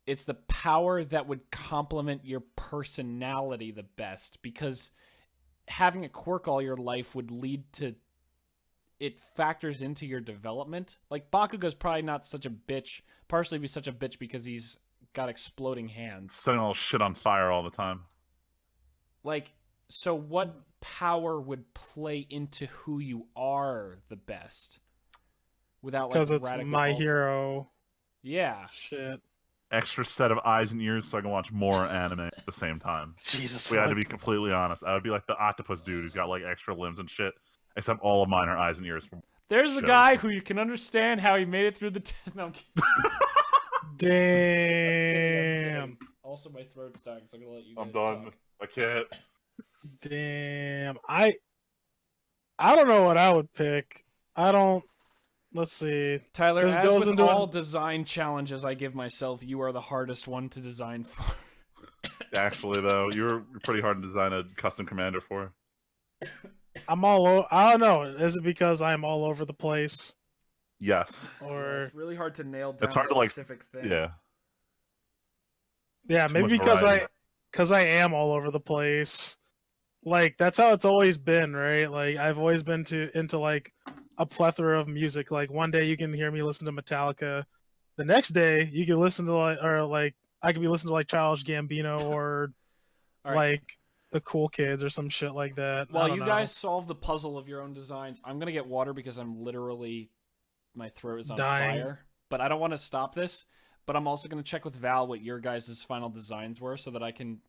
It's the power that would complement your personality the best, because having a quirk all your life would lead to it factors into your development. Like Bakugo's probably not such a bitch, partially be such a bitch because he's got exploding hands. Setting all shit on fire all the time. Like, so what power would play into who you are the best? Without like Because it's radical my alter- hero. Yeah. Shit. Extra set of eyes and ears so I can watch more anime at the same time. Jesus. We had to fuck. be completely honest. I would be like the octopus dude who's got like extra limbs and shit, except all of mine are eyes and ears. There's a Shows. guy who you can understand how he made it through the test. No, I'm kidding. Damn. Also, my throat's dying, so I'm gonna let you guys I'm done. talk. I can't. Damn. I don't know what I would pick. I don't. Let's see. Tyler, This as goes with into all a- design challenges I give myself, you are the hardest one to design for. Actually, though, you're pretty hard to design a custom commander for. I'm all over. I don't know. Is it because I'm all over the place, Yes. or It's really hard to nail down It's hard a to, like, specific thing. Yeah. yeah, Too maybe much because variety. I am all over the place. Like that's how it's always been, right? Like I've always been into like a plethora of music. Like one day you can hear me listen to Metallica, the next day you can listen to like I could be listening to like Childish Gambino or All right. like the Cool Kids or some shit like that. I While don't you know. guys solve the puzzle of your own designs, I'm gonna get water because I'm literally my throat is on Dying. fire. But I don't want to stop this. But I'm also gonna check with Val what your guys' final designs were so that I can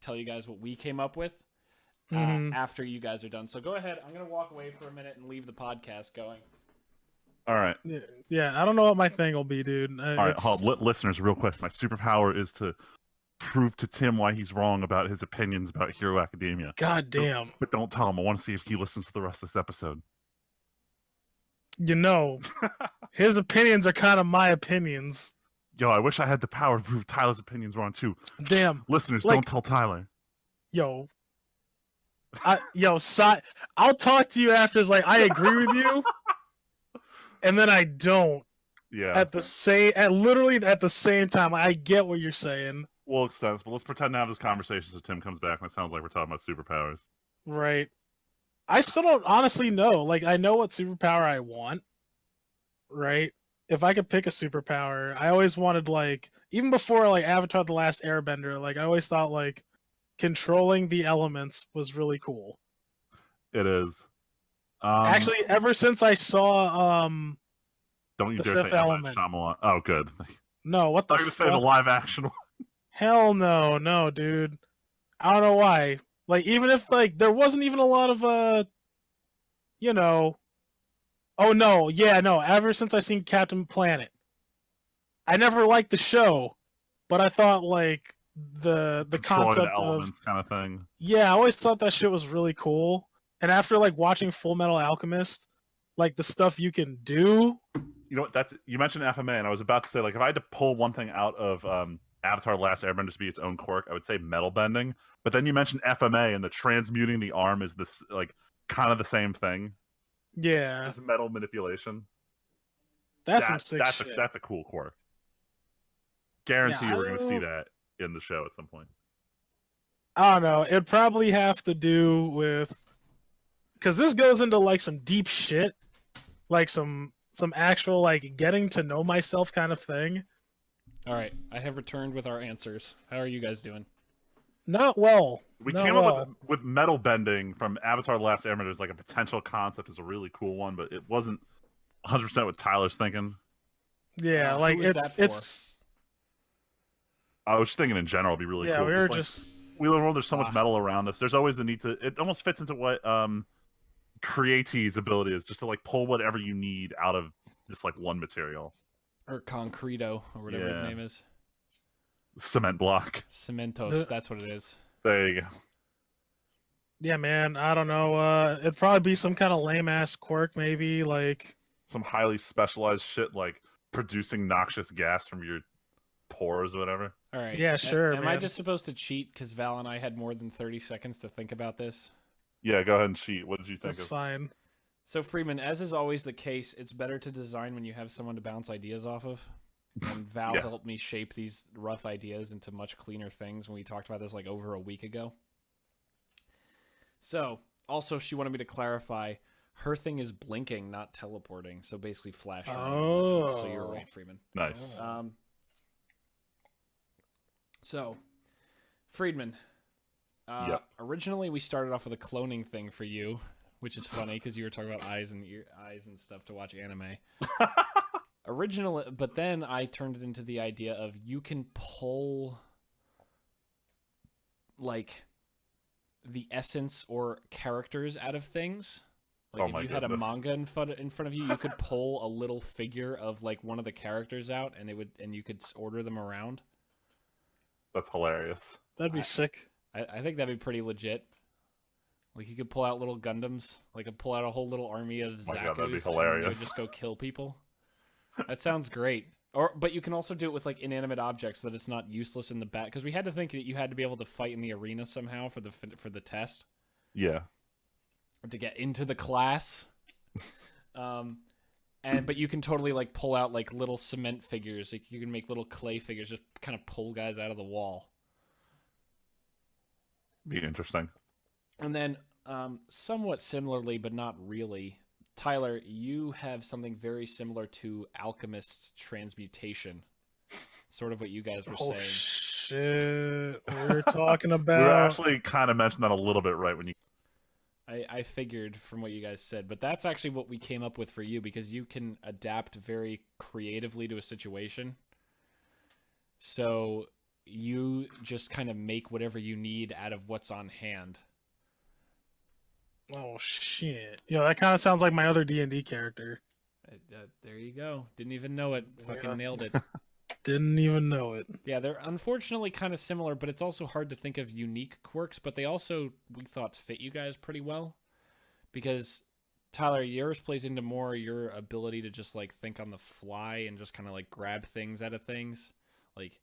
tell you guys what we came up with Mhm. after you guys are done. So go ahead. I'm gonna walk away for a minute and leave the podcast going. All right. Yeah, I don't know what my thing will be, dude. All right. Hold on. Listeners, real quick. My superpower is to prove to Tim why he's wrong about his opinions about Hero Academia. God damn. But don't tell him. I want to see if he listens to the rest of this episode. You know, his opinions are kind of my opinions. Yo, I wish I had the power to prove Tyler's opinions wrong too. Damn. Listeners, Like- don't tell Tyler. Yo. I'll talk to you after. It's like, I agree with you. And then I don't. Yeah. Literally at the same time. I get what you're saying. We'll extend, but let's pretend to have this conversation so Tim comes back and it sounds like we're talking about superpowers. Right. I still don't honestly know. Like, I know what superpower I want. Right? If I could pick a superpower, I always wanted, like, even before, like, Avatar The Last Airbender, like, I always thought, like, controlling the elements was really cool. It is. Actually, ever since I saw, don't you the dare Fifth say Element. Shyamalan. Oh, good. no, what the I'm going to say the fuck? live action one. Hell no, dude. I don't know why. Like, even if, like, there wasn't even a lot of, you know... Oh, no, yeah, no, ever since I seen Captain Planet. I never liked the show, but I thought, like, the Controlling concept the of... elements kind of thing. Yeah, I always thought that shit was really cool. And after, like, watching Full Metal Alchemist, like, the stuff you can do... You know what? You mentioned FMA, and I was about to say, like, if I had to pull one thing out of Avatar: The Last Airbender to be its own quirk, I would say metal bending. But then you mentioned FMA, and the transmuting the arm is this, like, kind of the same thing. Yeah. It's metal manipulation. That's some sick that's shit. that's a cool quirk. Guarantee Yeah, we're going to see that in the show at some point. I don't know. It'd probably have to do with... Because this goes into, like, some deep shit. Like, some actual, like, getting to know myself kind of thing. All right, I have returned with our answers. How are you guys doing? Not well. We Not came well. up with metal bending from Avatar: The Last Airbender as like a potential concept, is a really cool one, but it wasn't 100% what Tyler's thinking. Yeah, Who like, is that for? it's... I was just thinking in general it'd be really Yeah, cool. we were Like, just... we live in a world, there's so much Ah. metal around us. There's always the need to... It almost fits into what Create's ability is, just to like pull whatever you need out of just like one material. Or Concreto, or whatever his Yeah. name is. Cement block. Cementos, that's what it is. There you go. Yeah, man, I don't know. It'd probably be some kind of lame-ass quirk, maybe, like... Some highly specialized shit like producing noxious gas from your pores or whatever. All right. Yeah, sure, Am I man. just supposed to cheat because Val and I had more than 30 seconds to think about this? Yeah, go ahead and cheat. What did you think That's of? fine. So, Freeman, as is always the case, it's better to design when you have someone to bounce ideas off of. And Val Yeah. helped me shape these rough ideas into much cleaner things when we talked about this like over a week ago. So, also, she wanted me to clarify her thing is blinking, not teleporting. So basically, flash. So you're Oh. right, Freeman. Nice. So, Friedman. Yep. Originally, we started off with a cloning thing for you, which is funny because you were talking about eyes and stuff to watch anime. Originally, but then I turned it into the idea of you can pull like the essence or characters out of things. Like Oh if my you had a goodness. manga in front of you, you could pull a little figure of like one of the characters out, and you could order them around. That's hilarious. That'd be sick. I think that'd be pretty legit. Like you could pull out little Gundams, like pull out a whole little army of Oh my God, that'd be Zaku's, and they would hilarious. just go kill people. That sounds great. But you can also do it with like inanimate objects so that it's not useless in the back. Because we had to think that you had to be able to fight in the arena somehow for the test Yeah. to get into the class. But you can totally like pull out like little cement figures. Like you can make little clay figures, just kind of pull guys out of the wall. Be interesting. And then, somewhat similarly, but not really, Tyler, you have something very similar to Alchemist's transmutation. Sort of what you guys were Oh saying. shit! We're talking We about. were actually kind of mentioned that a little bit right when you... I figured from what you guys said, but that's actually what we came up with for you because you can adapt very creatively to a situation. So you just kind of make whatever you need out of what's on hand. Oh shit! Yo, that kind of sounds like my other D&D character. There you go. Didn't even know it. Fucking Yeah. nailed it. Didn't even know it. Yeah, they're unfortunately kind of similar, but it's also hard to think of unique quirks, but they also, we thought, fit you guys pretty well. Because Tyler, yours plays into more your ability to just like think on the fly and just kind of like grab things out of things. Like,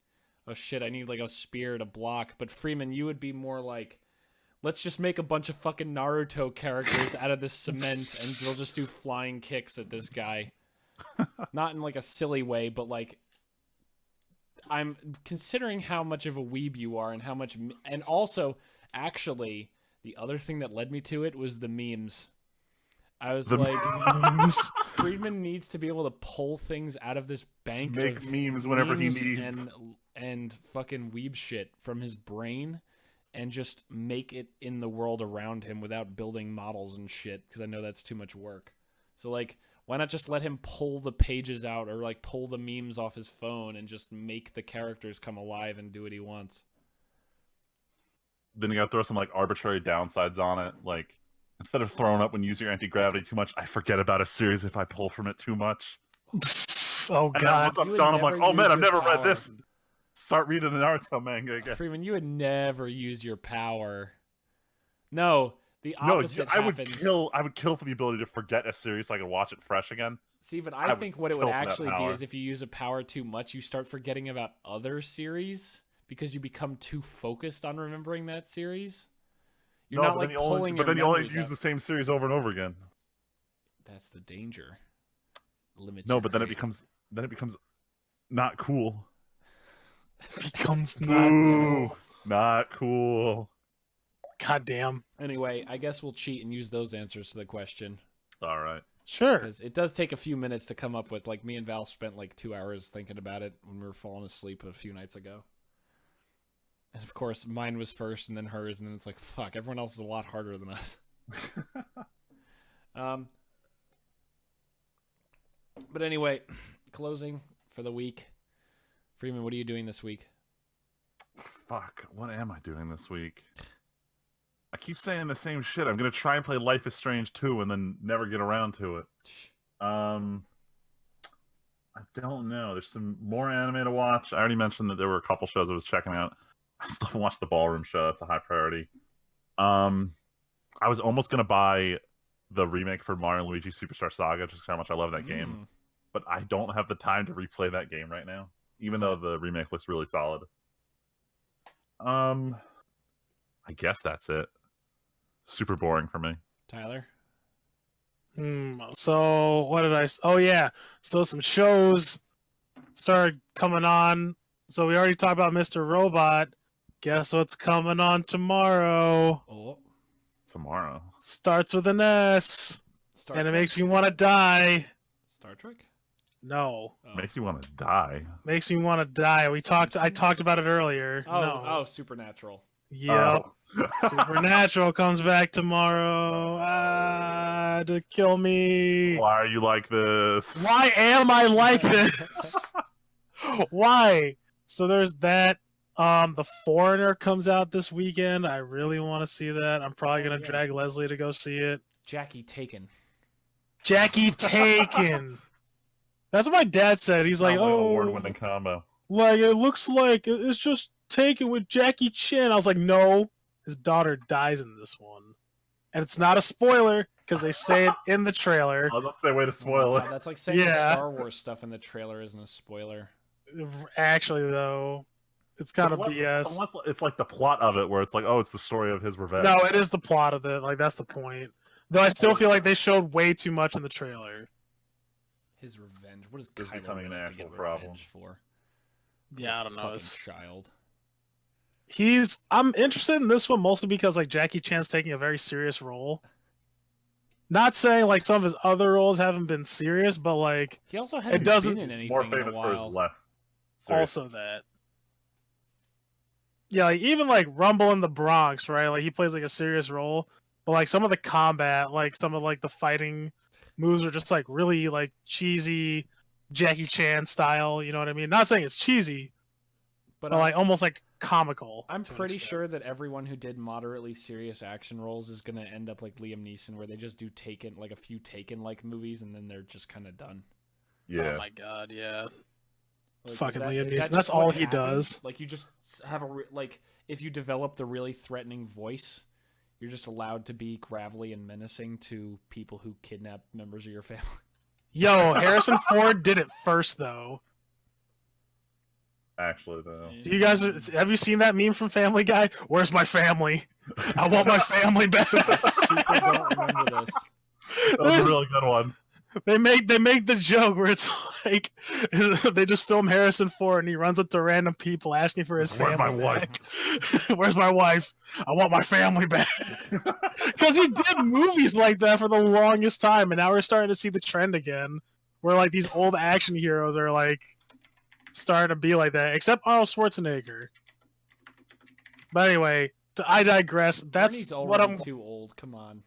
oh shit, I need like a spear to block. But Freeman, you would be more like, let's just make a bunch of fucking Naruto characters out of this cement and they'll just do flying kicks at this guy. Not in like a silly way, but like, I'm considering how much of a weeb you are and how much, and also, actually, the other thing that led me to it was the memes. I was like, Friedman needs to be able to pull things out of this bank Make of memes whenever he needs. and fucking weeb shit from his brain and just make it in the world around him without building models and shit, because I know that's too much work. So, like, why not just let him pull the pages out or, like, pull the memes off his phone and just make the characters come alive and do what he wants? Then you gotta throw some, like, arbitrary downsides on it, like... Instead of throwing up when you use your anti-gravity too much, I forget about a series if I pull from it too much. Oh, And God. then once I'm done, I'm like, oh man, I've never read this. Start reading the Naruto manga again. Freeman, you would never use your power. No, the opposite happens. I would kill for the ability to forget a series so I could watch it fresh again. See, but I think what it would actually be power. is if you use a power too much, you start forgetting about other series because you become too focused on remembering that series. You're not like pulling but then you only use out. the same series over and over again. That's the danger. Limits. No, but then it becomes not cool. Becomes not cool. Not cool. God damn. Anyway, I guess we'll cheat and use those answers to the question. All right. Sure. Because it does take a few minutes to come up with. Like, me and Val spent like 2 hours thinking about it when we were falling asleep a few nights ago. And of course, mine was first, and then hers, and then it's like, fuck, everyone else is a lot harder than us. But anyway, closing for the week. Freeman, what are you doing this week? Fuck, what am I doing this week? I keep saying the same shit. I'm gonna try and play Life is Strange 2 and then never get around to it. I don't know. There's some more anime to watch. I already mentioned that there were a couple shows I was checking out. I still haven't watched the Ballroom show. That's a high priority. I was almost going to buy the remake for Mario and Luigi Superstar Saga, just how much I love that game. But I don't have the time to replay that game right now, even though the remake looks really solid. I guess that's it. Super boring for me. Tyler? So, what did I... Oh, yeah. So, some shows started coming on. So, we already talked about Mr. Robot. Guess what's coming on tomorrow? Oh. Tomorrow. Starts with an S. Star and Trek? it makes me want to die. Star Trek? No. Oh. Makes you want to die. Makes me want to die. I talked about it earlier. Oh, no. oh, Supernatural. Yep. Supernatural comes back tomorrow. To kill me. Why are you like this? Why am I like this? Why? So there's that. The Foreigner comes out this weekend. I really want to see that. I'm probably gonna drag Leslie to go see it. Jackie Taken. Jackie Taken. That's what my dad said. He's like, "Oh, award-winning combo." Like it looks like it's just Taken with Jackie Chan." I was like, "No, his daughter dies in this one, and it's not a spoiler because they say it in the trailer." I was about to say, way to spoil it. That's like saying Star Wars stuff in the trailer isn't a spoiler. Actually, though, it's kind of BS. Unless it's like the plot of it, where it's like, oh, it's the story of his revenge. No, it is the plot of it. Like that's the point. Though I still feel like they showed way too much in the trailer. His revenge. What is It's Kylo becoming Ren an have to actual get problem. revenge for? Yeah, I don't know. Fucking It's... child. I'm interested in this one mostly because like Jackie Chan's taking a very serious role. Not saying like some of his other roles haven't been serious, but like he also hasn't doesn't- been in anything More in famous a for his while. less. serious. Also that. Yeah, like even like Rumble in the Bronx, right? Like he plays like a serious role, but like some of the combat, like some of like the fighting moves are just like really like cheesy Jackie Chan style. You know what I mean? Not saying it's cheesy, But but like almost like comical. I'm to an pretty extent. sure that everyone who did moderately serious action roles is gonna end up like Liam Neeson, where they just do Taken, like a few Taken-like movies, and then they're just kind of done. Yeah. Oh my god, yeah. Like, Fucking is Liam is Neeson. just That's what all he happens? does. Like you just have like if you develop the really threatening voice, you're just allowed to be gravelly and menacing to people who kidnap members of your family. Yo, Harrison Ford did it first, though. Actually, though. Do you guys have you seen that meme from Family Guy? Where's my family? I want my family back. I super don't remember this. That was a really good one. They make the joke where it's like they just film Harrison Ford and he runs up to random people asking for his family. Where's my wife? Where's my wife? I want my family back. Because he did movies like that for the longest time, and now we're starting to see the trend again, where like these old action heroes are like starting to be like that, except Arnold Schwarzenegger. But anyway, I digress. That's Arnie's what already I'm. too old. Come on.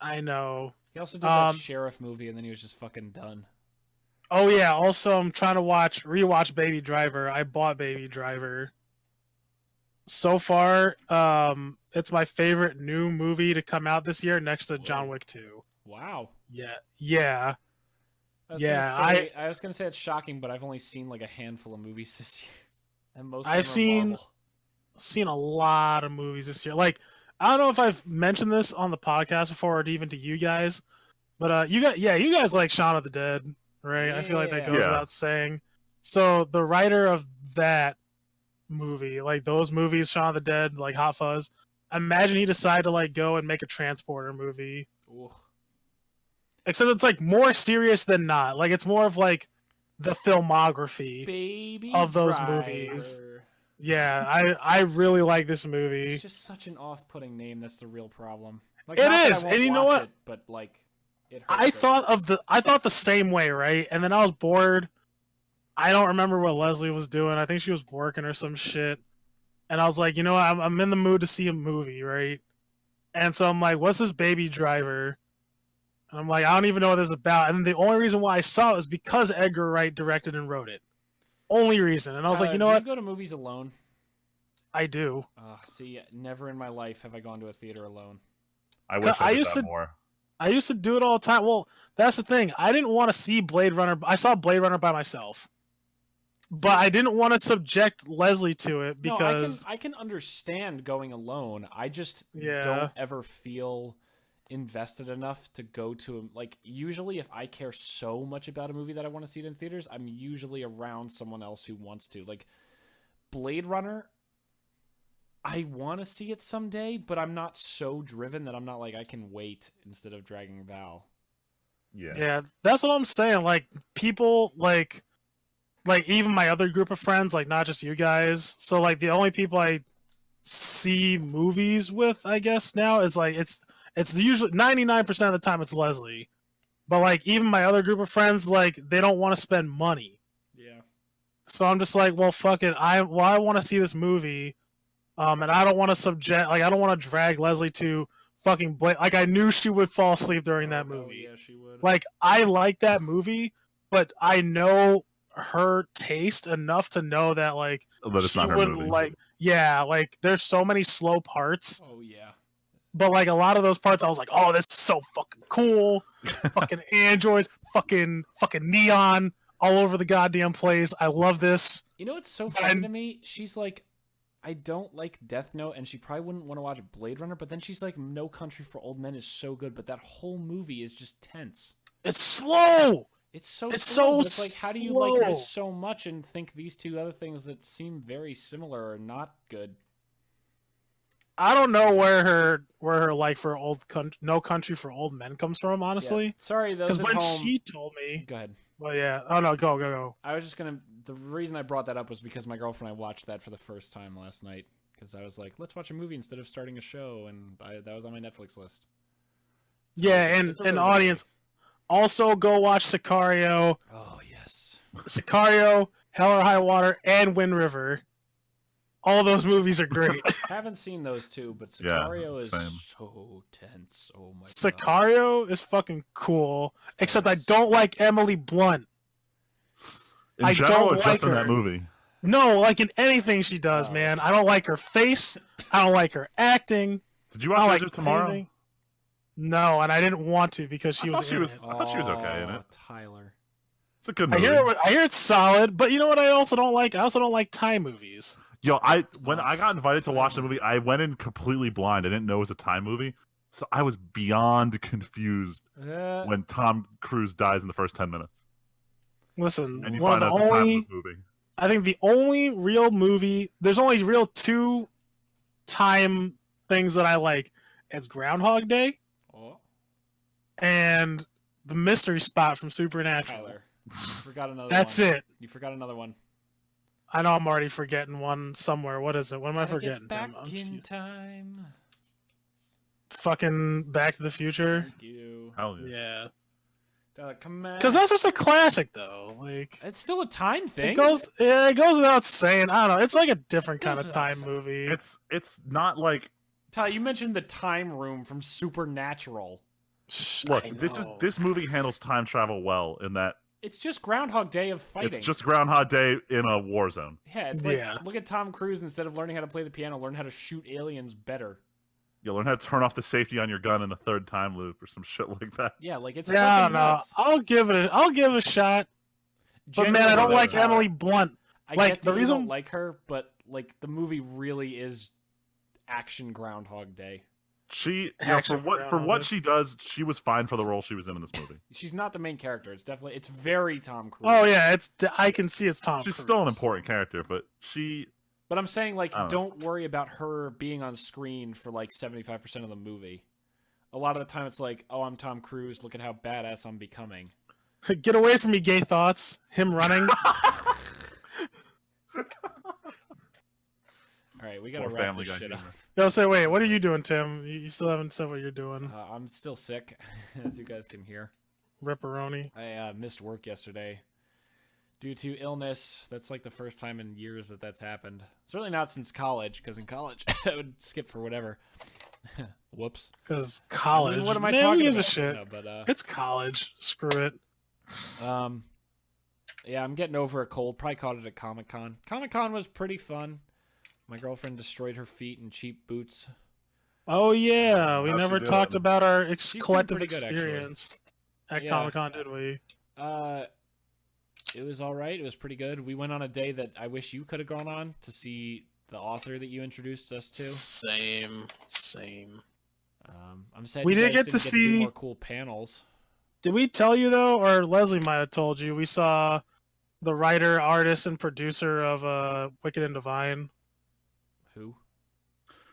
I know. He also did that sheriff movie, and then he was just fucking done. Oh yeah. Also, I'm trying to rewatch Baby Driver. I bought Baby Driver. So far, it's my favorite new movie to come out this year, next to John Wick 2. Wow. Yeah. I was gonna say it's shocking, but I've only seen like a handful of movies this year, and most of them I've are Marvel. seen a lot of movies this year. Like, I don't know if I've mentioned this on the podcast before, or even to you guys, but you guys like Shaun of the Dead, right? I feel like that goes without saying. So the writer of that movie, like those movies, Shaun of the Dead, like Hot Fuzz, imagine he decided to like go and make a Transporter movie. Ooh. Except it's like more serious than not. Like it's more of like the filmography Baby of those Driver. movies. Yeah, I really like this movie. It's just such an off-putting name. That's the real problem. Like, It not that I is, won't and you know watch what? it, but like, it hurts I thought the same way, right? And then I was bored. I don't remember what Leslie was doing. I think she was working or some shit. And I was like, you know what? I'm in the mood to see a movie, right? And so I'm like, what's this Baby Driver? And I'm like, I don't even know what this is about. And then the only reason why I saw it was because Edgar Wright directed and wrote it. Only reason. And I was like, you know do what? you go to movies alone? I do. See, never in my life have I gone to a theater alone. I wish I used did that to- more. I used to do it all the time. Well, that's the thing. I didn't want to see Blade Runner. I saw Blade Runner by myself. But I didn't want to subject Leslie to it because I can understand going alone. I just Yeah. don't ever feel invested enough to go to like usually if I care so much about a movie that I want to see it in theaters, I'm usually around someone else who wants to. Like Blade Runner, I want to see it someday, but I'm not so driven that I'm not like I can wait instead of dragging Val. Yeah, that's what I'm saying. Like people like even my other group of friends, like not just you guys. So like the only people I see movies with, I guess now is like it's usually 99% of the time it's Leslie. But like even my other group of friends, like they don't want to spend money. Yeah. So I'm just like, well, fuck it. I want to see this movie, and I don't want to I don't want to drag Leslie to fucking Blade. Like I knew she would fall asleep during that movie. Oh, yeah, she would. Like I like that movie, but I know her taste enough to know that like But it's she not her wouldn't movie. like. Yeah, like there's so many slow parts, Oh yeah. but like a lot of those parts, I was like, oh, this is so fucking cool. Fucking androids, fucking neon all over the goddamn place. I love this. You know what's so funny to me? She's like, I don't like Death Note, and she probably wouldn't want to watch Blade Runner, but then she's like, No Country for Old Men is so good, but that whole movie is just tense. It's slow. It's so It's slow, so but it's like, how do you like slow. this so much and think these two other things that seem very similar are not good? I don't know where her like for No Country for Old Men comes from, honestly. Yeah. Sorry, Because those at when home. she told me, Go ahead. well, yeah. Oh no, go. I was just gonna. The reason I brought that up was because my girlfriend and I watched that for the first time last night. Because I was like, let's watch a movie instead of starting a show, and that was on my Netflix list. Yeah, and It's a really an good audience. Also, go watch Sicario, Oh yes. Hell or High Water, and Wind River. All those movies are great. Haven't seen those two, but Yeah, Sicario is same. so tense. Oh my god. Sicario is fucking cool, except I Yes. don't like Emily Blunt. In I general, don't or just like in her. that movie. No, like in anything she does, Oh. man. I don't like her face. I don't like her acting. Did you I watch don't Edge like of Tomorrow? anything. No, and I didn't want to because she I was thought she in was- it. I thought she was okay in it. Tyler. It's a good I movie. hear it's solid, but you know what? I also don't like Thai movies. Yo, when I got invited to watch the movie, I went in completely blind. I didn't know it was a time movie, so I was beyond confused when Tom Cruise dies in the first 10 minutes. Listen, And you one of find the out the time only, of the movie. I think the only real movie, there's only real two time things that I like. It's Groundhog Day and the mystery spot from Supernatural. Tyler, you forgot another That's one. it. You forgot another one. I know I'm already forgetting one somewhere. What is it? What am I Gotta forgetting? get back Tim? in time. Fucking Back to the Future. Thank you. Hell yeah. Yeah. Tyler, come on. Because that's just a classic, though. Like It's still a time thing. it goes without saying. I don't know. It's like a different kind of Goes without time saying. movie. It's not like Tyler, you mentioned the time room from Supernatural. look. I know. This movie handles time travel well in that It's just Groundhog Day of fighting. it's just Groundhog Day in a war zone. Yeah, it's like, Yeah. look at Tom Cruise, instead of learning how to play the piano, learn how to shoot aliens better. You learn how to turn off the safety on your gun in the third time loop or some shit like that. Yeah, like it's Yeah, I fucking don't know. nuts. I'll give it a shot. But man, I Genuinely, don't like Tyler, Emily Blunt. I like, get the that you reason- don't like her, but like the movie really is action Groundhog Day. She for Action what Groundhog Day. she does, she was fine for the role she was in this movie. She's not the main character. It's very Tom Cruise. Oh yeah, I can see it's Tom. She's Cruise. still an important character, but she But I'm saying, like, I don't don't worry about her being on screen for like 75% of the movie. A lot of the time, it's like, oh, I'm Tom Cruise. Look at how badass I'm becoming. Get away from me, gay thoughts. Him running. All right, we gotta More wrap Family this Guy shit up. humor. Yo, say wait. What are you doing, Tim? You still haven't said what you're doing. I'm still sick, as you guys can hear. Ripperoni. I missed work yesterday due to illness. That's like the first time in years that that's happened. Certainly not since college, because in college I would skip for whatever. Whoops. Because college. I mean, what am I Man, who talking gives about? a shit? No, but It's college. Screw it. yeah, I'm getting over a cold. Probably caught it at Comic-Con. Comic-Con was pretty fun. My girlfriend destroyed her feet in cheap boots. Oh yeah, we How'd she never do talked it? about our doing collective pretty good, actually. experience at Yeah. Comic-Con, did we? It was all right. It was pretty good. We went on a day that I wish you could have gone on to see the author that you introduced us to. Same. I'm sad We you did guys get to didn't see- do more cool panels. Did we tell you though, or Leslie might have told you? We saw the writer, artist, and producer of Wicked and Divine. Who?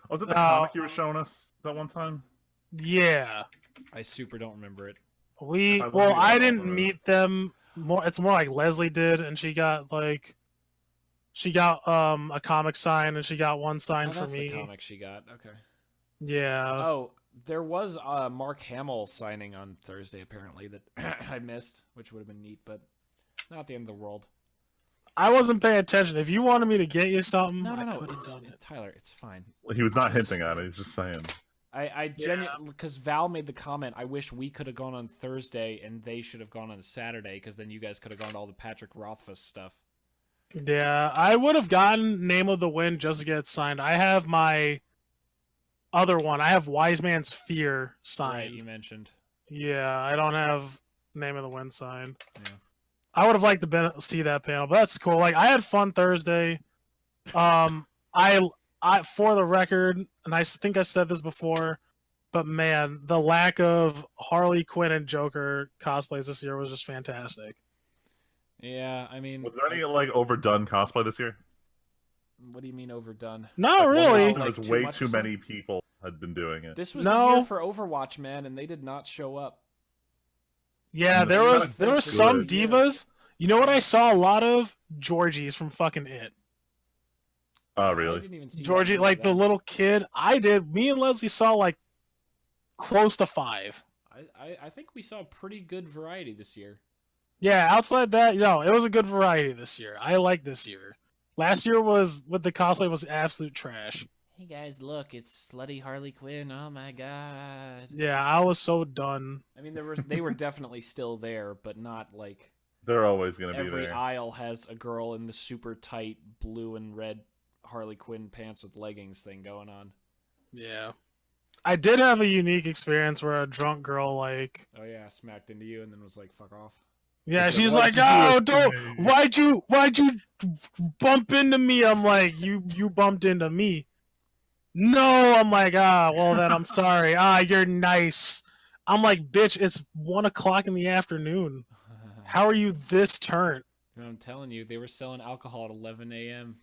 was it the comic you were showing us that one time? Yeah, I super don't remember it. I love well, you I all didn't over it. meet them. It's more like Leslie did, and she got a comic sign, and she got one sign Oh, for that's me. the comic she got. Okay. Yeah. Oh, there was Mark Hamill signing on Thursday apparently that I missed, which would have been neat, but not the end of the world. I wasn't paying attention. If you wanted me to get you something, No, I no, could have it's, done it. Tyler, it's fine. He was not hinting at it. He's just saying. I genuinely, because Val made the comment, I wish we could have gone on Thursday and they should have gone on Saturday, because then you guys could have gone to all the Patrick Rothfuss stuff. Yeah, I would have gotten Name of the Wind just to get it signed. I have my other one. I have Wise Man's Fear Right, signed. you mentioned. Yeah, I don't have Name of the Wind signed. Yeah. I would have liked to see that panel, but that's cool. Like, I had fun Thursday. I for the record, and I think I said this before, but man, the lack of Harley Quinn and Joker cosplays this year was just fantastic. Yeah, I mean, Was there any like overdone cosplay this year? what do you mean overdone? Not really. Like, There's too way much too or many people had been doing it. This was the No. year for Overwatch, man, and they did not show up. Yeah, No, there you was gotta think some good. divas. You know what I saw a lot of? Georgie's from fucking It. Oh, I really? didn't even see Georgie, that. like the little kid. I did. Me and Leslie saw like close to 5. I think we saw a pretty good variety this year. Yeah, outside that, it was a good variety this year. I like this year. Last year was with the cosplay was absolute trash. Hey guys, look, it's slutty Harley Quinn. Oh my god. Yeah, I was so done. I mean, they were definitely still there, but not like They're always gonna be every there. aisle has a girl in the super tight blue and red Harley Quinn pants with leggings thing going on. Yeah. I did have a unique experience where a drunk girl Oh yeah, smacked into you and then was like, "Fuck off." Yeah, It's like, she's "Why'd like, you do oh, this to don't, me?" why'd you bump into me? I'm like, you bumped into me. No, I'm like, well then I'm sorry. You're nice. I'm like, bitch, it's 1 o'clock in the afternoon. How are you this turnt? I'm telling you, they were selling alcohol at 11 a.m.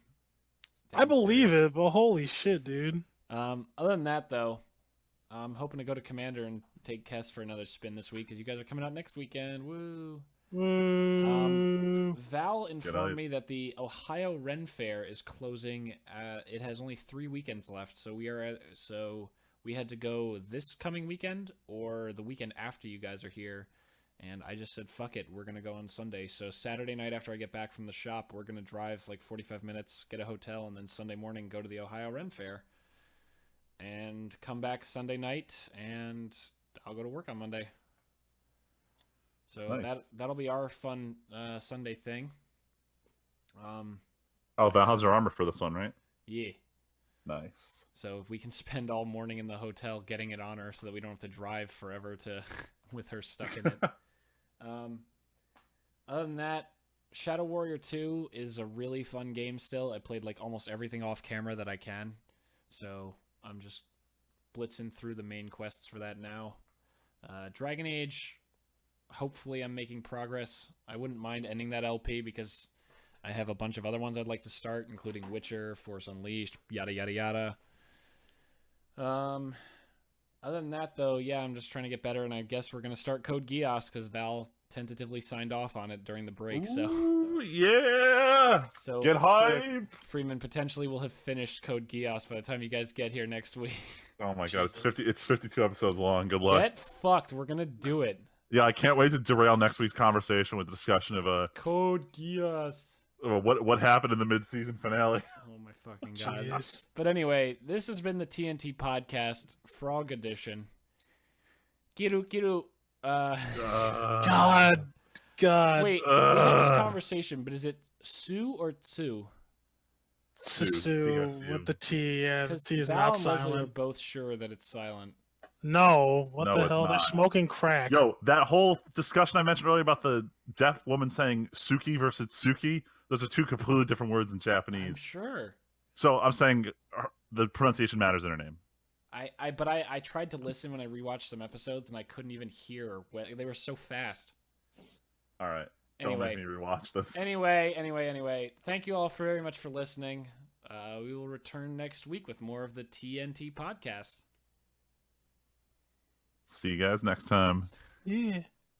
I believe it, but holy shit, dude. Other than that, though, I'm hoping to go to Commander and take Kess for another spin this week because you guys are coming out next weekend. Woo! Val informed me that the Ohio Ren Fair is closing. It has only 3 weekends left, so we had to go this coming weekend or the weekend after you guys are here. And I just said, fuck it, we're going to go on Sunday. So Saturday night after I get back from the shop, we're going to drive like 45 minutes, get a hotel, and then Sunday morning go to the Ohio Ren Fair. And come back Sunday night, and I'll go to work on Monday. So Nice. that'll be our fun Sunday thing. Oh, Val has her armor for this one, right? Yeah. Nice. So if we can spend all morning in the hotel getting it on her so that we don't have to drive forever to with her stuck in it. Other than that, Shadow Warrior 2 is a really fun game still. I played like almost everything off camera that I can. So I'm just blitzing through the main quests for that now. Dragon Age, hopefully I'm making progress. I wouldn't mind ending that LP because I have a bunch of other ones I'd like to start, including Witcher, Force Unleashed, yada yada yada. Other than that, though, yeah, I'm just trying to get better, and I guess we're going to start Code Geass because Val tentatively signed off on it during the break. Ooh, yeah! So Get hype! Freeman potentially will have finished Code Geass by the time you guys get here next week. Oh my god, it's 52 episodes long. Good luck. Get fucked. We're going to do it. Yeah, I can't wait to derail next week's conversation with the discussion of Code Geass. what happened in the mid-season finale. Oh my fucking god. Jeez. But anyway, this has been the TNT Podcast, Frog Edition. Kiru. God. Wait, we had this conversation, but is it Sue or Tsu? Susu T-S-U. with the T. Yeah, the Because T is Val not and Leslie are silent. both sure that it's silent. No, what No, the it's hell? They're not. smoking crack. Yo, that whole discussion I mentioned earlier about the deaf woman saying Suki versus Tsuki, those are two completely different words in I'm Japanese. sure. So I'm saying the pronunciation matters in her name. But I tried to listen when I rewatched some episodes and I couldn't even hear. They were so fast. All right. Don't Anyway. make me rewatch this. Anyway. Thank you all very much for listening. We will return next week with more of the TNT Podcast. See you guys next time. Yeah.